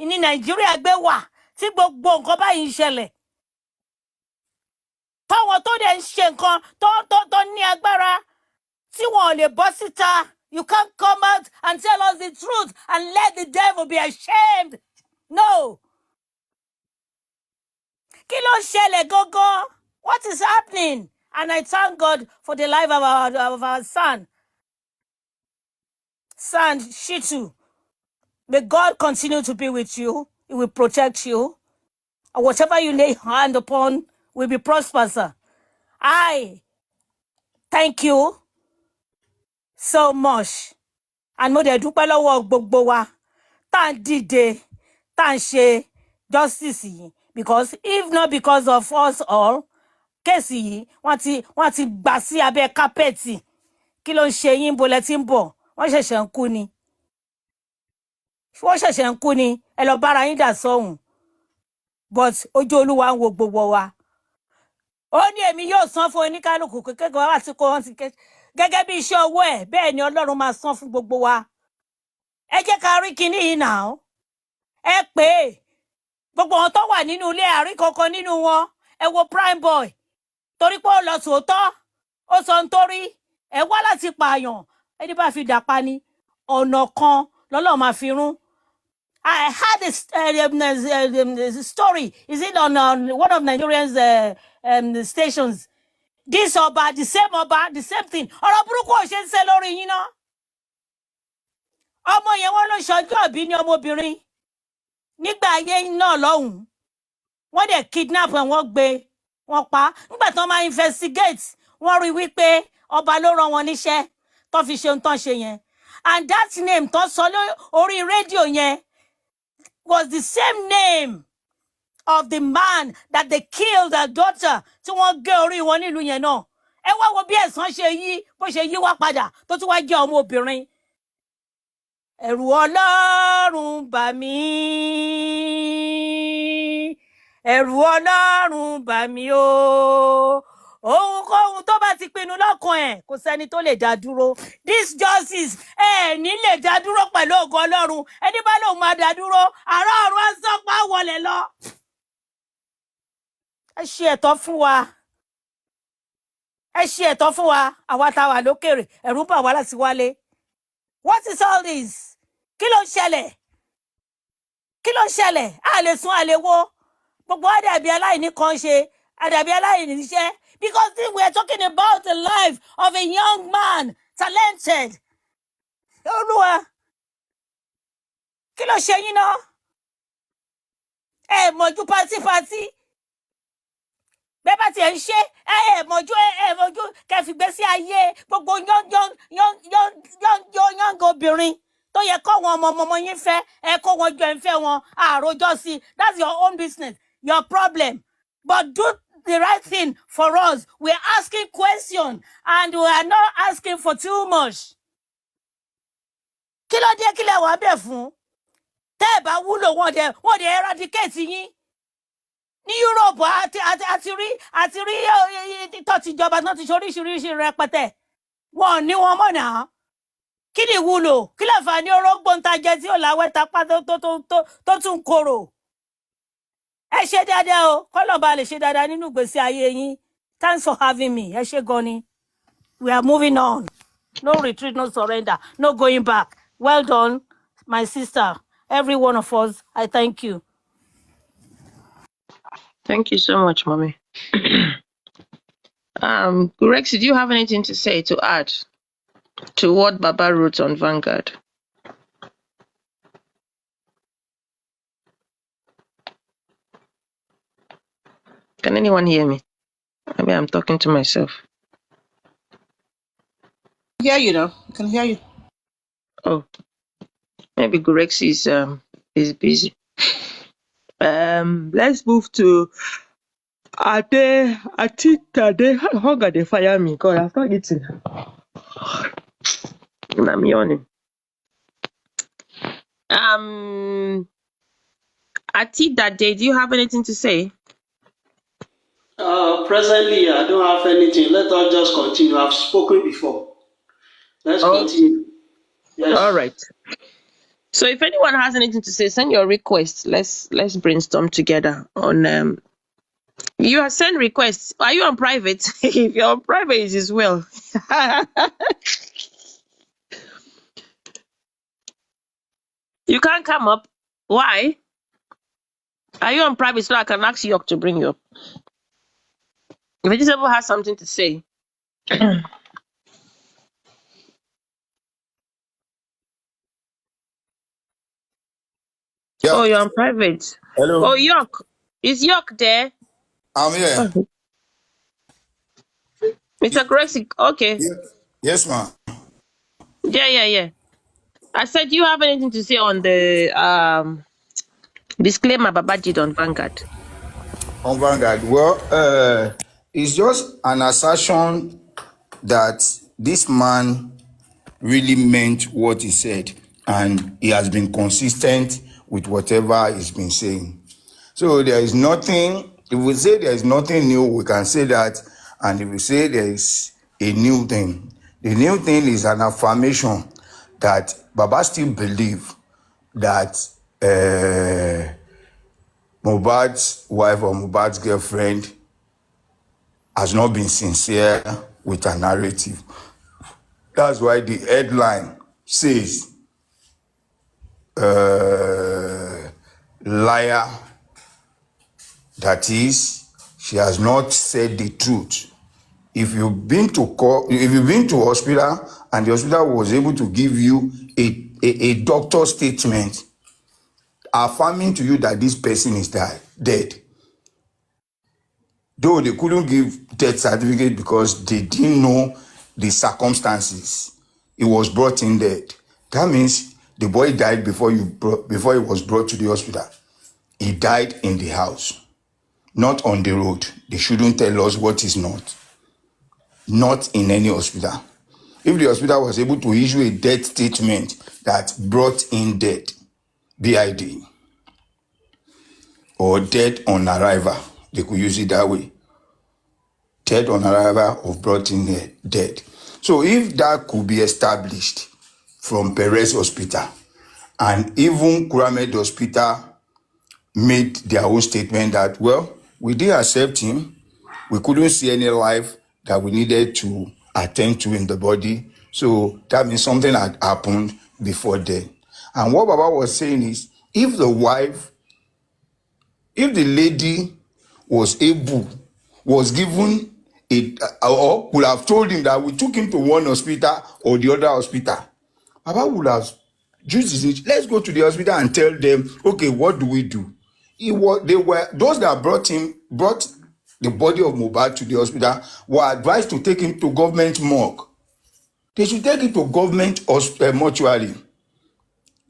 ní Nàìjíríà gbé wà tí gbogbo nǹkan báyìí ń ṣẹlẹ̀? Táwọn tó dẹ̀ ń ṣe nǹkan tó ní agbára tí wọn ò lè bọ́ síta. You can't come out and tell us the truth and let the devil be ashamed. No. Kí ló ń ṣẹlẹ̀ gangan? What is happening? And I thank God for the life of our son Shitu. May God continue to be with you. He will protect you. And whatever you lay hand upon will be prosperous, sir. I thank you so much. And mo dẹ̀ dúpẹ́ lọ́wọ́ gbogbo wa tá ń dìde tá ń ṣe justice yìí. Because if not because of us all, kéèsì yìí wọ́n ti gbà sí abẹ́ kápẹ́ẹ̀tì. Kí ló ń ṣe yín bolẹ̀ tí ń bọ̀? Wọ́n ṣẹ̀ṣẹ̀ ń kú ni. Wọ́n ṣẹ̀ṣẹ̀ ń kú ni. Ẹ lọ bára yín dà sọ́hùn. But ojú Olúwa ń wo gbogbo wa. Ó ní èmi yóò san fún oníkálùkù kékeré wá sí kó wọ́n ti ké. Gẹ́gẹ́ bí iṣẹ́ owó ẹ̀, bẹ́ẹ̀ ni Ọlọ́run máa san fún gbogbo wa. Ẹ jẹ́ ká rí kinní yìí náà. Ẹ pè é. Gbogbo wọn tó wà nínú ilé àrí kankan nínú wọn. Ẹ wo Prime Boy. Torí pé ó lọ sòótọ́. Ó sọ nítorí ẹ wá láti pààyàn. Ẹni bá fi dàpá ni ọ̀nà kan lọ́lọ́run máa fi rún. I had a story. Is it on one of Nigerian's stations? This Oba, the same thing. Ọ̀rọ̀ burúkú ò ṣe ń ṣe lórí yín ná. Ọmọ yẹn wọ́n ló ṣọjọ́ ìbí ní ọmọbìnrin. Nígbà ayé náà lọ́hùn. Wọ́n dẹ̀ kidnap ẹ̀ wọ́n gbé wọ́n pa. Nígbà tí wọ́n máa investigate, wọ́n rí wípé ọba ló rán wọn níṣẹ́ tó fi ṣe ohun tó ń ṣe yẹn. And that name tó sọ lórí rédíò yẹn was the same name of the man that they killed their daughter tí wọ́n gé orí wọn nílùú yẹn náà. Ẹ wá wo bí ẹ̀san ṣe yí bó ṣe yí wá padà tó tún wá jẹ́ ọmọ obìnrin. Ẹ̀rù Ọlọ́run bà mí. Ẹ̀rù Ọlọ́run bà mí o. Ohunkóhun tó bá ti pinnu lọ́kàn ẹ̀ kò sẹ́ni tó lè dá dúró. This justice ní lè dá dúró pẹ̀lú ògo Ọlọ́run. Ẹni bá lòun máa dá dúró, ará ọ̀run á sọ pé á wọlé lọ. Ẹ ṣe ẹ̀tọ́ fún wa. Ẹ ṣe ẹ̀tọ́ fún wa. Àwa tá wà lókèrè, ẹ̀rù bà wá láti wálé. What is all this? Kí ló ń ṣẹlẹ̀? Kí ló ń ṣẹlẹ̀? A lè sùn, a lè wo. Gbogbo àdàbí aláìní kan ṣe, àdàbí aláìní iṣẹ́. Because we are talking about the life of a young man, talented. Olúwa, kí ló ṣe yín náà? Ẹ mọ̀jú pátí. Bẹ́ẹ̀ bá tiẹ̀ ń ṣe, ẹ mọ̀jú kẹfìgbé sí ayé gbogbo young obìnrin tó yẹ kọ́ wọn ọmọ yín fẹ́, ẹ kó wọn jọ ẹ̀ ń fẹ́ wọn, àròjọ sí. That's your own business, your problem. But do the right thing for us. We're asking questions and we are not asking for too much. Kí ló dé kí lẹ wà bẹ̀ fún? Tẹ́ ẹ bá wúlò wọ́n dẹ̀ eradicate yín. Ní Europe àti rí tọ́tìjọba náà ti ṣe oríṣiríṣi rẹpẹtẹ. Wọ́n ní wọn mọ̀ náà. Kí ni ìwúlò? Kí lè fà ní orógbó ń tajẹ tí ò láwẹ́ tapá tó tún korò? Ẹ ṣe dáadáa o, kọ́lọ́ba lè ṣe dáadáa nínú ìgbésí ayé yín. Thanks for having me. Ẹ ṣé gan ni. We are moving on. No retreat, no surrender, no going back. Well done, my sister. Every one of us, I thank you. Thank you so much, Mommy. Rexy, do you have anything to say, to add to what Baba wrote on Vanguard? Can anyone hear me? Maybe I'm talking to myself. Yeah, you know, I can hear you. Oh, maybe Gurexy is busy. Let's move to Ade. I think Ade. How God they fire me? God, I've not eaten. I'm yawning. Ati that day, do you have anything to say? Presently, I don't have anything. Let us just continue. I've spoken before. Let's continue. Yes. All right. So if anyone has anything to say, send your requests. Let's brainstorm together on you are send requests. Are you on private? If you're on private, it is well. You can't come up. Why? Are you on private so I can ask York to bring you up? If Vegetable has something to say. Yeah. Oh, you're on private. Hello. Oh, York. Is York there? I'm here. Oh. Mr. Grexy, okay. Yeah. Yes, ma'am. Yeah. I said, do you have anything to say on the disclaimer Baba did on Vanguard? On Vanguard. Well, it's just an assertion that this man really meant what he said, and he has been consistent with whatever he's been saying. So there is nothing, if we say there is nothing new, we can say that, and if we say there is a new thing, the new thing is an affirmation that Baba still believe that Mohbad's wife or Mohbad's girlfriend has not been sincere with her narrative. That's why the headline says, liar, that is, she has not said the truth. If you've been to hospital and the hospital was able to give you a doctor's statement affirming to you that this person is dead, though they couldn't give death certificate because they didn't know the circumstances, he was brought in dead. That means the boy died before he was brought to the hospital. He died in the house, not on the road. They shouldn't tell us what is not in any hospital. If the hospital was able to issue a death statement that brought in dead, BID, or dead on arrival, they could use it that way. Dead on arrival of brought in dead. So if that could be established from Perez Hospital, and even Kuramed Hospital made their own statement that, well, we did accept him, we couldn't see any life that we needed to attend to in the body, So that means something had happened before then. And what Baba was saying is, if the lady was given or could have told him that we took him to one hospital or the other hospital, Baba would have used it. Let's go to the hospital and tell them, okay, what do we do? Those that brought the body of Mohbad to the hospital were advised to take him to government morgue. They should take him to government mortuary.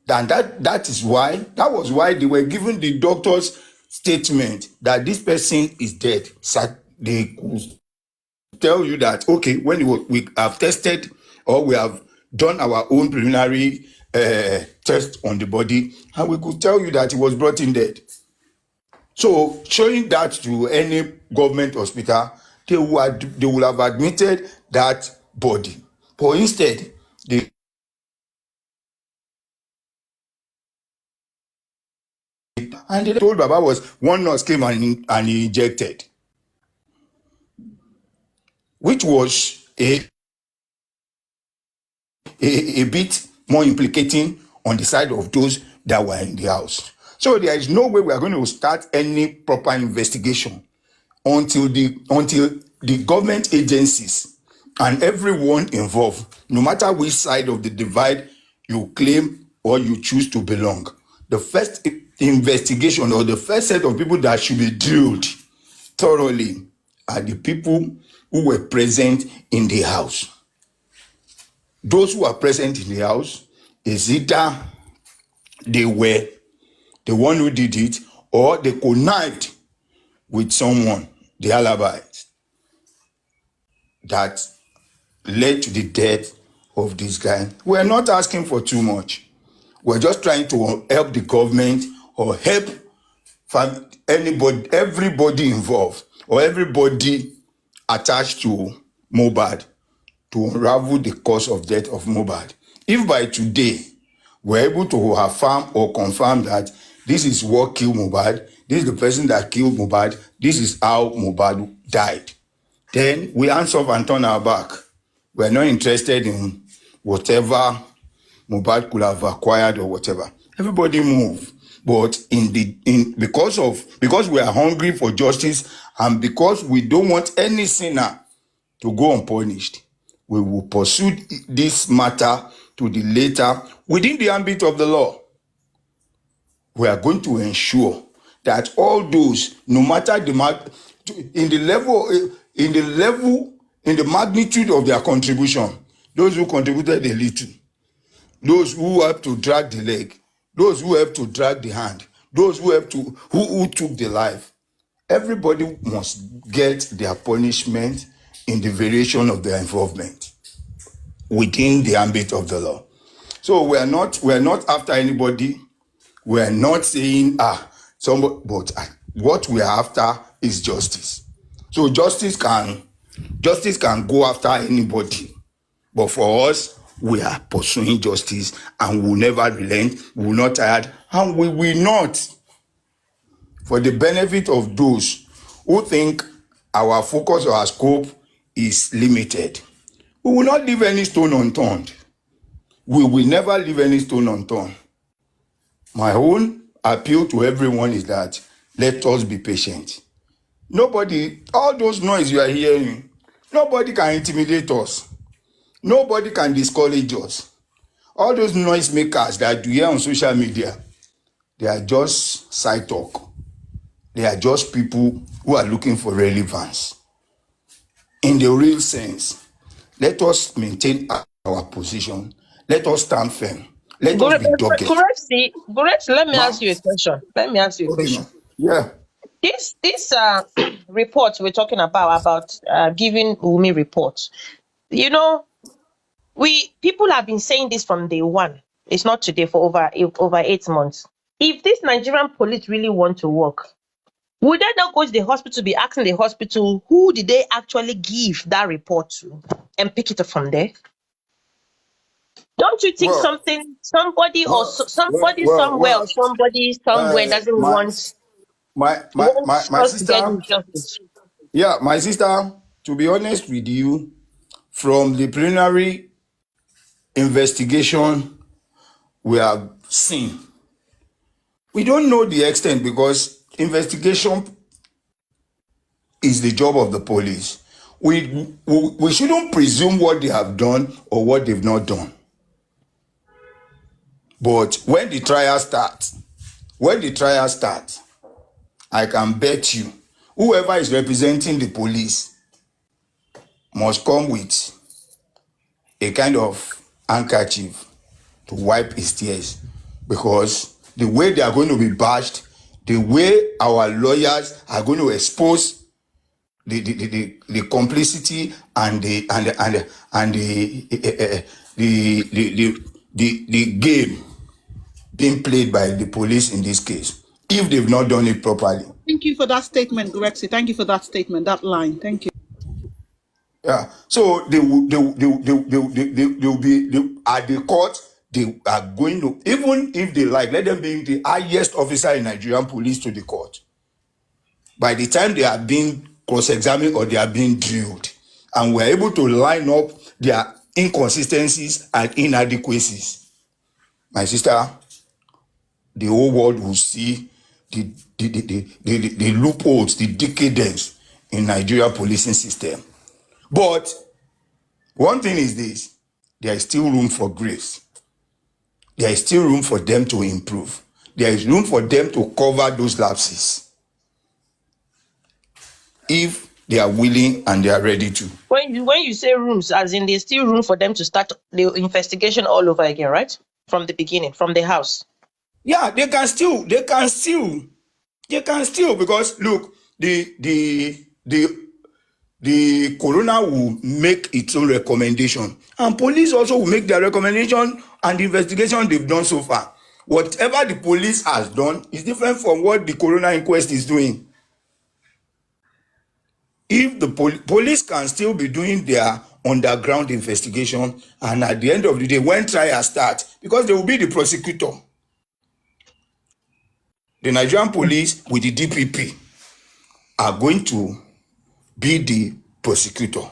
And that was why they were given the doctor's statement that this person is dead. So they could tell you that, okay, when we have tested or we have done our own preliminary test on the body, and we could tell you that he was brought in dead. So showing that to any government hospital, they will have admitted that body. But instead, they told Baba was one nurse came and he injected, which was a bit more implicating on the side of those that were in the house. So there is no way we are going to start any proper investigation until the government agencies and everyone involved, no matter which side of the divide you claim or you choose to belong, the first investigation or the first set of people that should be drilled thoroughly are the people who were present in the house. Those who are present in the house is either they were the one who did it or they connived with someone, the alibis, that led to the death of this guy. We're not asking for too much. We're just trying to help the government or help everybody involved or everybody attached to Mohbad to unravel the cause of death of Mohbad. If by today we're able to affirm or confirm that this is what killed Mohbad, this is the person that killed Mohbad, this is how Mohbad died, then we answer and turn our back. We're not interested in whatever Mohbad could have acquired or whatever. Everybody move. But because we are hungry for justice and because we don't want any sinner to go unpunished, we will pursue this matter to the later within the ambit of the law. We are going to ensure that all those, no matter the magnitude of their contribution, those who contributed a little, those who have to drag the leg, those who have to drag the hand, those who took the life, everybody must get their punishment in the variation of their involvement within the ambit of the law. So we are not after anybody. We are not saying somebody, but what we are after is justice. So justice can go after anybody, but for us, we are pursuing justice and we will never relent. We will not tire, and we will not, for the benefit of those who think our focus or our scope is limited, we will not leave any stone unturned. We will never leave any stone unturned. My own appeal to everyone is that let us be patient. Nobody, all those noise you are hearing, nobody can intimidate us. Nobody can discourage us. All those noisemakers that you hear on social media, they are just side talk. They are just people who are looking for relevance. In the real sense, let us maintain our position. Let us stand firm. Let us be dogged. Gurechi, let me ask you a question. Okay, yeah. This report we're talking about giving Wunmi report. You know, people have been saying this from day one. It's not today, for over 8 months. If this Nigerian police really want to work, would they not go to the hospital, be asking the hospital who did they actually give that report to, and pick it up from there? Don't you think somebody somewhere doesn't want my us to get sister? injustice? Yeah, my sister, to be honest with you, from the preliminary investigation we have seen. We don't know the extent because investigation is the job of the police. We shouldn't presume what they have done or what they've not done. But when the trial starts, I can bet you, whoever is representing the police must come with a kind of handkerchief to wipe his tears, because the way they are going to be bashed, the way our lawyers are going to expose the complicity and the game being played by the police in this case, if they've not done it properly. Thank you for that statement, Grexy. Thank you for that statement, that line. Thank you. Yeah. So they will be at the court. They are going to, even if they like, let them bring the highest officer in Nigerian police to the court. By the time they are being cross-examined or they are being drilled, and we're able to line up their inconsistencies and inadequacies, my sister, the whole world will see the loopholes, the decadence in Nigeria policing system. But one thing is this: there is still room for grace. There is still room for them to improve. There is room for them to cover those lapses, if they are willing and they are ready to. When you say rooms, as in there's still room for them to start the investigation all over again, right? From the beginning, from the house. Yeah, they can still, because look, the coroner will make its own recommendation, and police also will make their recommendation, and the investigation they've done so far. Whatever the police has done is different from what the coroner inquest is doing. If the police can still be doing their underground investigation, and at the end of the day, when trial starts, because they will be the prosecutor, the Nigerian police with the DPP are going to be the prosecutor.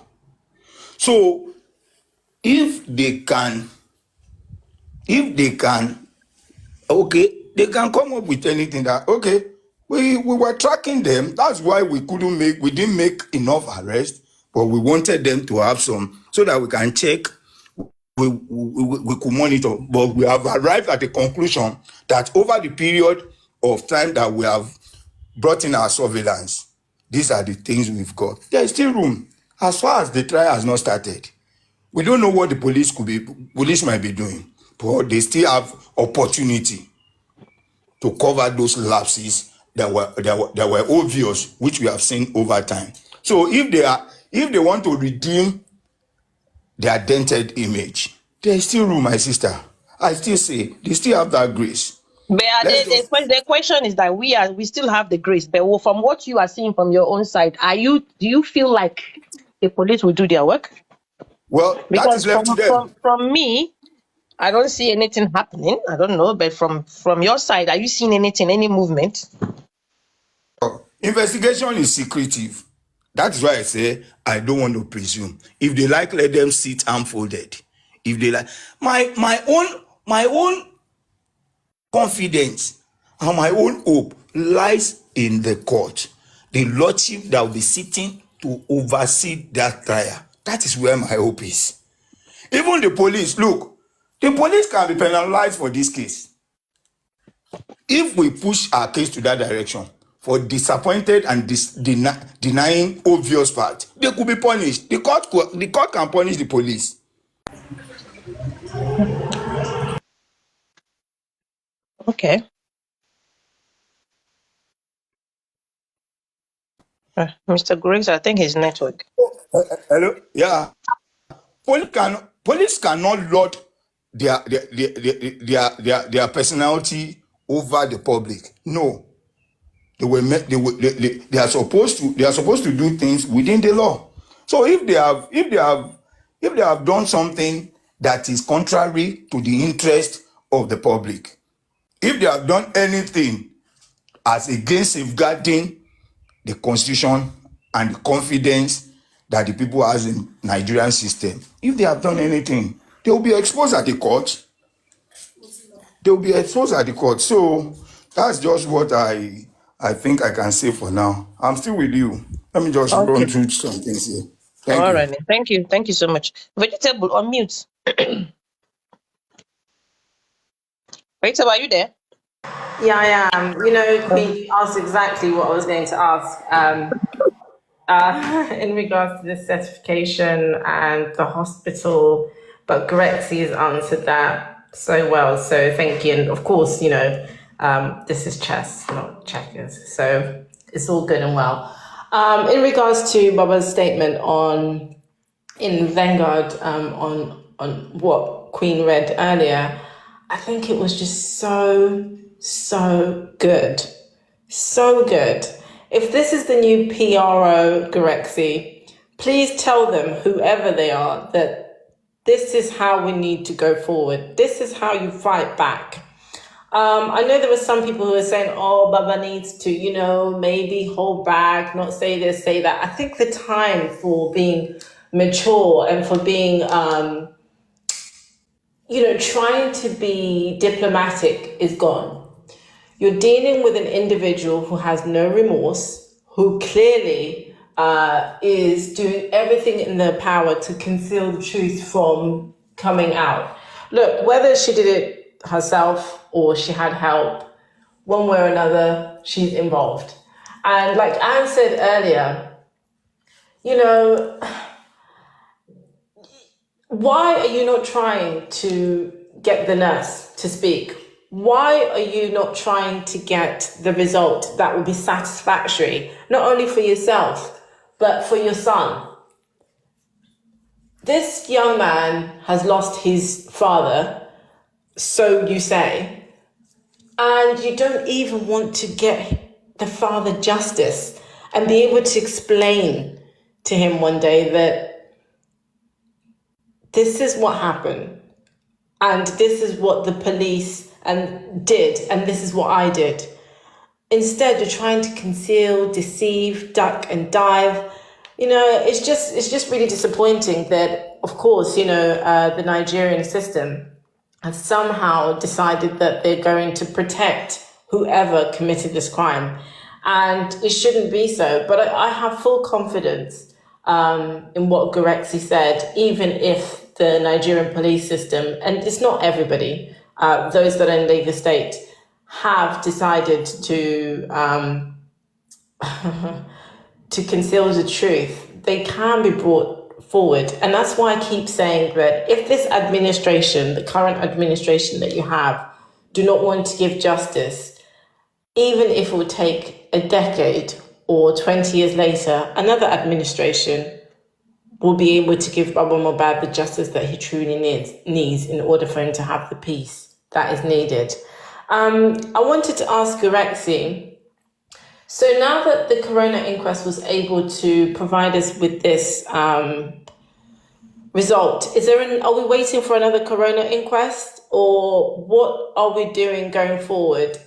So if they can, okay, they can come up with anything that, okay, we were tracking them. That's why we didn't make enough arrests, but we wanted them to have some so that we can check, we could monitor. But we have arrived at the conclusion that over the period of time that we have brought in our surveillance, these are the things we've got. There is still room. As far as the trial has not started, we don't know what the police might be doing, but they still have opportunity to cover those lapses that were obvious, which we have seen over time. So if they want to redeem their dented image, there is still room, my sister. I still say they still have that grace. But the question is that we still have the grace. But from what you are seeing from your own side, do you feel like the police will do their work? Well, because that is left to them. From me, I don't see anything happening. I don't know, but from your side, are you seeing anything, any movement? Investigation is secretive. That is why I say I don't want to presume. If they like, let them sit unfolded. If they like, my own confidence and my own hope lies in the court, the lordship that will be sitting to oversee that trial. That is where my hope is. Even the police, look, the police can be penalized for this case. If we push our case to that direction for disappointed and denying obvious facts, they could be punished. The court can punish the police. Okay. Mr. Grace, I think his network. Hello? Yeah. Police cannot lord their personality over the public. No. They are supposed to do things within the law. So if they have done something that is contrary to the interest of the public, if they have done anything as against safeguarding the constitution and the confidence that the people has in Nigerian system, if they have done anything, they will be exposed at the court. They will be exposed at the court. So that's just what I think I can say for now. I'm still with you. Let me just run Okay. through some things here. Thank All you. right. Thank you. Thank you so much. Vegetable on mute. Vegetable, are you there? Yeah, I am. You know, Queen, you asked exactly what I was going to ask. In regards to the certification and the hospital, but Grexy has answered that so well. So thank you. And of course, you know, this is chess, not checkers. So it's all good and well. In regards to Baba's statement in Vanguard on what Queen read earlier, I think it was just so good. So good. If this is the new PRO Garexi, please tell them, whoever they are, that this is how we need to go forward. This is how you fight back. I know there were some people who were saying, oh, Baba needs to, you know, maybe hold back, not say this, say that. I think the time for being mature and for being, you know, trying to be diplomatic is gone. You're dealing with an individual who has no remorse, who clearly is doing everything in their power to conceal the truth from coming out. Look, whether she did it herself or she had help, one way or another, she's involved. And like Anne said earlier, you know, why are you not trying to get the nurse to speak? Why are you not trying to get the result that will be satisfactory, not only for yourself, but for your son? This young man has lost his father, so you say, and you don't even want to get the father justice and be able to explain to him one day that this is what happened and this is what the police did and this is what I did. Instead, you're trying to conceal, deceive, duck and dive. You know, it's just really disappointing that, of course, you know, the Nigerian system has somehow decided that they're going to protect whoever committed this crime. And it shouldn't be so. But I have full confidence in what Garexi said, even if the Nigerian police system, and it's not everybody, those that are in Lagos State, have decided to to conceal the truth, they can be brought forward. And that's why I keep saying that if this administration, the current administration that you have, do not want to give justice, even if it would take a decade or 20 years later, another administration will be able to give Baba Mohbad the justice that he truly needs in order for him to have the peace that is needed. I wanted to ask Garexi, so now that the Corona Inquest was able to provide us with this result, are we waiting for another Corona Inquest, or what are we doing going forward?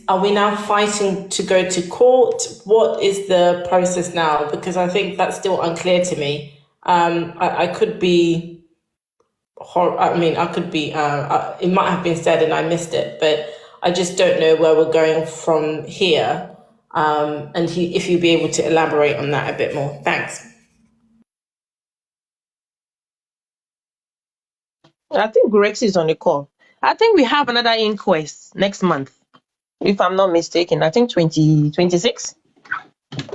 Are we now fighting to go to court? What is the process now? Because I think that's still unclear to me. I could be, it might have been said and I missed it, but I just don't know where we're going from here. If you'd be able to elaborate on that a bit more. Thanks. I think Garexi is on the call. I think we have another inquest next month, if I'm not mistaken. I think 2026.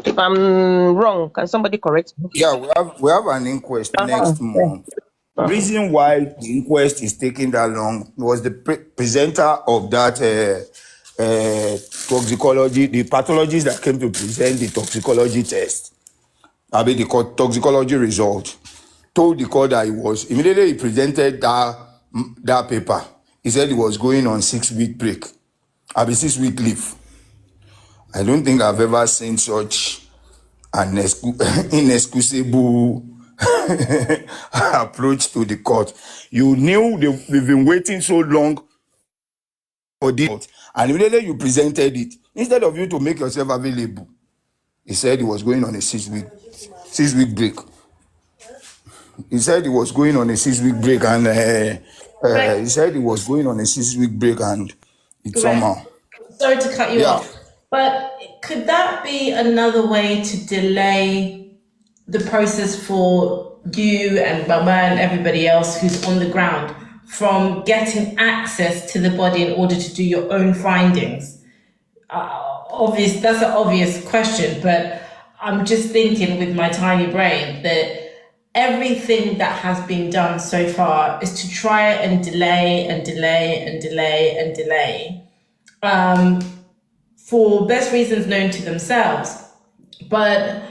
If I'm wrong, can somebody correct me? Yeah, we have an inquest next month. The reason why the inquest is taking that long was the presenter of that toxicology, the pathologist that came to present the toxicology test, the toxicology result, told the court that immediately he presented that paper, he said he was going on 6-week break, 6-week leave. I don't think I've ever seen such an inexcusable approach to the court. You knew they've been waiting so long for this, and immediately you presented it. Instead of you to make yourself available, he said he was going on a 6-week break. He said he was going on a 6-week break, and Right. he said he was going on a 6-week break, and it Correct. somehow. Sorry to cut you Yeah. off, but could that be another way to delay the process for you and Baba and everybody else who's on the ground from getting access to the body in order to do your own findings? That's an obvious question, but I'm just thinking with my tiny brain that everything that has been done so far is to try and delay and delay and delay and delay, for best reasons known to themselves. But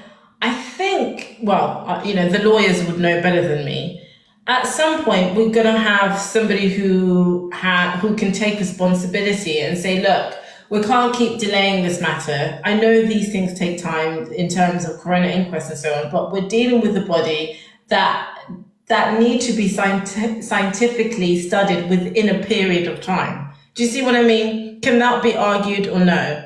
I think, the lawyers would know better than me. At some point, we're going to have somebody who can take responsibility and say, look, we can't keep delaying this matter. I know these things take time in terms of coroner inquests and so on, but we're dealing with a body that need to be scientifically studied within a period of time. Do you see what I mean? Can that be argued or no?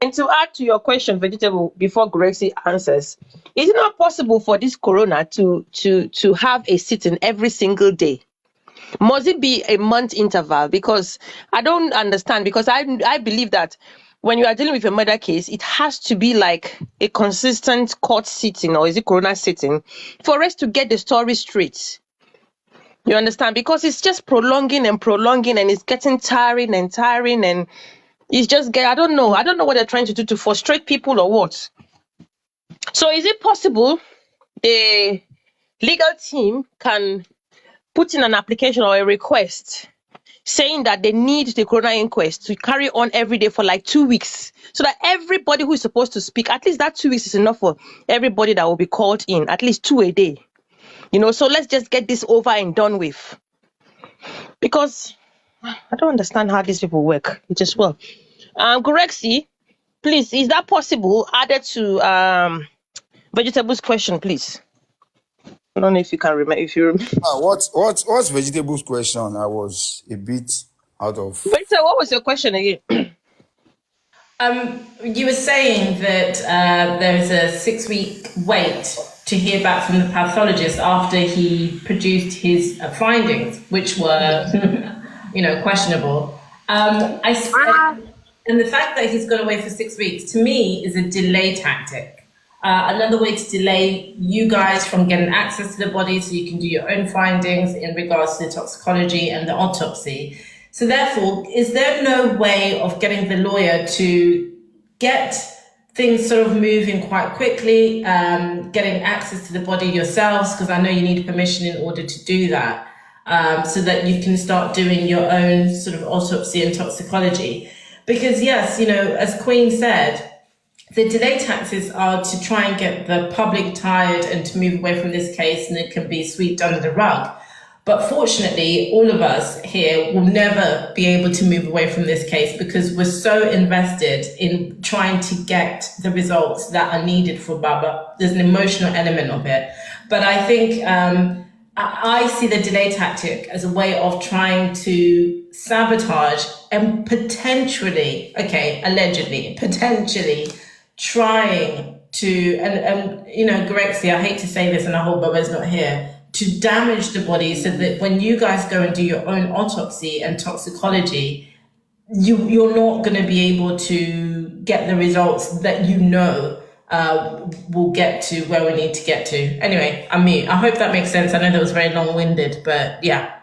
And to add to your question, Vegetable, before Grexy answers, is it not possible for this coroner to have a sitting every single day? Must it be a month interval? Because I don't understand, because I believe that when you are dealing with a murder case, it has to be like a consistent court sitting, or is it coroner sitting, for us to get the story straight. You understand? Because it's just prolonging and prolonging, and it's getting tiring, and it's just I don't know what they're trying to do to frustrate people or what. So is it possible the legal team can put in an application or a request saying that they need the coroner inquest to carry on every day for like 2 weeks, so that everybody who is supposed to speak, at least that 2 weeks is enough for everybody that will be called in, at least 2 a day. So let's just get this over and done with. Because I don't understand how these people work. It is well. Gorexy, please, is that possible? Added to Vegetable's question, please. I don't know if you can remember. If you remember, What's Vegetable's question? I was a bit out of. Vegetable, what was your question again? You were saying that there's a 6-week wait to hear back from the pathologist after he produced his findings, which were, questionable. And the fact that he's got to wait for 6 weeks, to me, is a delay tactic. Another way to delay you guys from getting access to the body so you can do your own findings in regards to the toxicology and the autopsy. So therefore, is there no way of getting the lawyer to get things sort of moving quite quickly, getting access to the body yourselves, because I know you need permission in order to do that, so that you can start doing your own sort of autopsy and toxicology? Because yes, as Queen said, the delay tactics are to try and get the public tired and to move away from this case, and it can be swept under the rug. But fortunately, all of us here will never be able to move away from this case because we're so invested in trying to get the results that are needed for Baba. There's an emotional element of it. But I think I see the delay tactic as a way of trying to sabotage and potentially trying to, Gorexy, I hate to say this and I hope Baba's not here, to damage the body so that when you guys go and do your own autopsy and toxicology, you're not going to be able to get the results that will get to where we need to get to. Anyway, I'm mute. I hope that makes sense. I know that was very long-winded, but yeah.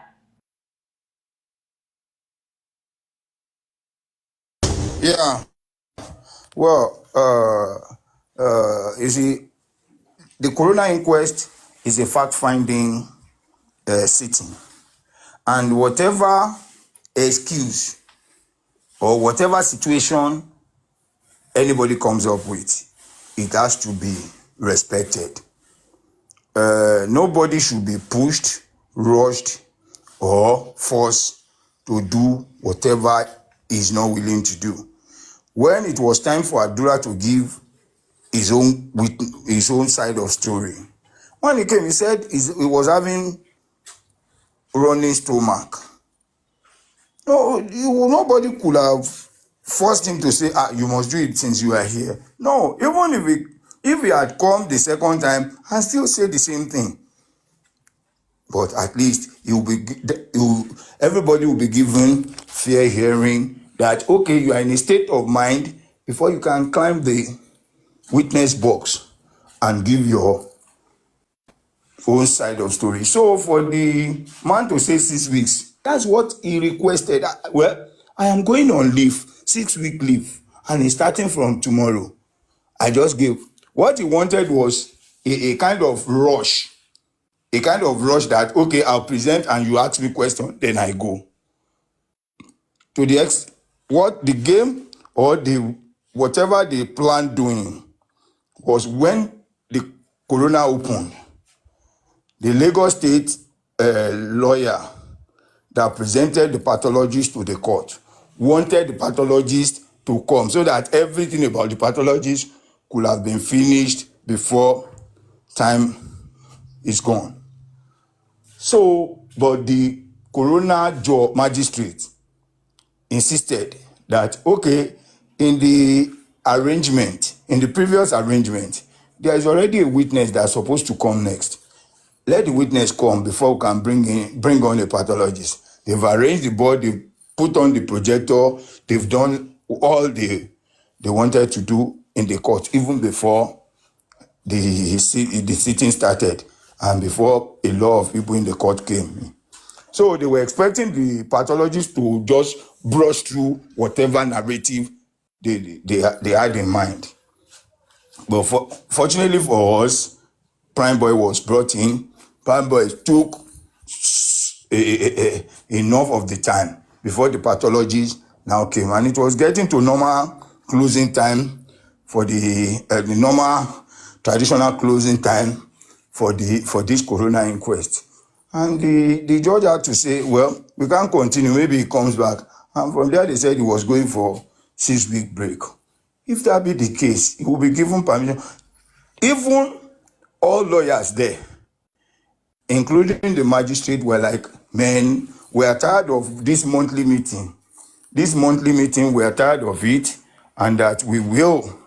Yeah. Well, you see, the coroner inquest is a fact-finding sitting. And whatever excuse or whatever situation anybody comes up with, it has to be respected. Nobody should be pushed, rushed, or forced to do whatever he's not willing to do. When it was time for Adura to give his own side of story, when he came, he said he was having running stomach. No, nobody could have forced him to say, you must do it since you are here. No, even if he had come the second time and still say the same thing, but at least everybody will be given fair hearing that, okay, you are in a state of mind before you can climb the witness box and give your own side of story. So for the man to say 6 weeks, that's what he requested. Well, I am going on leave, 6-week leave, and it's starting from tomorrow. I just gave. What he wanted was a kind of rush. A kind of rush that, okay, I'll present and you ask me question, then I go. To the what the game or whatever they planned doing was when the corona opened, the Lagos State lawyer that presented the pathologist to the court wanted the pathologist to come so that everything about the pathologist could have been finished before time is gone. So, but the corona magistrate insisted that, okay, in the previous arrangement, there is already a witness that's supposed to come next. Let the witness come before we can bring on a pathologist. They've arranged the board, they've put on the projector, they've done all they wanted to do in the court, even before the sitting started and before a lot of people in the court came. So they were expecting the pathologist to just brush through whatever narrative they had in mind. But fortunately for us, Prime Boy was brought in. Prime Boy took enough of the time before the pathologist now came. And it was getting to normal closing time for the normal traditional closing time for this corona inquest. And the judge had to say, well, we can't continue, maybe he comes back. And from there they said he was going for 6-week break. If that be the case, he will be given permission. Even all lawyers there, including the magistrate, were like, man, we are tired of this monthly meeting. This monthly meeting, we are tired of it, and that we will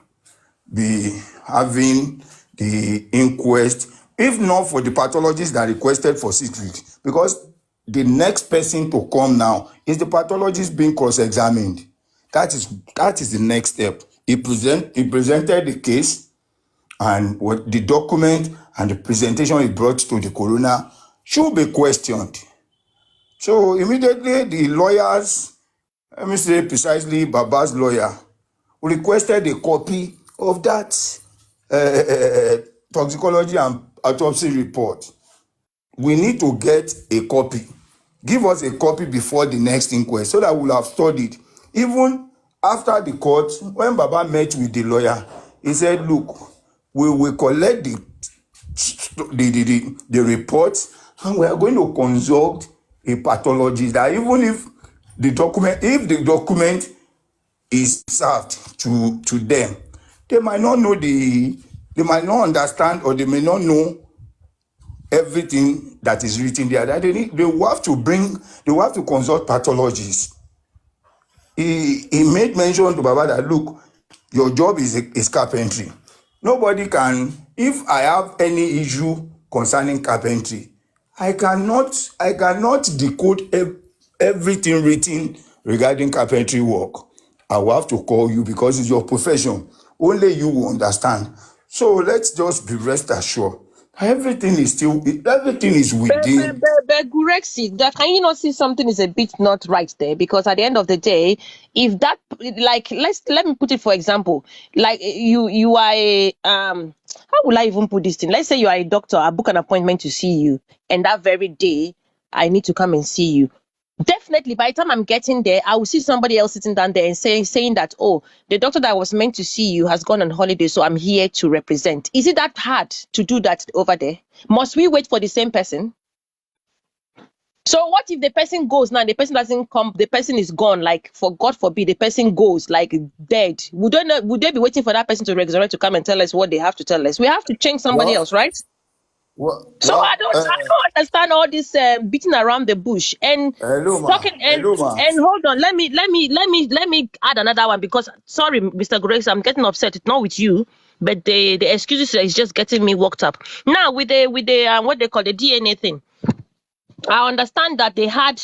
be having the inquest, if not for the pathologist that requested for 6 weeks, because the next person to come now is the pathologist being cross-examined. That is the next step. He presented the case, and what the document and the presentation he brought to the coroner should be questioned. So immediately the lawyers, let me say precisely Baba's lawyer, requested a copy of that toxicology and autopsy report. We need to get a copy. Give us a copy before the next inquest so that we'll have studied. Even after the court, when Baba met with the lawyer, he said, look, we will collect the report and we are going to consult a pathologist that even if the document is served to them, they might not know they might not understand, or they may not know everything that is written there. That they will have to consult pathologists. He made mention to Baba that, look, your job is carpentry. Nobody can, if I have any issue concerning carpentry, I cannot decode everything written regarding carpentry work. I will have to call you because it's your profession. Only you will understand. So let's just be rest assured. Everything is within. Gurexi, that can you not see something is a bit not right there? Because at the end of the day, if that, like, let me put it for example, like you are a how will I even put this thing? Let's say you are a doctor, I book an appointment to see you, and that very day I need to come and see you. Definitely, by the time I'm getting there, I will see somebody else sitting down there and saying that, oh, the doctor that was meant to see you has gone on holiday, so I'm here to represent. Is it that hard to do that over there? Must we wait for the same person? So what if the person goes now, the person doesn't come, the person is gone, like, for God forbid, the person goes, like, dead. Would they be waiting for that person to resurrect to come and tell us what they have to tell us? We have to change somebody else, right? So I don't understand all this beating around the bush and hello, ma. talking and hold on. Let me add another one because sorry, Mr. Grace, I'm getting upset. It's not with you, but the excuses is just getting me worked up. Now with the what they call the DNA thing, I understand that they had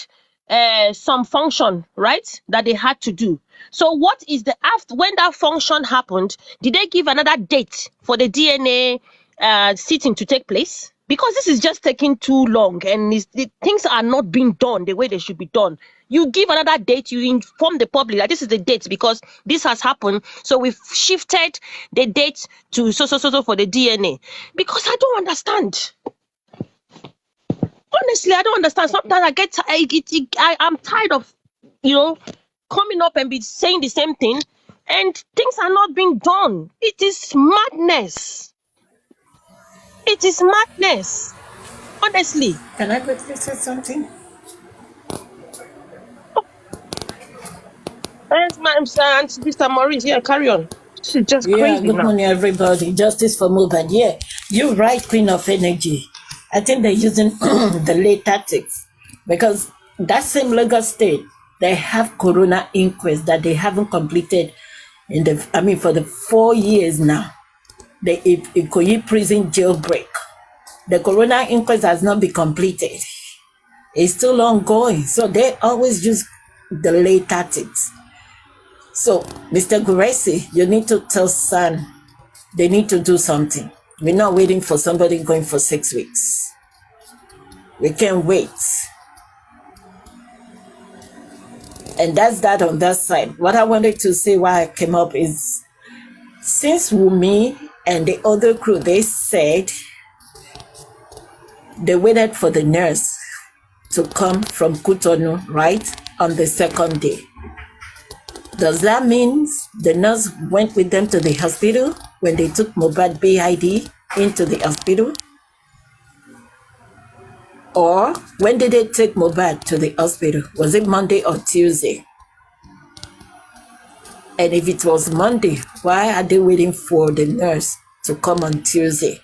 some function, right? That they had to do. So what is the after when that function happened? Did they give another date for the DNA sitting to take place? Because this is just taking too long, and things are not being done the way they should be done. You give another date, you inform the public that this is the date because this has happened. So we've shifted the date to so for the DNA. Because I don't understand. Honestly, I don't understand. Sometimes I'm tired of, coming up and be saying the same thing, and things are not being done. It is madness. It is madness. Honestly. Can I quickly say something? Yes, ma'am, and Mr. Maurice, yeah, carry on. This is just crazy Good now. morning, everybody. Justice for Mohbad. Yeah, you're right, Queen of Energy. I think they're using the late tactics because that same Lagos state, they have corona inquest that they haven't completed for the 4 years now. The Ikoyi prison jailbreak. The corona inquest has not been completed. It's still ongoing. So they always use the late tactics. So, Mr. Guresi, you need to tell SAN they need to do something. We're not waiting for somebody going for 6 weeks. We can't wait. And that's that on that side. What I wanted to say why I came up is, since Wumi and the other crew, they said they waited for the nurse to come from Cotonou, right, on the second day. Does that mean the nurse went with them to the hospital when they took Mohbad BID into the hospital? Or when did they take Mohbad to the hospital? Was it Monday or Tuesday? And if it was Monday, why are they waiting for the nurse to come on Tuesday?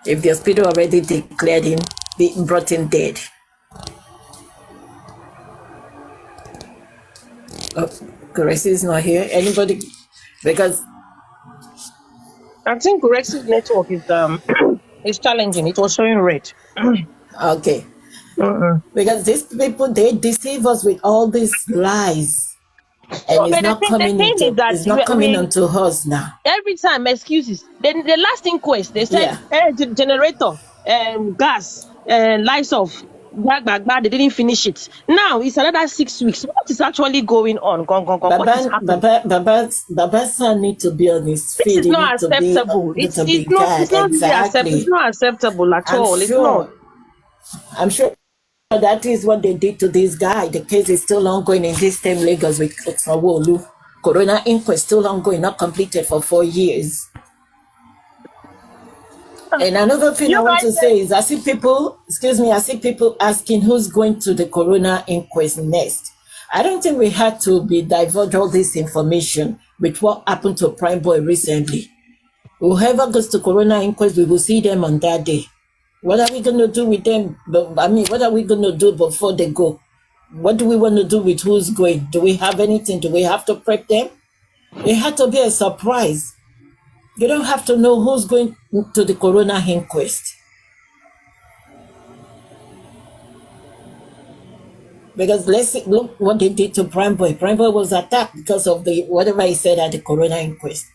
If the hospital already declared him, brought him dead. Oh, Gracie is not here. Anybody? Because I think Rex's network is challenging. It was showing red. okay. Because these people, they deceive us with all these lies. And it's not coming onto us now. Every time excuses. Then the last inquest, they said generator, gas, lights off. They didn't finish it. Now it's another 6 weeks. What is actually going on? Baba's son need to be on his feet. This is not acceptable. It's not acceptable at all. It's not. I'm sure that is what they did to this guy. The case is still ongoing in this same Lagos with Otsawolu. Corona inquest still ongoing, not completed for 4 years. And another thing I want to say is I see people asking who's going to the corona inquest next. I don't think we had to divulge all this information with what happened to Prime Boy recently. Whoever goes to corona inquest, we will see them on that day. What are we going to do with them? What are we going to do before they go? What do we want to do with who's going? Do we have anything? Do we have to prep them? It had to be a surprise. You don't have to know who's going to the corona inquest. Because look what they did to Prime Boy. Prime Boy was attacked because of whatever he said at the corona inquest.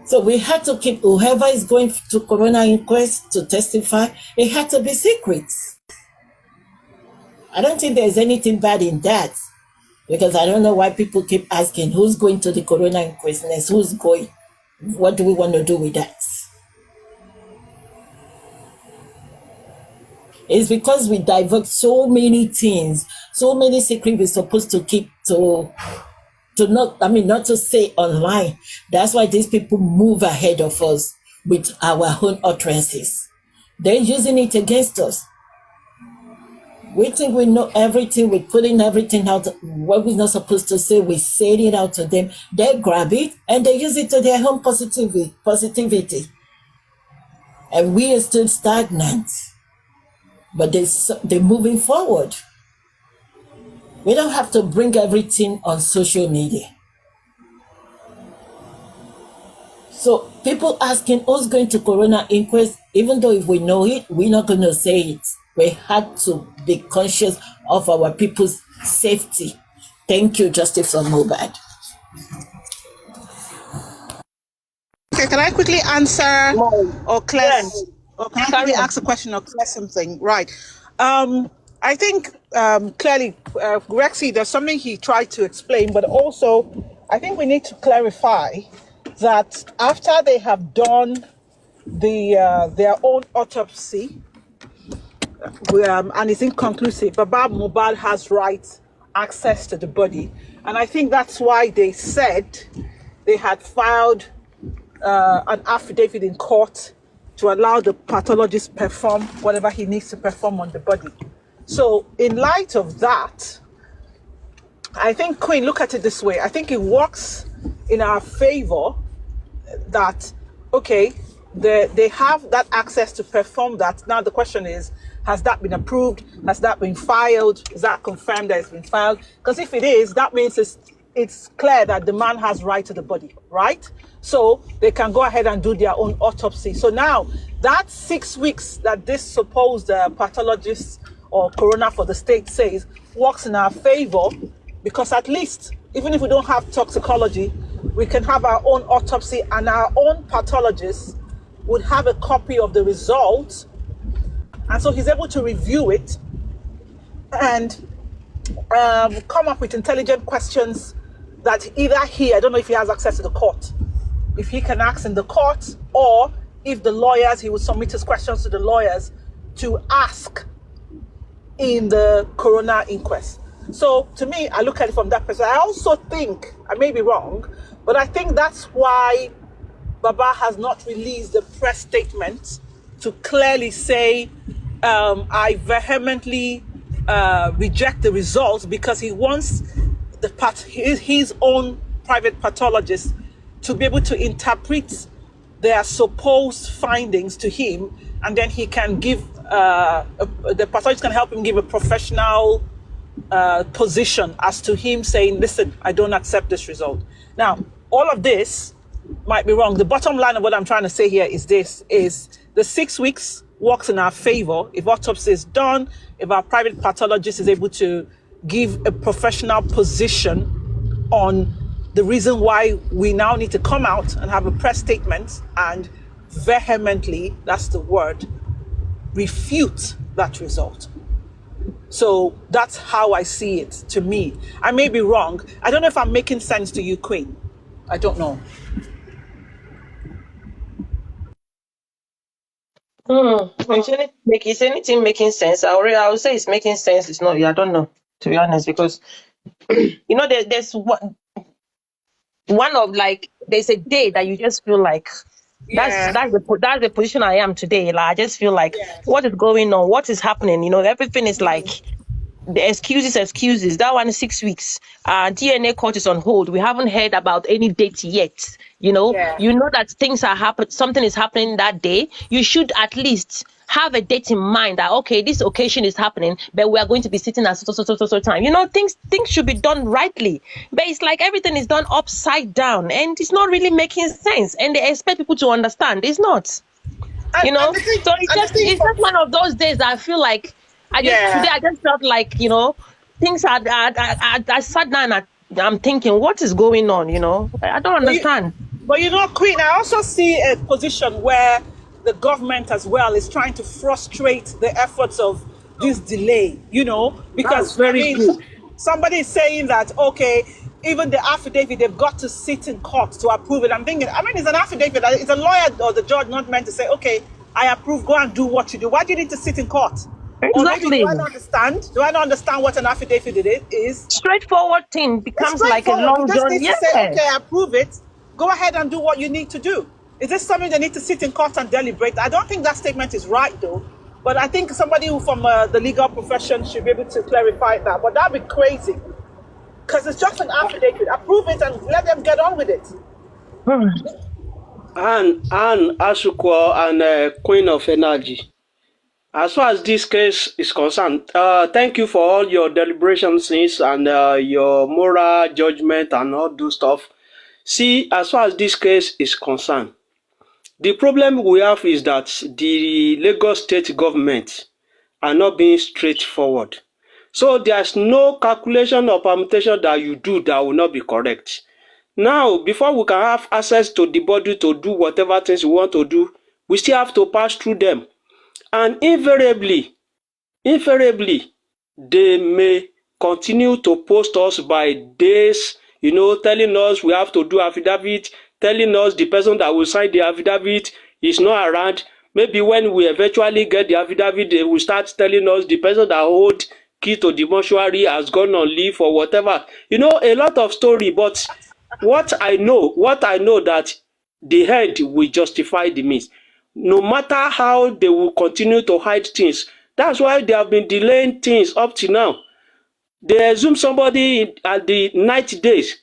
So we had to keep whoever is going to corona inquest to testify, it had to be secret. I don't think there's anything bad in that. Because I don't know why people keep asking who's going to the corona inquest next, who's going. What do we want to do with that? It's because we divert so many things, so many secrets we're supposed to keep not to say online. That's why these people move ahead of us with our own utterances. They're using it against us. We think we know everything, we're putting everything out. What we're not supposed to say, we say it out to them. They grab it and they use it to their own positivity. and we are still stagnant. But they're moving forward. We don't have to bring everything on social media. So people asking who's going to Corona inquest, even though if we know it, we're not going to say it. We had to be conscious of our people's safety. Thank you, Justice for Mohbad. Okay, can I quickly answer or clear? Yes. Or can I quickly ask a question or clear something? Right. I think clearly, Rexy, there's something he tried to explain, but also I think we need to clarify that after they have done their own autopsy, and it's inconclusive, Baba Mohbad has access to the body. And I think that's why they said they had filed an affidavit in court to allow the pathologist perform whatever he needs to perform on the body. So in light of that, I think, Queen, look at it this way. I think it works in our favor that, okay, they have that access to perform that. Now the question is, has that been approved? Has that been filed? Is that confirmed that it's been filed? Because if it is, that means it's clear that the man has right to the body, right? So they can go ahead and do their own autopsy. So now that 6 weeks that this supposed pathologist or coroner for the state says works in our favor, because at least, even if we don't have toxicology, we can have our own autopsy, and our own pathologist would have a copy of the results. And so he's able to review it and come up with intelligent questions that either I don't know if he has access to the court, if he can ask in the court, or if the lawyers, he would submit his questions to the lawyers to ask in the coroner inquest. So to me, I look at it from that perspective. I also think, I may be wrong, but I think that's why Baba has not released the press statement to clearly say, I vehemently reject the results, because he wants his own private pathologist to be able to interpret their supposed findings to him, and then he can give, the pathologist can help him give a professional position as to him saying, listen, I don't accept this result. Now, all of this might be wrong. The bottom line of what I'm trying to say here is this, is the 6 weeks works in our favor if autopsy is done, if our private pathologist is able to give a professional position on the reason why we now need to come out and have a press statement and vehemently, that's the word, refute that result. So that's how I see it, to me. I may be wrong. I don't know if I'm making sense to you, Queen. I don't know. Is anything making sense? I would say it's making sense. It's not. I don't know, to be honest, because there's one of, like, there's a day that you just feel like that's the position I am today. Like, I just feel like, what is going on? What is happening? Everything is like the excuses. That one is 6 weeks. DNA court is on hold. We haven't heard about any date yet. You know that things are happening. Something is happening that day. You should at least have a date in mind that, okay, this occasion is happening, but we are going to be sitting at so time. Things should be done rightly. But it's like everything is done upside down, and it's not really making sense. And they expect people to understand. It's not. So it's just one of those days that I feel like today I just felt like, things are. I sat down and I'm thinking, what is going on? I don't understand. But Queen, I also see a position where the government as well is trying to frustrate the efforts of this delay, because somebody is saying that, okay, even the affidavit, they've got to sit in court to approve it. I'm thinking, it's an affidavit. It's a lawyer or the judge not meant to say, okay, I approve, go and do what you do. Why do you need to sit in court? Exactly. Or maybe, do I not understand what an affidavit is? Straightforward thing becomes like a long journey. journey. You just need to say, okay, I approve it. Go ahead and do what you need to do. Is this something they need to sit in court and deliberate? I don't think that statement is right, though. But I think somebody who from the legal profession should be able to clarify that. But that'd be crazy, because it's just an affidavit. Approve it and let them get on with it. Anne Asukwo and Queen of Energy. As far as this case is concerned, thank you for all your deliberations and your moral judgment and all those stuff. See, as far as this case is concerned, the problem we have is that the Lagos state government are not being straightforward. So there's no calculation or permutation that you do that will not be correct. Now, before we can have access to the body to do whatever things we want to do, we still have to pass through them. And invariably, they may continue to post us by days, telling us we have to do affidavit, telling us the person that will sign the affidavit is not around. Maybe when we eventually get the affidavit, they will start telling us the person that hold key to the mortuary has gone on leave or whatever. A lot of story, but what I know that the end will justify the means. No matter how they will continue to hide things. That's why they have been delaying things up to now. They assume somebody at the 90 days.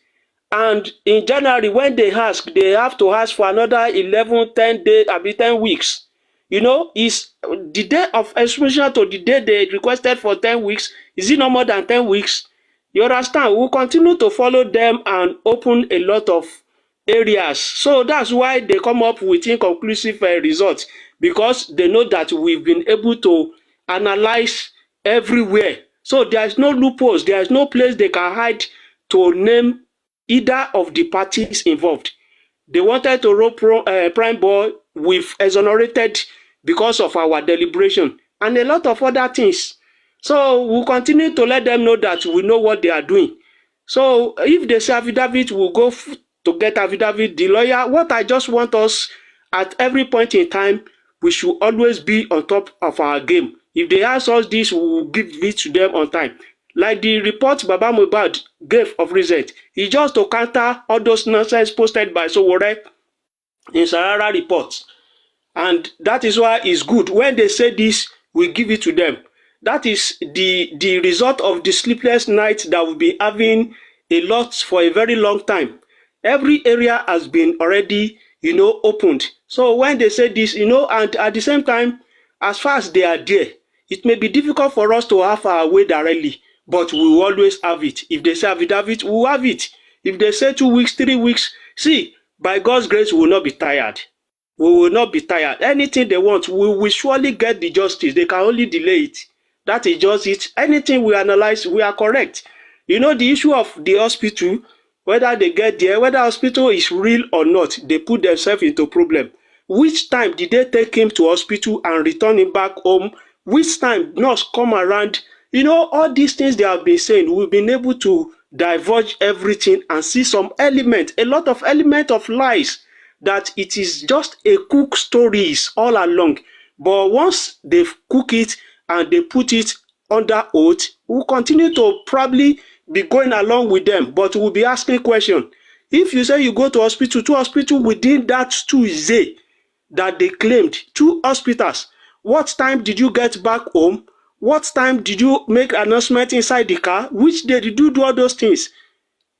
And in January, when they ask, they have to ask for another 11, 10 days, 10 weeks. Is the day of execution to the day they requested for 10 weeks, is it no more than 10 weeks? You understand? We'll continue to follow them and open a lot of areas. So that's why they come up with inconclusive results, because they know that we've been able to analyze everywhere. So there's no loopholes, there's no place they can hide to name either of the parties involved. They wanted to rope Prime Boy with exonerated because of our deliberation and a lot of other things. So we'll continue to let them know that we know what they are doing. So if they say affidavit, we'll go to get affidavit. The lawyer, what I just want us at every point in time, we should always be on top of our game. If they ask us this, we will give it to them on time. Like the report Baba Mohbad gave of recent, it's just to counter all those nonsense posted by Sowore in Sarara reports. And that is why it's good. When they say this, we give it to them. That is the result of the sleepless nights that we'll be having a lot for a very long time. Every area has been already, opened. So when they say this, and at the same time, as far as they are there, it may be difficult for us to have our way directly, but we will always have it. If they say affidavit, we will have it. If they say 2 weeks, 3 weeks, see, by God's grace, we will not be tired. We will not be tired. Anything they want, we will surely get the justice. They can only delay it. That is just it. Anything we analyze, we are correct. The issue of the hospital, whether they get there, whether hospital is real or not, they put themselves into problem. Which time did they take him to hospital and return him back home? Which time nurse come around? All these things they have been saying, we've been able to divulge everything and see some element, a lot of element of lies, that it is just a cook stories all along. But once they've cooked it and they put it under oath, we'll continue to probably be going along with them, but we'll be asking questions. If you say you go to hospital, 2 hospitals within that Tuesday that they claimed, 2 hospitals, what time did you get back home? What time did you make an announcement inside the car? Which day did you do all those things?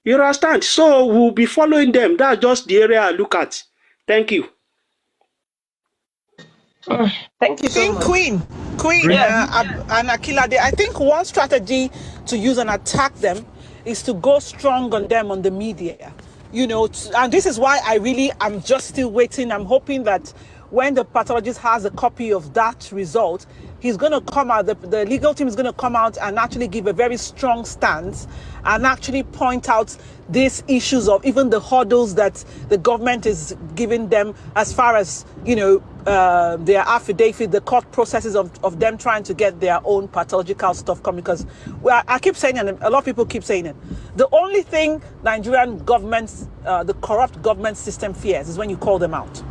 You understand? So we'll be following them. That's just the area I look at. Thank you. Thank you so much. Queen and Akilade, I think one strategy to use and attack them is to go strong on them on the media. And this is why I'm just still waiting. I'm hoping that when the pathologist has a copy of that result, he's going to come out, the legal team is going to come out and actually give a very strong stance and actually point out these issues of even the hurdles that the government is giving them as far as, their affidavit, the court processes of them trying to get their own pathological stuff coming. Because I keep saying it, and a lot of people keep saying it, the only thing Nigerian governments, the corrupt government system fears is when you call them out.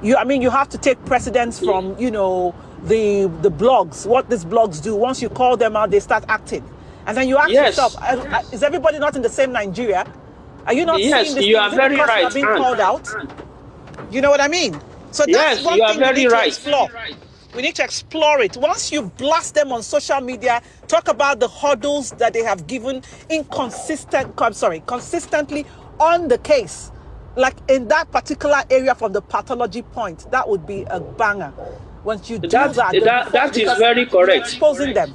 You have to take precedence from, the blogs, what these blogs do. Once you call them out, they start acting. And then you ask yourself, is everybody not in the same Nigeria? Are you not seeing this? You are very right. Are being called out? You know what I mean? So that's one thing we need to explore. We need to explore it. Once you blast them on social media, talk about the hurdles that they have given consistently on the case. like in that particular area from the pathology point, that would be a banger. Once you do that, that is very correct. Exposing them.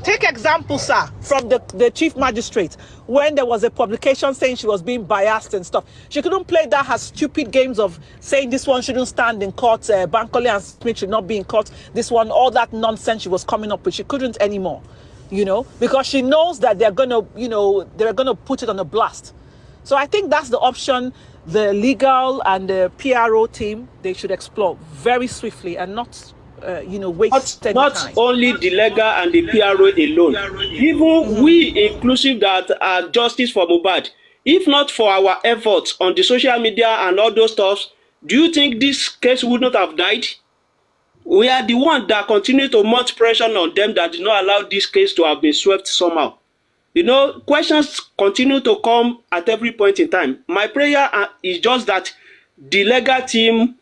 Take example, sir, from the chief magistrate, when there was a publication saying she was being biased and stuff. She couldn't play that her stupid games of saying this one shouldn't stand in court, Bankole and Smith should not be in court, this one, all that nonsense she was coming up with. She couldn't anymore, you know, because she knows that they're going to, you know, they're going to put it on a blast. So I think that's the option the legal and the PRO team, they should explore very swiftly and not waste not time. Only the legal and the PRO alone, even we inclusive that are justice for Mohbad, if not for our efforts on the social media and all those stuff, do you think this case would not have died? We are the one that continue to mount pressure on them that did not allow this case to have been swept somehow. You know, questions continue to come at every point in time. My prayer is just that the legal team,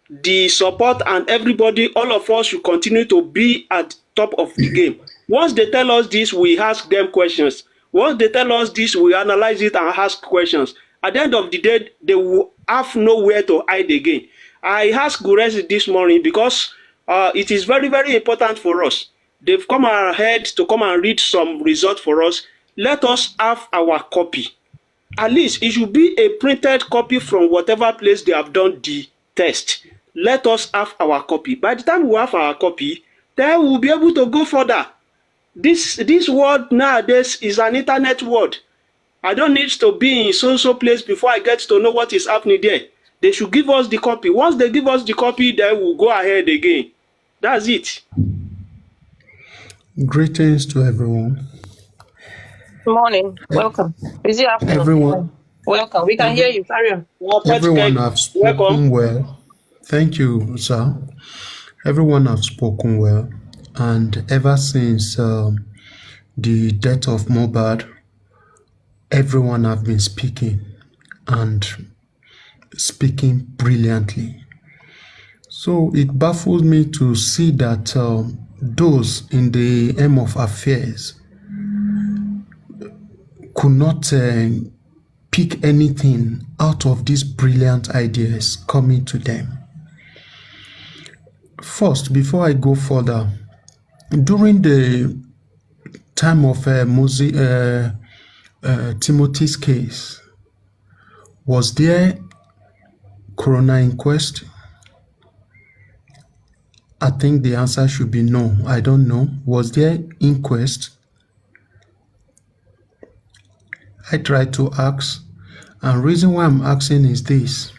the support and everybody, all of us should continue to be at top of the game. Once they tell us this, we ask them questions. Once they tell us this, we analyze it and ask questions. At the end of the day, they will have nowhere to hide again. I asked Guresi this morning because it is very, very important for us. They've come ahead to come and read some results for us. Let us have our copy. At least it should be a printed copy from whatever place they have done the test. Let us have our copy. By the time we have our copy, then we'll be able to go further. This world nowadays is an internet world. I don't need to be in so place before I get to know what is happening there. They should give us the copy. Once they give us the copy, then we'll go ahead again. That's it. Greetings to everyone. Good morning. Welcome. Is it afternoon? Everyone. Welcome. We can hear you. Carry on. Everyone have spoken well. Thank you, sir. Everyone have spoken well. And ever since the death of Mohbad, everyone have been speaking and speaking brilliantly. So it baffles me to see that those in the aim of affairs could not pick anything out of these brilliant ideas coming to them. First, before I go further, during the time of Timothy's case, was there coroner inquest? I think the answer should be no. I don't know. Was there inquest? I tried to ask, and reason why I'm asking is this.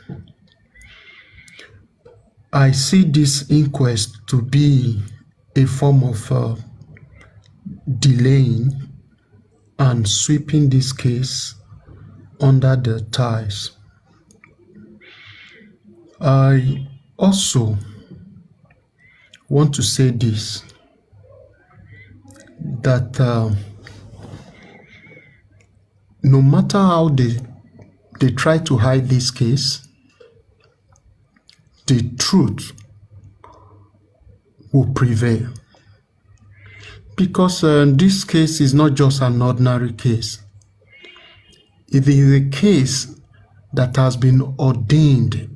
I see this inquest to be a form of delaying and sweeping this case under the ties. I also want to say this, that no matter how they try to hide this case, the truth will prevail. Because this case is not just an ordinary case. It is a case that has been ordained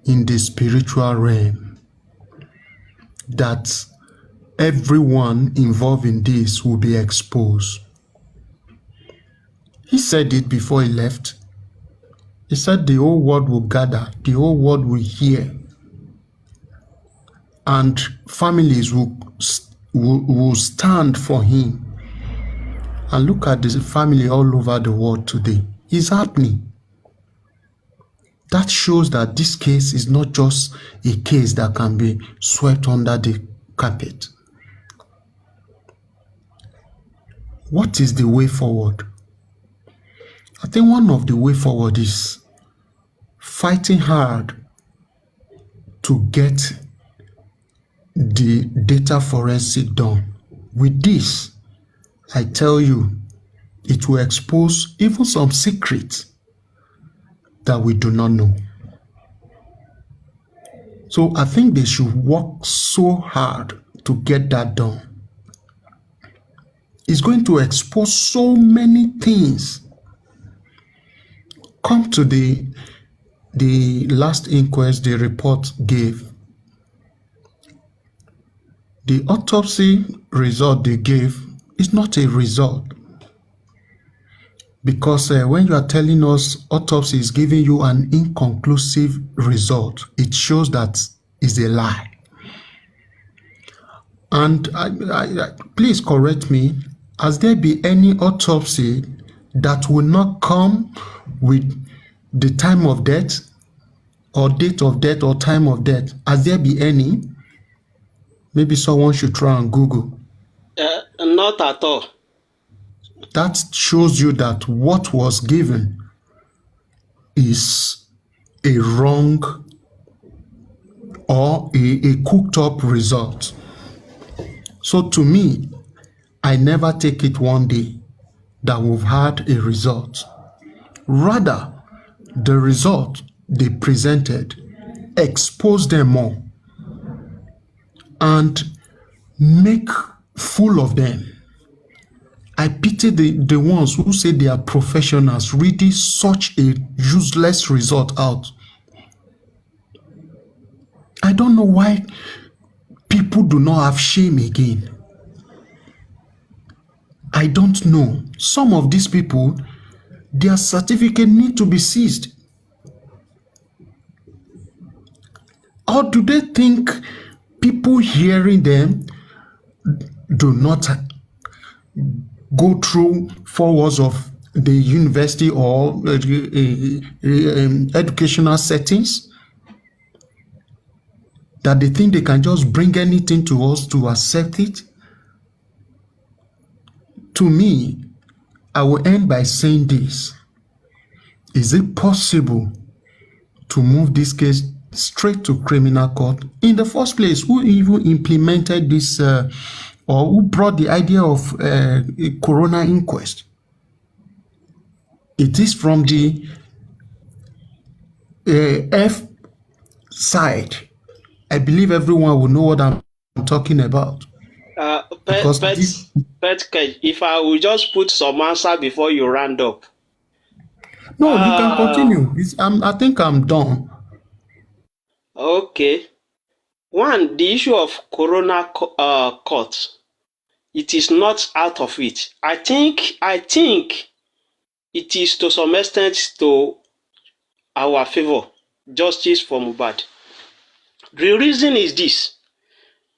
in the spiritual realm, that everyone involved in this will be exposed. He said it before he left. He said the whole world will gather, the whole world will hear, and families will stand for him. And look at the family all over the world today. It's happening. That shows that this case is not just a case that can be swept under the carpet. What is the way forward? I think one of the way forward is fighting hard to get the data forensic done. With this, I tell you, it will expose even some secrets that we do not know. So I think they should work so hard to get that done. It's going to expose so many things come to the last inquest the report gave. The autopsy result they gave is not a result, because when you are telling us autopsy is giving you an inconclusive result, it shows that is a lie. And please correct me, has there been any autopsy that will not come with the time of death or date of death or time of death? Has there been any? Maybe someone should try and Google. Not at all. That shows you that what was given is a wrong or a cooked up result. So to me, I never take it one day that we've had a result. Rather, the result they presented expose them more and make fool of them. I pity the ones who say they are professionals reading such a useless result out. I don't know why people do not have shame again. I don't know. Some of these people, their certificate need to be seized. Or do they think people hearing them do not go through 4 walls of the university or educational settings? That they think they can just bring anything to us to accept it? To me, I will end by saying this. Is it possible to move this case straight to criminal court? In the first place, who even implemented this or who brought the idea of a coroner inquest? It is from the F side. I believe everyone will know what I'm talking about. If I will just put some answer before you round up. No, you can continue. I think I'm done. Okay. One, the issue of coroner court, it is not out of it. I think it is to some extent to our favor, justice for Mohbad. The reason is this.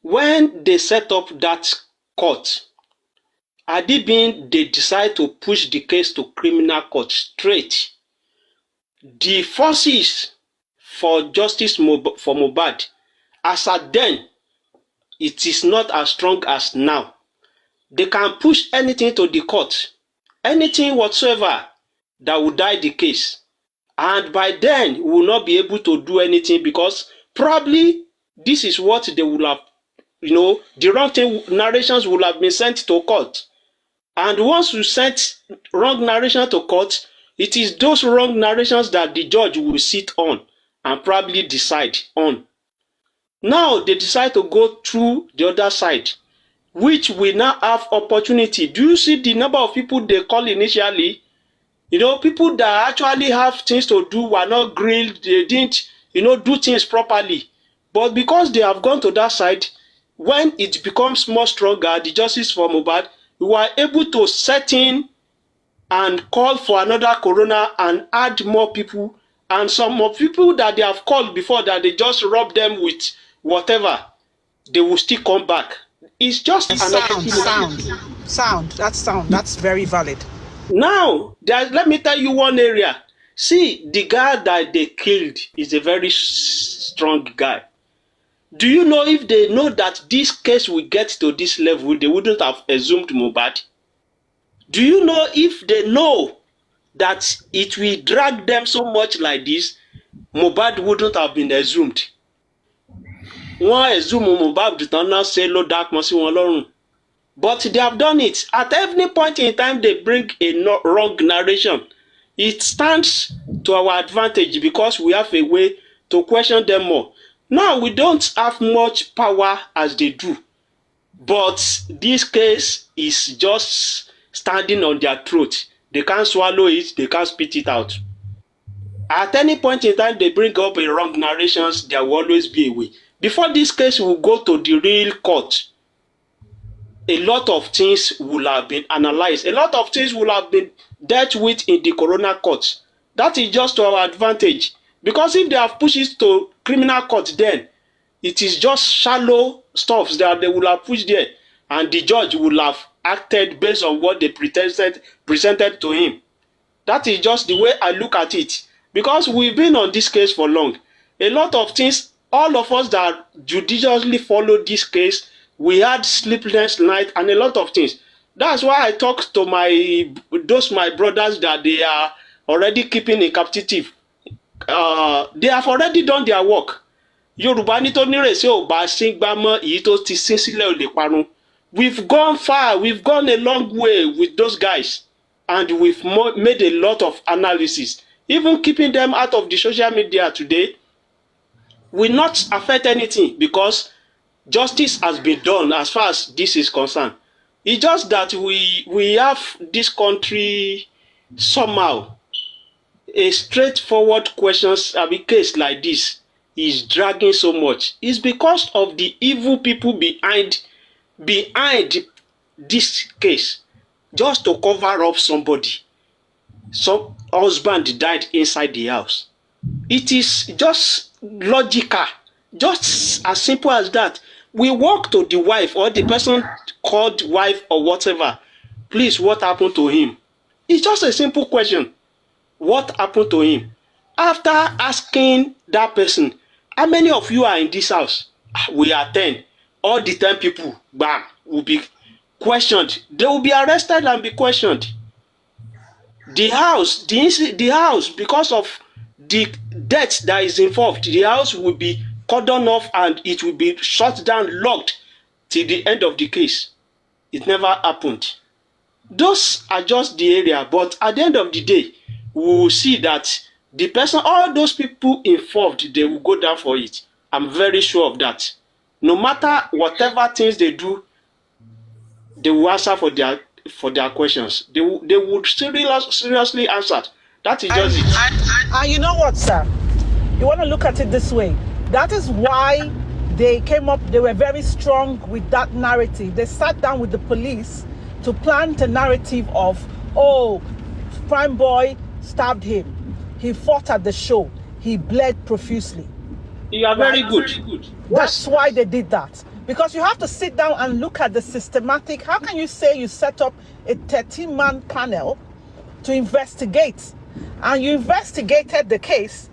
When they set up that court, they decide to push the case to criminal court straight. The forces for justice for Mohbad, as at then, it is not as strong as now. They can push anything to the court, anything whatsoever that will die the case. And by then, we will not be able to do anything because probably this is what they will have, the wrong narrations will have been sent to court. And once you send wrong narration to court, it is those wrong narrations that the judge will sit on and probably decide on. Now they decide to go through the other side, which we now have opportunity. Do you see the number of people they call initially? People that actually have things to do were not grilled, they didn't, do things properly. But because they have gone to that side, when it becomes more stronger, the justice for Mohbad, we were able to set in and call for another coroner and add more people. And some of people that they have called before that they just rub them with whatever, they will still come back. It's just sound. That's very valid. Now, let me tell you one area. See, the guy that they killed is a very strong guy. Do you know if they know that this case will get to this level, they wouldn't have assumed Mohbad? Do you know if they know that it will drag them so much like this, Mohbad wouldn't have been assumed? Wọ́n assume Mohbad did not say low dark mercy wọn lọ́rùn. But they have done it. At every point in time they bring a wrong narration. It stands to our advantage because we have a way to question them more. Now we don't have much power as they do. But this case is just standing on their throat. They can't swallow it, they can't spit it out. At any point in time they bring up a wrong narrations, there will always be a way. Before this case will go to the real court, a lot of things will have been analyzed. A lot of things will have been dealt with in the coroner court. That is just to our advantage. Because if they have pushed it to criminal court, then it is just shallow stuff that they will have pushed there. And the judge will have acted based on what they presented to him. That is just the way I look at it. Because we've been on this case for long. A lot of things, all of us that judiciously followed this case, we had sleepless night and a lot of things. That's why I talked to my brothers that they are already keeping in captivity. They have already done their work. Yorùbá ní tó nírèsí ò bá sín gbá mọ́ èyí tó ti sín sílẹ̀ ò lè parun. We've gone far. We've gone a long way with those guys, and we've made a lot of analysis. Even keeping them out of the social media today will not affect anything because justice has been done as far as this is concerned. It's just that we have this country somehow. A straightforward questions, case like this is dragging so much. It's because of the evil people behind this case, just to cover up somebody. Some husband died inside the house. It is just logical, just as simple as that. We walk to the wife or the person called wife or whatever. Please, what happened to him? It's just a simple question. What happened to him? After asking that person, how many of you are in this house? We are 10. All the 10 people, bam, will be questioned. They will be arrested and be questioned. The house, because of the debt that is involved, the house will be cordoned off and it will be shut down, locked till the end of the case. It never happened. Those are just the area, but at the end of the day, we will see that the person, all those people involved, they will go down for it. I'm very sure of that. No matter whatever things they do, they will answer for their questions. They would seriously answer. That is just it. And you know what, sir? You want to look at it this way. That is why they were very strong with that narrative. They sat down with the police to plant a narrative of, oh, Prime Boy stabbed him. He fought at the show. He bled profusely. You are very good. That's why they did that. Because you have to sit down and look at the systematic. How can you say you set up a 13-man panel to investigate? And you investigated the case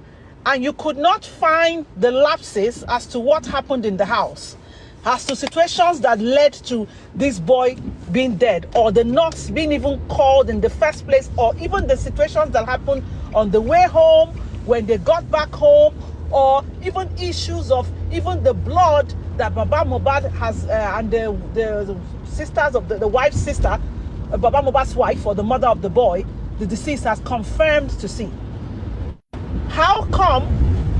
and you could not find the lapses as to what happened in the house, as to situations that led to this boy being dead, or the nurse being even called in the first place, or even the situations that happened on the way home, when they got back home, or even issues of even the blood that Baba Mohbad has and the sisters of the wife's sister, Baba Mohbad's wife, or the mother of the boy, the deceased, has confirmed to see. How come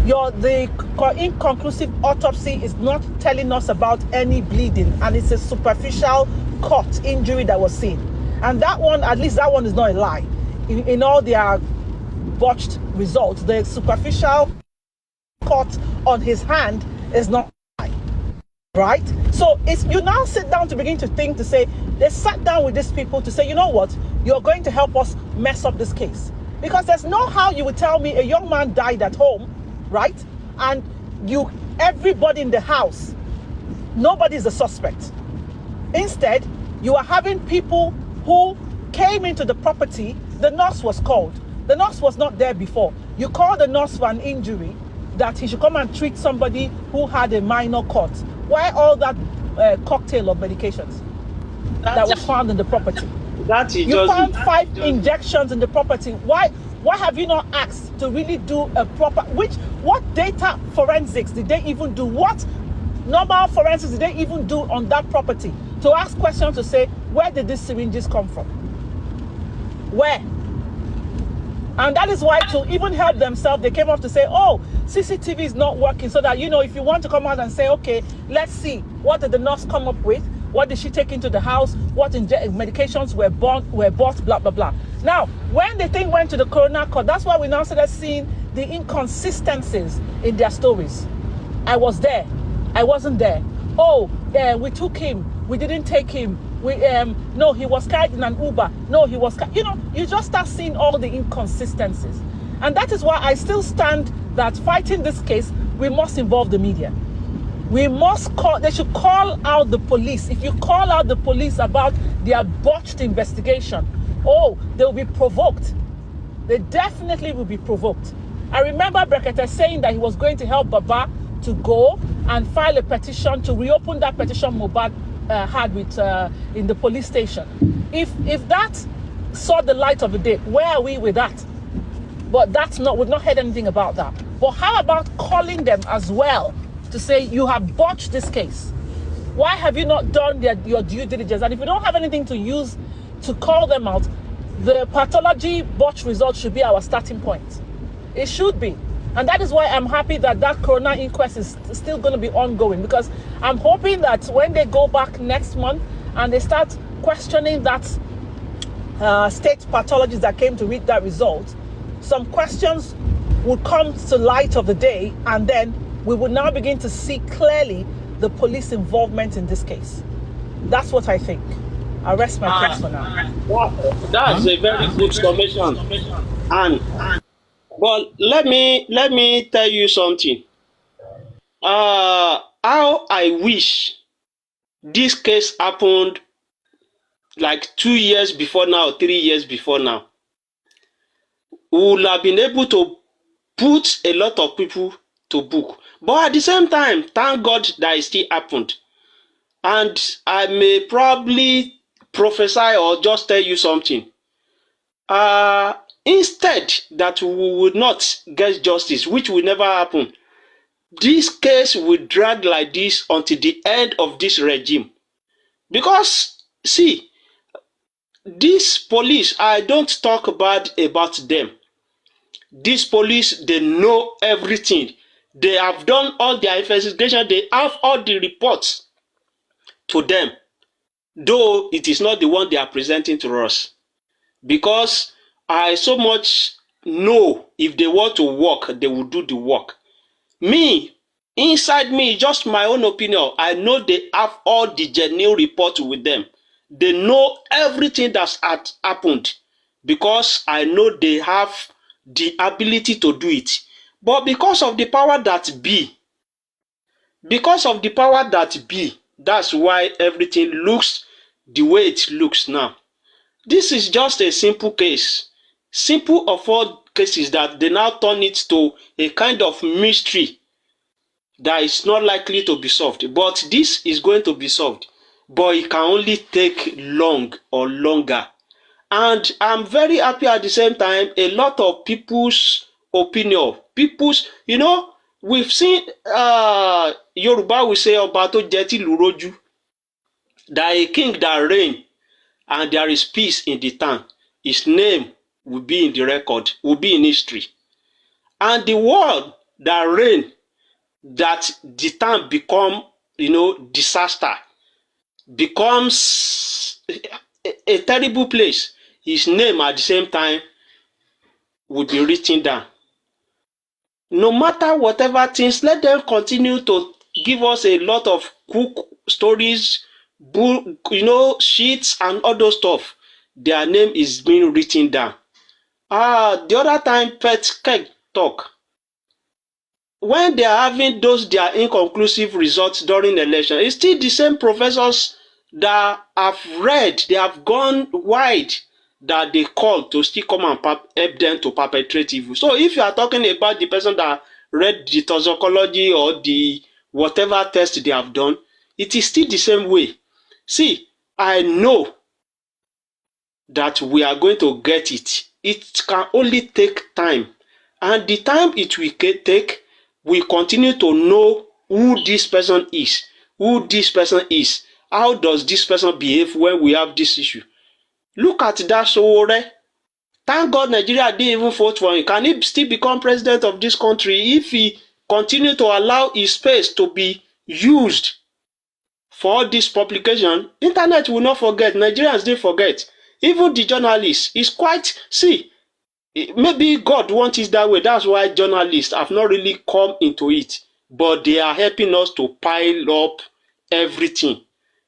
the inconclusive autopsy is not telling us about any bleeding, and it's a superficial cut injury that was seen? And that one, at least that one is not a lie. In all their botched results, the superficial cut on his hand is not a lie, right? So you now sit down to begin to think, to say, they sat down with these people to say, you know what, you're going to help us mess up this case. Because there's no how you would tell me a young man died at home, right? And everybody in the house, nobody's a suspect. Instead, you are having people who came into the property. The nurse was called. The nurse was not there before. You call the nurse for an injury, that he should come and treat somebody who had a minor cut. Why all that cocktail of medications that was found in the property? You found 5 injections in the property. Why have you not asked to really do a proper, what data forensics did they even do? What normal forensics did they even do on that property? To ask questions to say, where did these syringes come from? Where? And that is why, to even help themselves, they came up to say, oh, CCTV is not working, so that, if you want to come out and say, okay, let's see, what did the nurse come up with? What did she take into the house? What medications were bought, blah, blah, blah. Now, when the thing went to the coroner court, that's why we now started seeing the inconsistencies in their stories. I was there. I wasn't there. Oh, we took him. We didn't take him. No, he was carried in an Uber. No, he was, you just start seeing all the inconsistencies. And that is why I still stand that fighting this case, we must involve the media. We must they should call out the police. If you call out the police about their botched investigation, they will be provoked. They definitely will be provoked. I remember Brekete saying that he was going to help Baba to go and file a petition to reopen that petition Mohbad had with in the police station. If that saw the light of the day, where are we with that? But we've not heard anything about that. But how about calling them as well to say you have botched this case? Why have you not done your due diligence? And if you don't have anything to use to call them out, the pathology botch result should be our starting point. It should be. And that is why I'm happy that coroner inquest is still going to be ongoing, because I'm hoping that when they go back next month and they start questioning that state pathologist that came to read that result, some questions would come to light of the day, and then we would now begin to see clearly the police involvement in this case. That's what I think. I'll rest my case for now. That's a very good summation. And but let me tell you something. How I wish this case happened like 2 years before now, 3 years before now. We would have been able to put a lot of people to book. But at the same time, thank God that it still happened. And I may probably prophesy or just tell you something. Instead that we would not get justice, which will never happen, this case will drag like this until the end of this regime. Because, see, this police, I don't talk bad about them. These police, they know everything. They have done all their investigation. They have all the reports to them, though it is not the one they are presenting to us. Because I so much know if they want to work, they will do the work. Me, inside me, just my own opinion, I know they have all the genuine reports with them. They know everything that's happened, because I know they have the ability to do it. But because of the power that be, that's why everything looks the way it looks now. This is just a simple case. Simple of all cases that they now turn it to a kind of mystery that is not likely to be solved. But this is going to be solved. But it can only take long or longer. And I'm very happy at the same time, a lot of people's opinion, we've seen Yoruba will say Ọba tó jẹ́ tìlú rójú, that a king that reign and there is peace in the town, his name will be in the record, will be in history. And the world that reign, that the town become, disaster, becomes a terrible place, his name at the same time will be written down. No matter whatever things, let them continue to give us a lot of cool stories, sheets and all those stuff. Their name is being written down. The other time Pet Keg talk, when they are having their inconclusive results during the election, it's still the same professors that have read, they have gone wide, that they call to still come and help them to perpetrate evil. So if you are talking about the person that read the toxicology or the whatever test they have done, it is still the same way. See, I know that we are going to get it. It can only take time. And the time it will take, we continue to know who this person is. How does this person behave when we have this issue? Look at that Sowore. Thank God Nigeria didn't even vote for him. Can he still become president of this country if he continue to allow his space to be used for all this publication? Internet will not forget. Nigerians didn't forget. Even the journalists is quite, Maybe God wants it that way. That's why journalists have not really come into it, but they are helping us to pile up everything.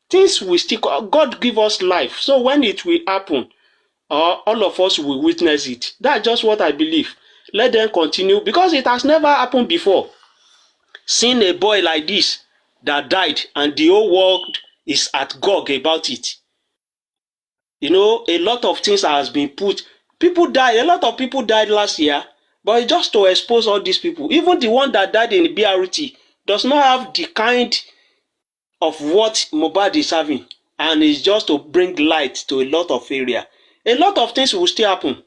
Things will still. God give us life, so when it will happen, all of us will witness it. That's just what I believe. Let them continue, because it has never happened before. Seeing a boy like this that died and the whole world is at gog about it. You know, a lot of things has been put. People died. A lot of people died last year, but just to expose all these people. Even the one that died in BRT does not have the kind of what Mohbad is having, and it's just to bring light to a lot of area. A lot of things will still happen.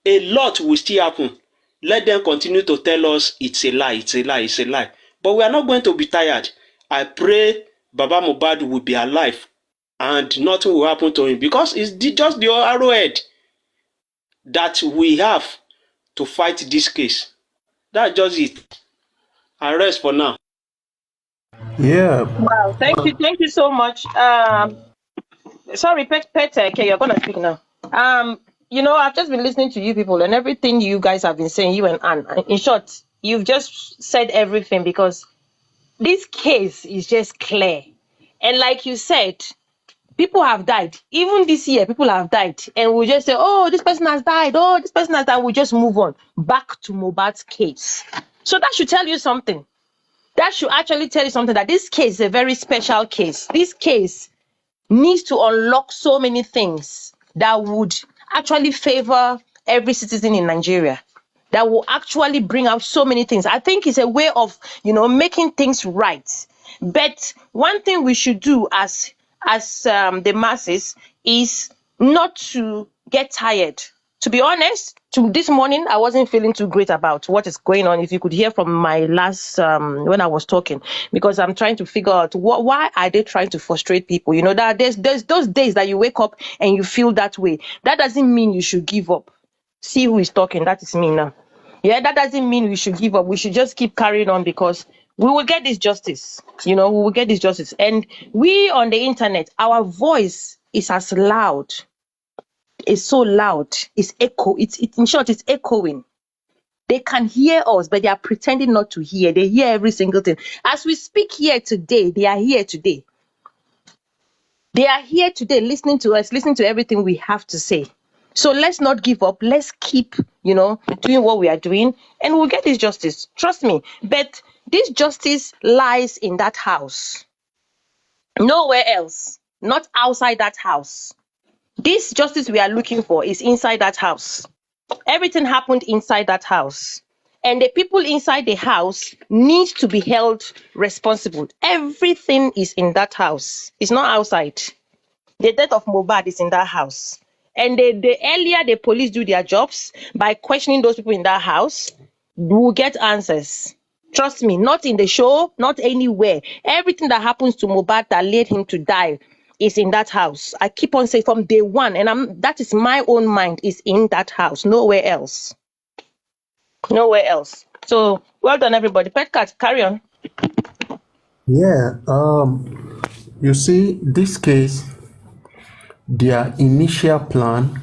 A lot will still happen. Let them continue to tell us it's a lie, it's a lie, it's a lie. But we are not going to be tired. I pray Baba Mohbad will be alive and nothing will happen to him, because it's just the arrowhead that we have to fight this case. That's just it. I rest for now. Yeah. Wow, thank you so much. Sorry, okay, you're gonna speak now. You know, I've just been listening to you people and everything you guys have been saying, you and Anne. In short, you've just said everything, because this case is just clear. And like you said, people have died. Even this year, people have died. And we just say, oh, this person has died. Oh, this person has died. We just move on back to Mohbad's case. So that should tell you something. That should actually tell you something, that this case is a very special case. This case needs to unlock so many things that would actually favor every citizen in Nigeria, that will actually bring out so many things. I think it's a way of, making things right. But one thing we should do as the masses is not to get tired. To be honest, this morning I wasn't feeling too great about what is going on. If you could hear from my last when I was talking, because I'm trying to figure out why are they trying to frustrate people. You know, that there's those days that you wake up and you feel that way. That doesn't mean you should give up. See who is talking. That is me now. Yeah, that doesn't mean we should give up. We should just keep carrying on, because we will get this justice. We will get this justice. And we on the internet, our voice is as loud. It's so loud. It's echo. In short, it's echoing. They can hear us, but they are pretending not to hear. They hear every single thing. As we speak here today, they are here today. They are here today listening to us, listening to everything we have to say. So let's not give up. Let's keep, doing what we are doing, and we'll get this justice. Trust me. But this justice lies in that house. Nowhere else. Not outside that house. This justice we are looking for is inside that house. Everything happened inside that house. And the people inside the house need to be held responsible. Everything is in that house. It's not outside. The death of Mohbad is in that house. And the earlier the police do their jobs by questioning those people in that house, we'll get answers. Trust me, not in the show, not anywhere. Everything that happens to Mohbad that led him to die is in that house. I keep on saying from day one, and that is my own mind, is in that house, nowhere else. Nowhere else. So well done, everybody. Petcat, carry on. Yeah. You see, this case, their initial plan,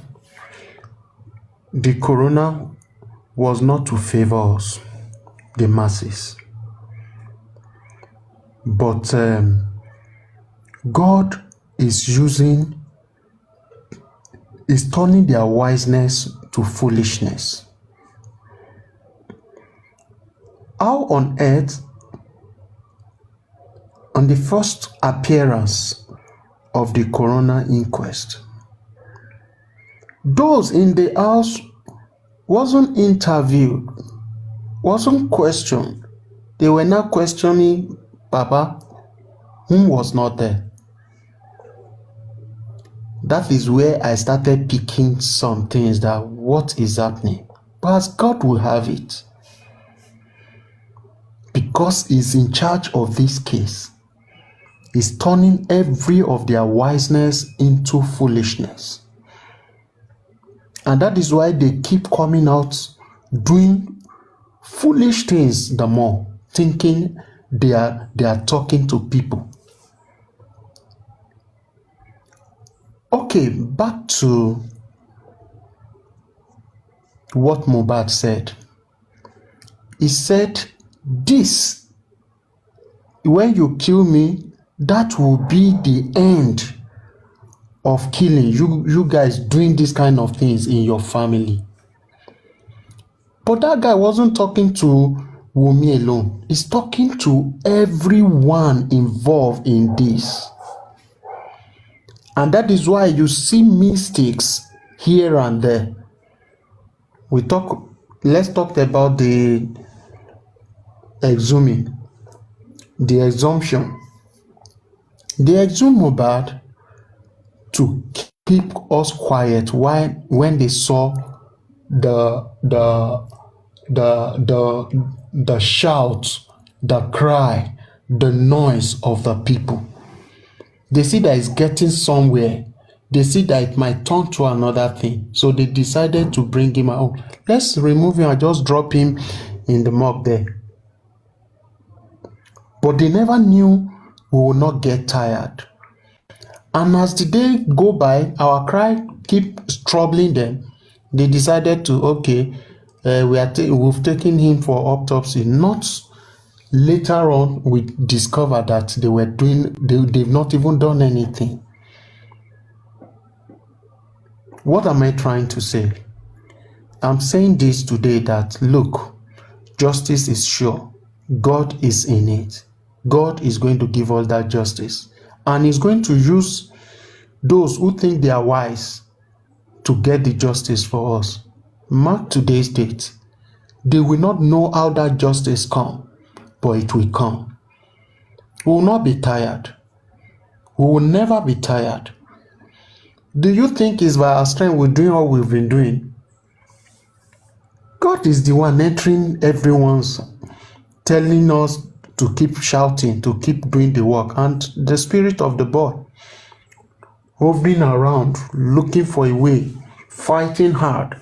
the corona, was not to favor us, the masses. But God is turning their wiseness to foolishness. How on earth, on the first appearance of the coroner inquest, those in the house wasn't interviewed, wasn't questioned. They were not questioning Baba, whom was not there. That is where I started picking some things, that what is happening. But God will have it, because He's in charge of this case. He's turning every of their wiseness into foolishness. And that is why they keep coming out doing foolish things the more, thinking they are talking to people. Okay, back to what Mohbad said. He said, this, when you kill me, that will be the end of killing. You guys doing this kind of things in your family. But that guy wasn't talking to Wunmi alone. He's talking to everyone involved in this. And that is why you see mistakes here and there. Let's talk about the exhuming, the exhumption. They exhumed Mohbad to keep us quiet when they saw the shout, the cry, the noise of the people. They see that it's getting somewhere. They see that it might turn to another thing. So they decided to bring him out. Let's remove him and just drop him in the morgue there. But they never knew we will not get tired. And as the day go by, our cry keep troubling them. They decided to, okay, we've taken him for autopsy. Not later on, we discovered that they've not even done anything. What am I trying to say? I'm saying this today that, look, justice is sure. God is in it. God is going to give us that justice. And he's going to use those who think they are wise to get the justice for us. Mark today's date. They will not know how that justice come, but it will come. We will not be tired. We will never be tired. Do you think it's by our strength we're doing what we've been doing? God is the one entering everyone's, telling us to keep shouting, to keep doing the work. And the spirit of the boy hovering around, looking for a way, fighting hard.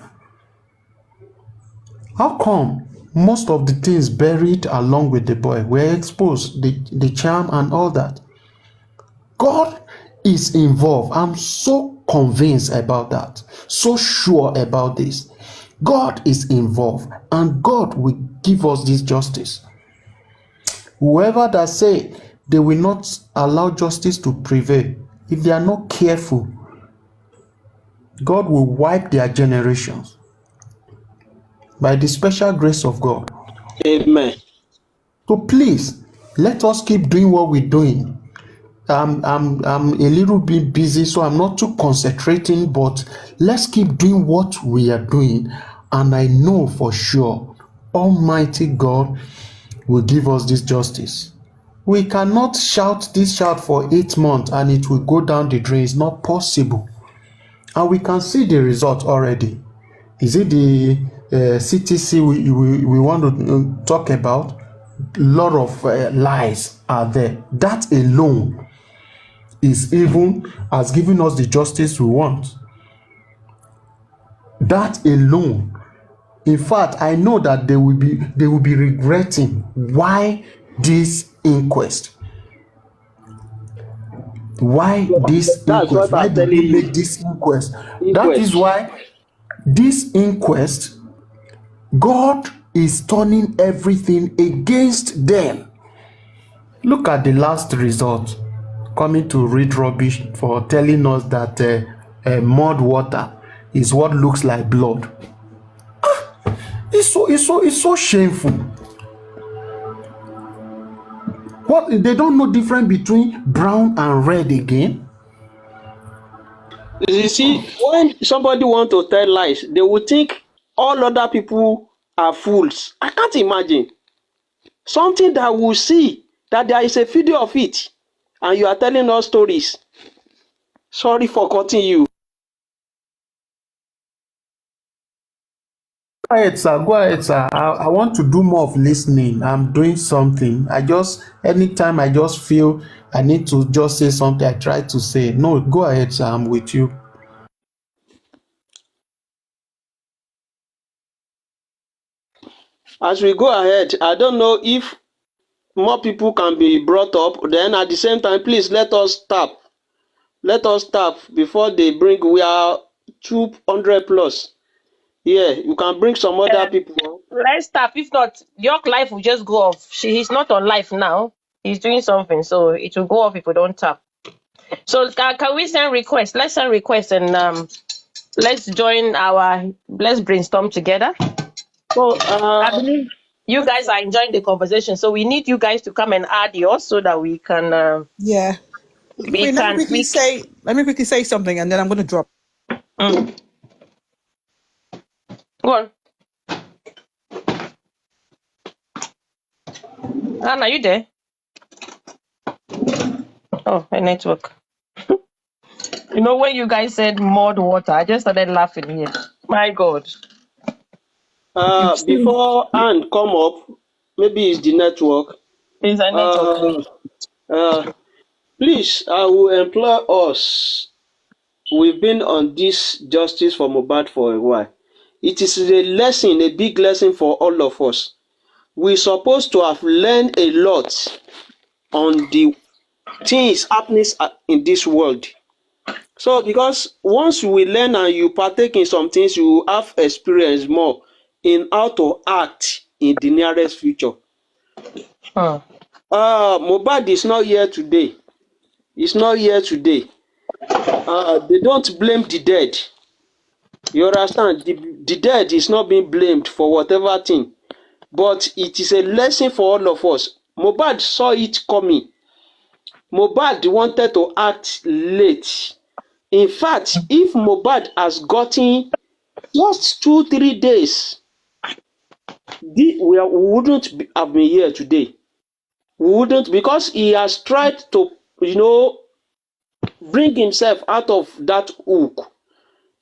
How come most of the things buried along with the boy were exposed, the charm and all that? God is involved. I'm so convinced about that, so sure about this. God is involved and God will give us this justice. Whoever that say they will not allow justice to prevail, if they are not careful, God will wipe their generations by the special grace of God. Amen. So please, let us keep doing what we're doing. I'm a little bit busy, so I'm not too concentrating, but let's keep doing what we are doing. And I know for sure Almighty God will give us this justice. We cannot shout this shout for 8 months and it will go down the drain. It's not possible. And we can see the result already. Is it the CTC we want to talk about? A lot of lies are there. That alone is even has given us the justice we want. That alone. In fact, I know that they will be regretting why this inquest. Why this inquest? Why did we make this inquest? That is why this inquest, God is turning everything against them. Look at the last result, coming to read rubbish for telling us that mud water is what looks like blood. It's so shameful. What, they don't know difference between brown and red again? You see, when somebody want to tell lies, they will think all other people are fools. I can't imagine something that we see that there is a video of it, and you are telling us stories. Sorry for cutting you. Go ahead, sir. I want to do more of listening. I'm doing something. Anytime I just feel I need to just say something, I try to say. No, go ahead, sir. I'm with you. As we go ahead, I don't know if more people can be brought up. Then at the same time, please let us tap. Let us tap before they bring. We are 200 plus. Yeah, you can bring some other people. Let's stop. If not, York life will just go off. He's not on life now. He's doing something, so it will go off if we don't tap. So can we send requests? Let's send requests and let's brainstorm together. So I believe you guys are enjoying the conversation. So we need you guys to come and add yours so that we can. Yeah. Queen, let me quickly say something, and then I'm going to drop. Go on. Anna, are you there? Oh, my network. You know, when you guys said mud water, I just started laughing here. My God. Before Anne come up, maybe it's the network. It's a network. Please, I will implore us. We've been on this justice for Mohbad for a while. It is a lesson, a big lesson for all of us. We're supposed to have learned a lot on the things happening in this world. So, because once we learn and you partake in some things, you have experience more in how to act in the nearest future. Mohbad is not here today. He's not here today. They don't blame the dead. You understand? The dead is not being blamed for whatever thing. But it is a lesson for all of us. Mohbad saw it coming. Mohbad wanted to act late. In fact, if Mohbad has gotten just 2-3 days, we wouldn't have been here today. We wouldn't, because he has tried to, bring himself out of that hook,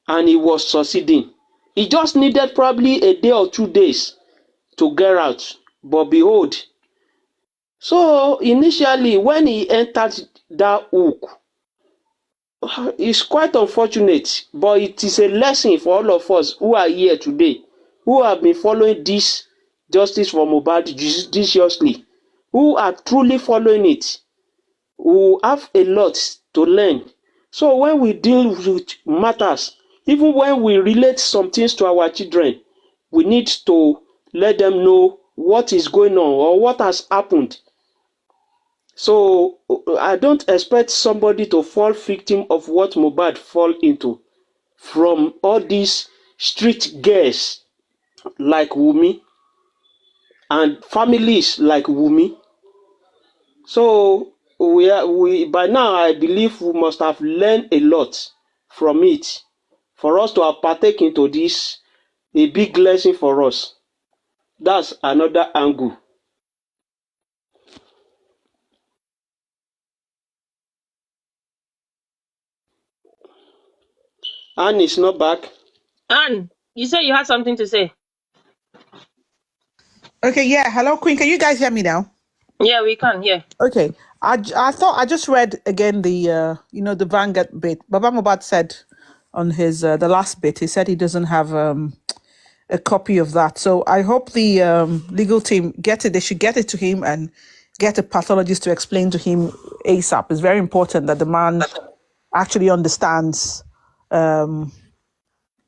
and he was succeeding. He just needed probably a day or 2 days to get out. But behold, so initially when he entered that hook, it's quite unfortunate, but it is a lesson for all of us who are here today, who have been following this justice for Mohbad judiciously, who are truly following it, who have a lot to learn. So when we deal with matters, even when we relate some things to our children, we need to let them know what is going on or what has happened. So I don't expect somebody to fall victim of what Mohbad fall into from all these street girls like Wumi and families like Wumi. So we by now I believe we must have learned a lot from it for us to have partake into this, a big lesson for us. That's another angle. Anne is not back. Anne, you said you had something to say. Okay, yeah. Hello, Queen. Can you guys hear me now? Yeah, we can. Yeah. Okay. I thought I just read again the the Vanguard bit. Baba Mohbad said on his the last bit, he said he doesn't have a copy of that. So I hope the legal team get it. They should get it to him and get a pathologist to explain to him ASAP. It's very important that the man actually understands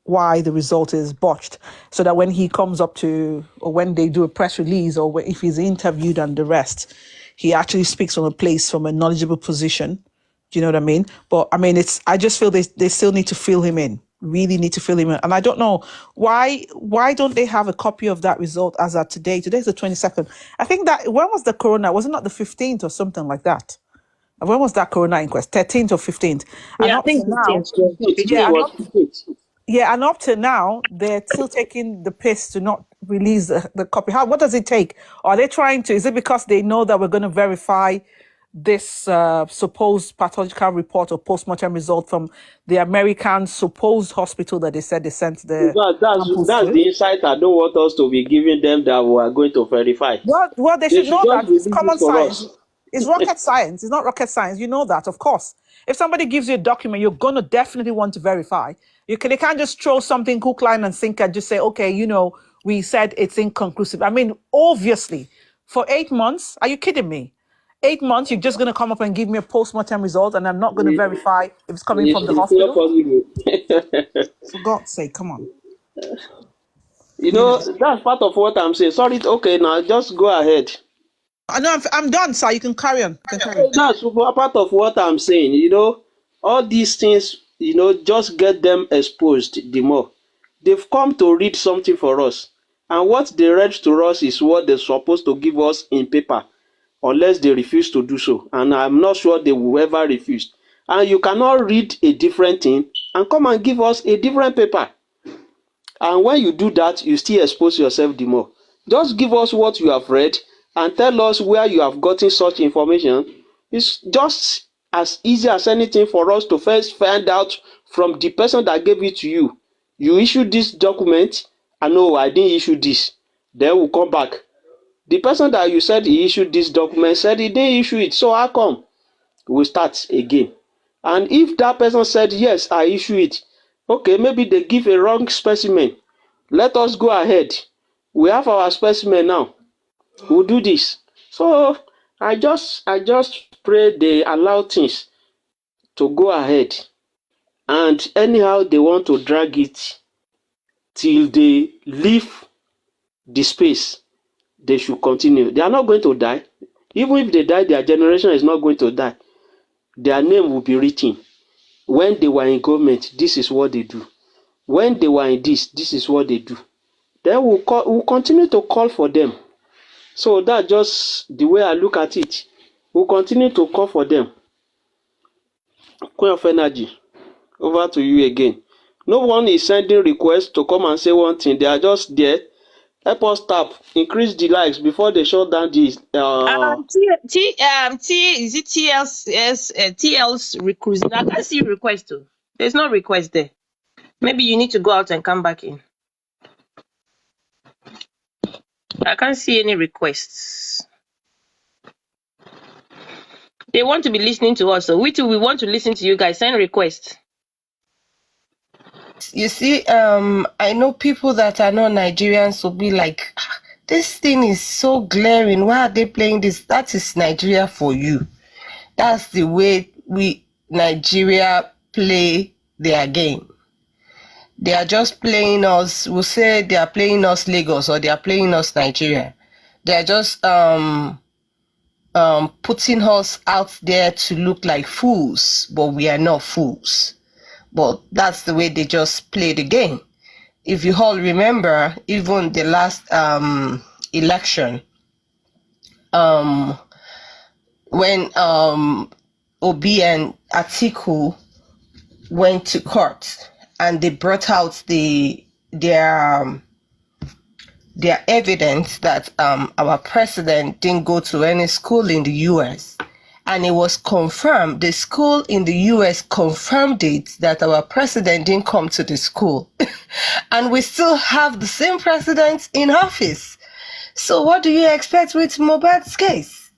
why the result is botched, so that when he comes up to, or when they do a press release, or if he's interviewed and the rest, he actually speaks from a place, from a knowledgeable position. Do you know what I mean? But I mean, I just feel they still need to fill him in, really need to fill him in. And I don't know why don't they have a copy of that result as of today? Today's the 22nd. I think that, when was the corona? Was it not the 15th or something like that? When was that corona inquest? 13th or 15th? Yeah, and I up think to now, and up to now, they're still taking the piss to not release the copy. What does it take? Are they trying to? Is it because they know that we're going to verify this supposed pathological report or postmortem result from the American supposed hospital that they said they sent the that's the insight I don't want us to be giving them, that we are going to verify. Well, they should know that it's common science. Us. It's rocket science. It's not rocket science. You know that, of course. If somebody gives you a document, you're going to definitely want to verify. They can't just throw something hook, line, and sinker and just say, okay, we said it's inconclusive. I mean, obviously, for 8 months, are you kidding me? 8 months, you're just going to come up and give me a postmortem result, and I'm not going to verify if it's coming from the hospital? For God's sake, come on. You know, that's part of what I'm saying. Sorry, okay, now just go ahead. I know I'm done, sir. You can carry on. You can carry on. That's part of what I'm saying. You know, all these things, you know, just get them exposed the more. They've come to read something for us. And what they read to us is what they're supposed to give us in paper, unless they refuse to do so. And I'm not sure they will ever refuse. And you cannot read a different thing and come and give us a different paper. And when you do that, you still expose yourself the more. Just give us what you have read and tell us where you have gotten such information. It's just as easy as anything for us to first find out from the person that gave it to you. You issued this document, and no, I didn't issue this. Then we'll come back. The person that you said he issued this document said he didn't issue it. So how come? We'll start again. And if that person said, yes, I issue it, okay, maybe they give a wrong specimen. Let us go ahead. We have our specimen now. We'll do this. So I just pray they allow things to go ahead. And anyhow they want to drag it till they leave the space, they should continue. They are not going to die. Even if they die, their generation is not going to die. Their name will be written. When they were in government, this is what they do. When they were in this is what they do. Then we'll continue to call for them. So that's just the way I look at it. We'll continue to call for them. Queen of Energy, over to you again. No one is sending requests to come and say one thing. They are just there. Help us tap, increase the likes before they shut down this. Is it TL's request? I can't see request too. There's no request there. Maybe you need to go out and come back in. I can't see any requests. They want to be listening to us, so we too, we want to listen to you guys. Send requests. You see, I know people that are not Nigerians will be like, this thing is so glaring. Why are they playing this? That is Nigeria for you. That's the way Nigeria play their game. They are just playing us. We'll say they are playing us Lagos or they are playing us Nigeria. They are just putting us out there to look like fools, but we are not fools. But that's the way they just play the game. If you all remember, even the last election, when Obi and Atiku went to court and they brought out their evidence that our president didn't go to any school in the US. And it was confirmed, the school in the US confirmed it, that our president didn't come to the school. And we still have the same president in office. So what do you expect with Mohbad's case?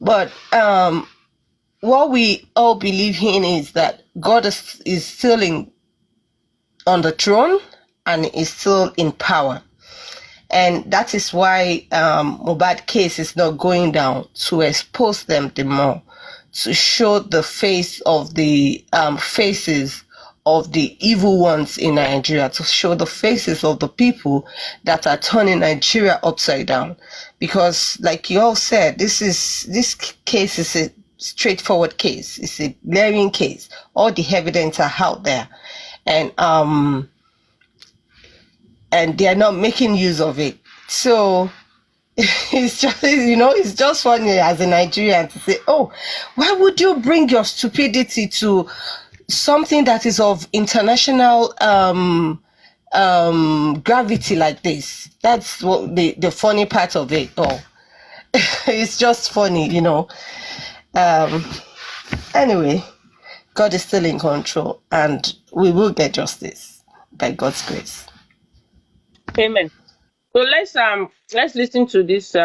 But what we all believe in is that God is still on the throne and is still in power. And that is why Mohbad case is not going down, to expose them the more, to show the face of the faces of the evil ones in Nigeria, to show the faces of the people that are turning Nigeria upside down. Because, like you all said, this case is a straightforward case. It's a glaring case. All the evidence are out there, and they are not making use of it. So it's just, it's just funny as a Nigerian to say, oh, why would you bring your stupidity to something that is of international gravity like this? That's what the funny part of it. Oh, it's just funny, Anyway, God is still in control, and we will get justice by God's grace. Amen. So let's listen to this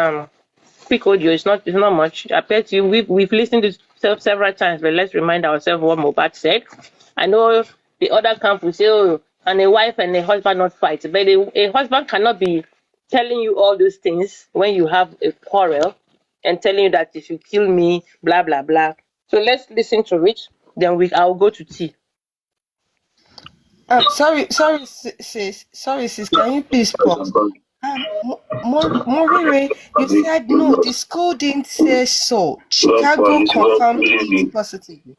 quick audio. It's not much. I bet you we've listened to it several times, but let's remind ourselves what Mohbad said. I know the other camp will say, oh, and a wife and a husband not fight, but a husband cannot be telling you all those things when you have a quarrel and telling you that if you kill me, blah blah blah. So let's listen to it. Then I'll go to tea. Sorry, sis. Sorry, sis. Can you please pause? Morire, you said no. The school didn't say so. Chicago confirmed it positively.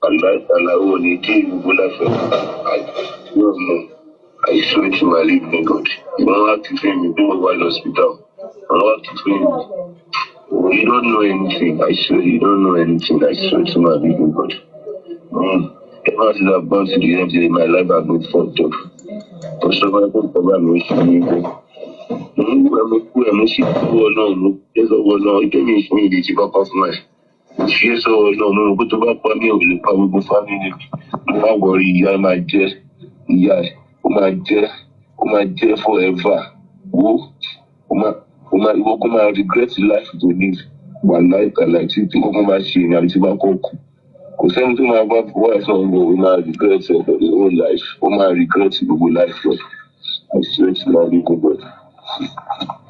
I swear to my living God. You don't have to train me. Don't go to the hospital. I don't have to train me. You don't know anything. I swear you don't know anything. I swear to my living God. Ever since I've gone to the end of my life, I've been fucked up. For survival program, we should be there. There's a one now. It can be me to back off my. Yes, oh no, but to back on me, the power of family. Don't worry, I might just, forever. You regret life to live. One night, I like to go my machine and to back up. Because something my wife don't go, my regrets of the whole life. My regrets of the whole life. I swear to my little God.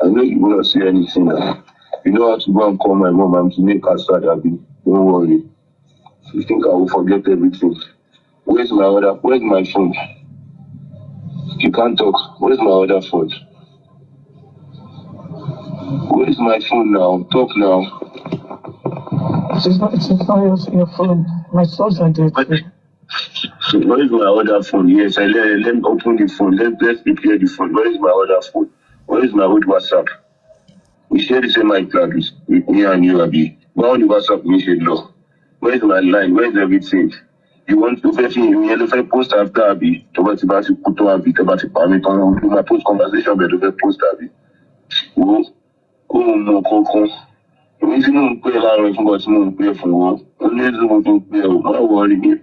I know you will not say anything now. You know how to go and call my mom and to make her sad, Abby. Don't worry. You think I will forget everything? Where's my phone? You can't talk. Where's my other phone? Where's my phone now? Talk now. It's not your phone. My thoughts are dead. Where is my other phone? Yes, let me open the phone. Let's prepare the phone. Where is my other phone? Where is my old WhatsApp? We share the same iCloud with me and you, Abby. But on the WhatsApp, we said no. Where is my line? Where is everything? You want to post after Abby? To put Abby, to my post conversation, but to post Abby. Oh, no, Coco. The reason I'm paying a lot of what I'm paying for, only the one to pay, my worry.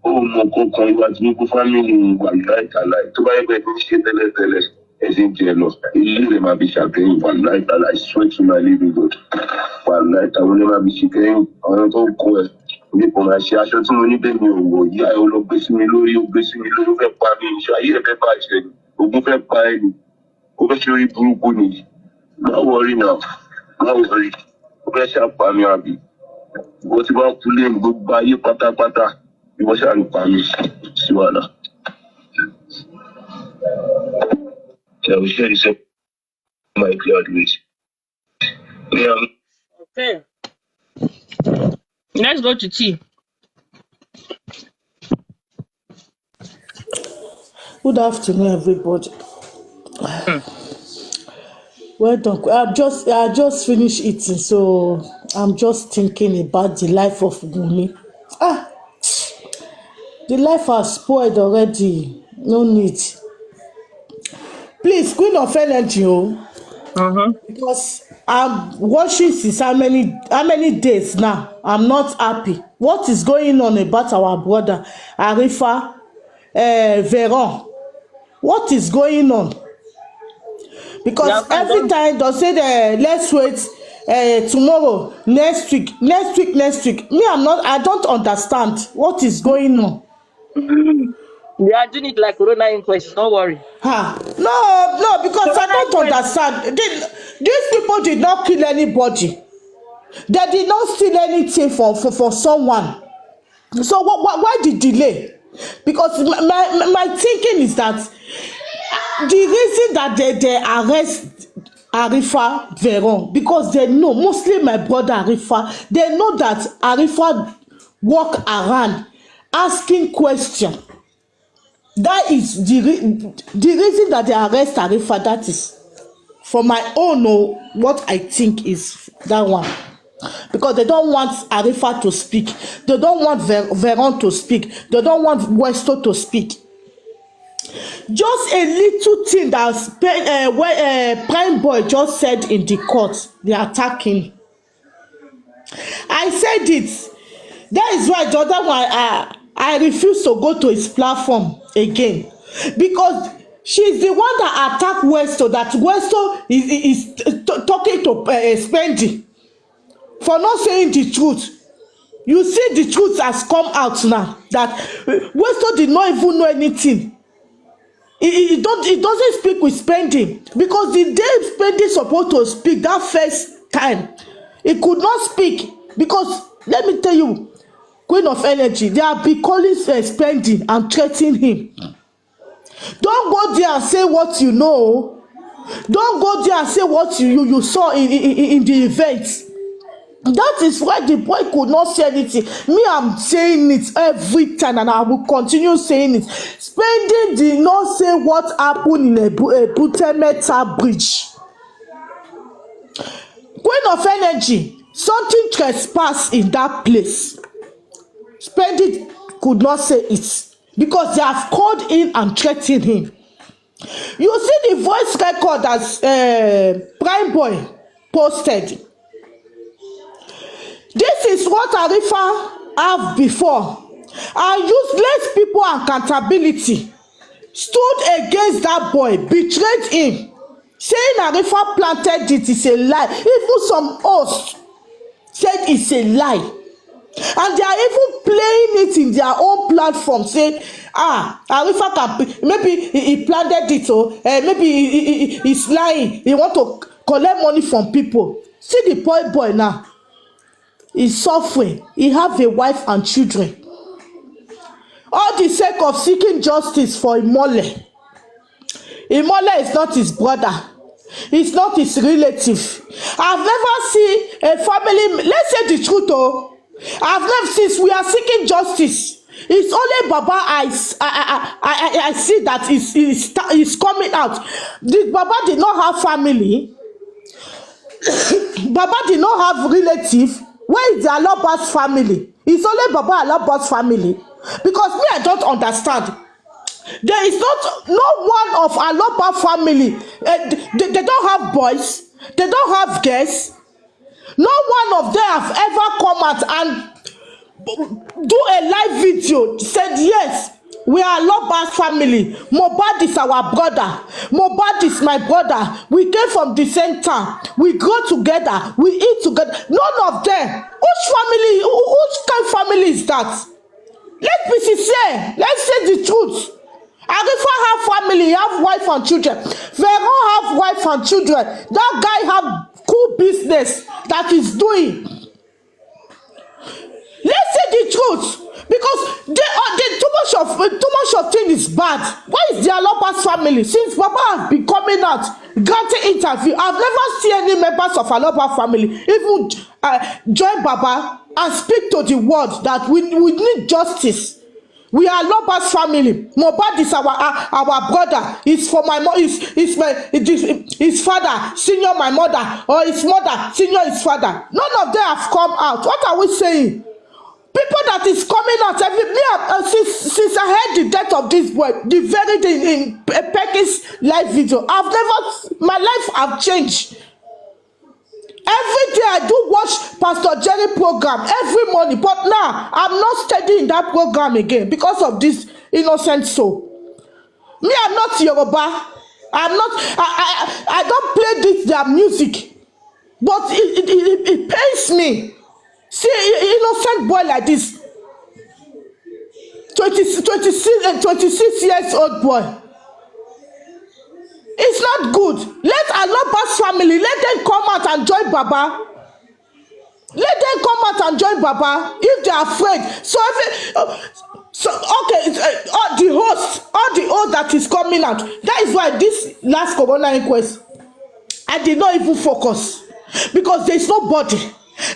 Oh, no, Coco, you want to go family, one night, I like to buy a bed, tell us. As in jealous, you never be shaking one night, and I swear to my living God. One night, I will never be shaking. I don't go. People, I share to many people. Yeah, I will be seeing you, very shy, very bad. Who very bad. Who very blue. No worry now. No worry. Who sharp by me, Abby. What about pulling good by you, pata? You was sharp by me, Suana. So we share the same my cloud with. Yeah. Okay. Let's go to tea. Good afternoon, everybody. Well done. I just finished eating, so I'm just thinking about the life of Wunmi. The life has spoiled already. No need. Please, Queen of Energy, because I'm watching since how many days now. I'm not happy. What is going on about our brother Arifa Veron? What is going on? Because every time they say let's wait tomorrow, next week. Me, I don't understand what is going on. They are doing it like Corona inquest. Don't worry. No, because I don't understand. These people did not kill anybody. They did not steal anything for someone. So why the delay? Because my thinking is that the reason that they arrest Arifa Veron, because they know, mostly my brother Arifa, they know that Arifa walk around asking questions. That is the reason that they arrest Arifa. That is, for my own, what I think is that one. Because they don't want Arifa to speak. They don't want Veron to speak. They don't want Westo to speak. Just a little thing that Prime Boy just said in the court, they are attacking. I said it. That is why the other one, I refuse to go to his platform again, because she's the one that attacked Westo. That Westo is talking to Spendi for not saying the truth. You see, the truth has come out now that Westo did not even know anything. He doesn't speak with Spendi, because the day Spendi supposed to speak that first time, he could not speak. Because let me tell you, Queen of Energy, they have been calling Spendi and threatening him. Don't go there and say what you know. Don't go there and say what you saw in the event. That is why the boy could not say anything. Me, I'm saying it every time, and I will continue saying it. Spending did not say what happened in a Butemeta bridge. Queen of Energy, something trespassed in that place. Spending could not say it because they have called in and threatened him. You see the voice record that Prime Boy posted. This is what Arifa have before. And useless people accountability stood against that boy, betrayed him, saying Arifa planted it is a lie. Even some hosts said it's a lie. And they are even playing it in their own platform, saying, Arifa can maybe he planted it, or maybe he's lying. He want to collect money from people. See the boy now. He's suffering. He have a wife and children. All the sake of seeking justice for Imole. Imole is not his brother. It's not his relative. I've never seen a family. Let's say the truth, oh. I've never, since we are seeking justice, it's only Baba I see that is coming out. Baba did not have family. Baba did not have relative. Where is the Aloba's family? It's only Baba Aloba's family. Because me, I don't understand. There is no one of Aloba family. They don't have boys. They don't have girls. No one of them have ever come out and do a live video. Said yes, we are Aloba's family. Mohbad is our brother. Mohbad is my brother. We came from the same town. We go together. We eat together. None of them. Which kind of family is that? Let's be sincere. Let's say the truth. Arifa have family, have wife and children. Veron have wife and children. That guy have cool business that he's doing. Let's say the truth. Because too much of thing is bad. Why is the Aloba's family? Since Baba has been coming out, granting interview, I've never seen any members of Aloba family even join Baba and speak to the world that we need justice. We are Aloba's family. Mohbad is our brother. It's for my mom. His father, senior my mother, or his mother, senior his father. None of them have come out. What are we saying? People that is coming out since I heard the death of this boy, the very day in Pecky's live video, my life have changed. Every day I do watch Pastor Jerry program every morning, but now I'm not studying that program again because of this innocent soul. Me, I'm not Yoruba. I don't play their music, but it pains me. See, innocent boy like this, 26 years old boy. It's not good. Let Aloba's family, let them come out and join Baba. Let them come out and join Baba if they are afraid. All the host that is coming out. That is why this last corona inquest, I did not even focus, because there is nobody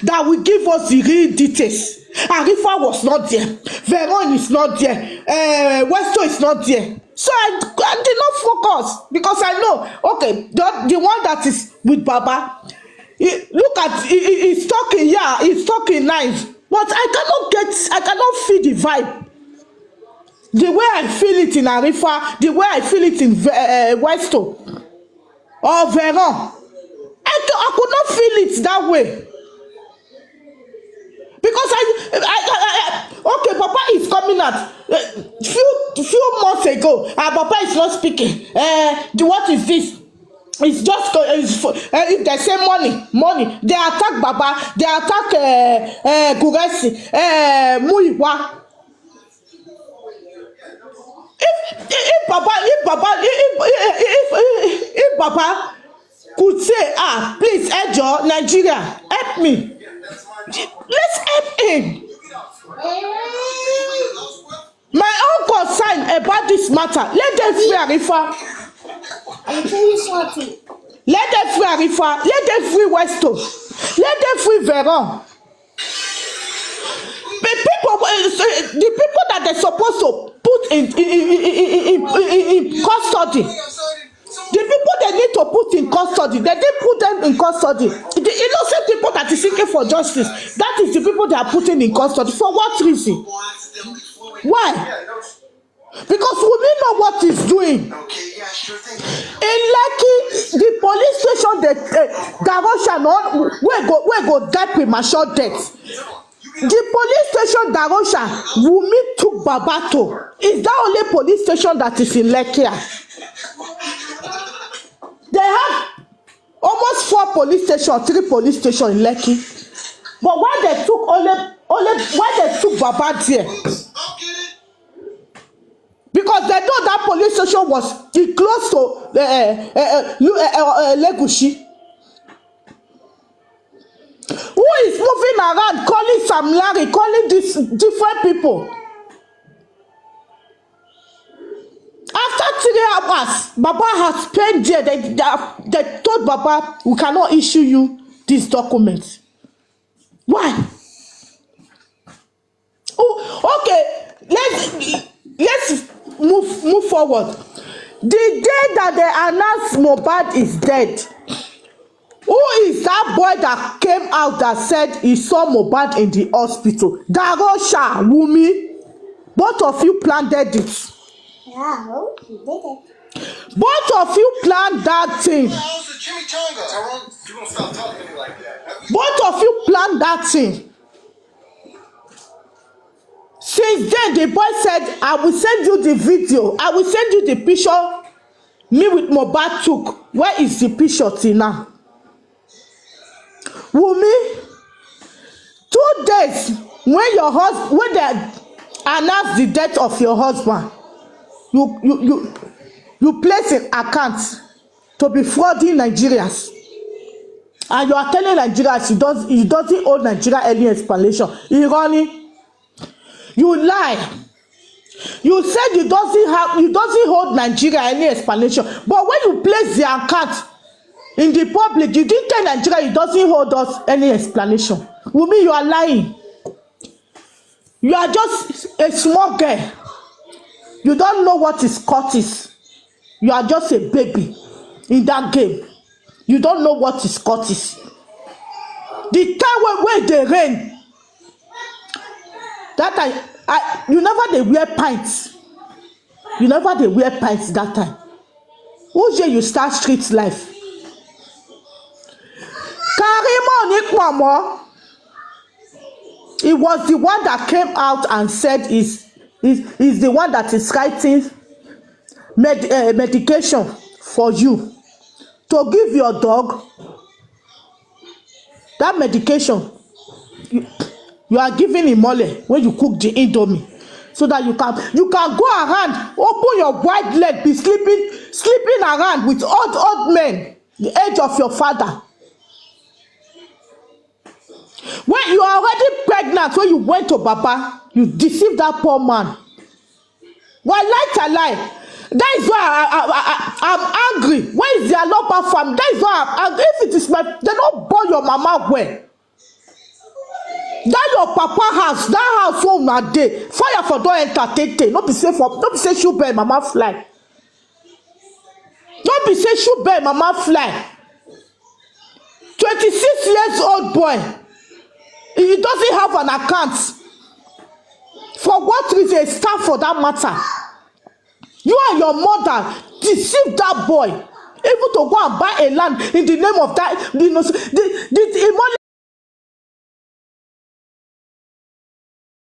that will give us the real details. Arifa was not there. Veron is not there. Westo is not there. So I did not focus because I know, okay, the one that is with Baba, look at, he's talking, yeah, he's talking nice, but I cannot feel the vibe. The way I feel it in Arifa, the way I feel it in Westo or Veron, I could not feel it that way. Because okay, Papa is coming out. Few months ago, Papa is not speaking. What is this? It's just if they say money, they attack Baba, they attack Kuresi, Muiwa. If Papa could say, please, Ejo, Nigeria, help me. Let's help him. My uncle signed a about this matter. Let them free Arifa. I'll tell you something. Let them free Arifa. Let them free Westo. Let them free Veron. The people that they're supposed to put in custody. The people they need to put in custody, they didn't put them in custody. The innocent people that is seeking for justice, that is the people they are putting in custody. For what reason? Why? Because we may know what he's doing. In Lekki, the police station, Darosha, where go die premature death. The police station Darosha, Wumi took Babato. Is that only police station that is in Lekki? They have almost 4 police stations, 3 police stations in Lekki. But why they took why they took Baba there? Because they know that police station was close to Legushi. Who is moving around calling Sam Larry, calling these different people? After 3 hours, Baba has spent there. They told Baba, we cannot issue you these documents. Why? Oh, okay, let's move forward. The day that they announced Mohbad is dead, who is that boy that came out that said he saw Mohbad in the hospital? Darosha, Wumi, both of you planted it. Yeah, he did it. Both of you planned that thing. Both of you planned that thing. Since then, the boy said, I will send you the video. I will send you the picture me with Mohbad took. Where is the picture till now? Wumi, 2 days when they announced the death of your husband, you place an account to be frauding Nigerians, and you are telling Nigerians you doesn't owe Nigeria any explanation. Irony, you lie. You said you doesn't hold Nigeria any explanation, but when you place the account in the public, you didn't tell Nigeria you doesn't hold us any explanation. Wumi, you are lying. You are just a small girl. You don't know what is court is. You are just a baby in that game. You don't know what is court is. The time when they rain, that time you never dey wear pants. You never dey wear pants that time. Who say you start street life? Karimo Onikpomo, he was the one that came out and said he's the one that is writing medication for you to give your dog. That medication you are giving him mole when you cook the indomie, so that you can go around, open your wide leg, be sleeping around with old men the age of your father. When you are already pregnant, when you went to Baba, you deceived that poor man. Why lie? That is why I'm angry. Where is their local farm? That is why I'm angry. If it is they don't born your mama well. That your papa house, that house home na dey. Fire for don enter tete. No be say shoe bird mama fly. No be say shoe bird mama fly. 26 years old boy. He doesn't have an account. For what reason? Stand for that matter. You and your mother deceived that boy, able to go and buy a land in the name of that. The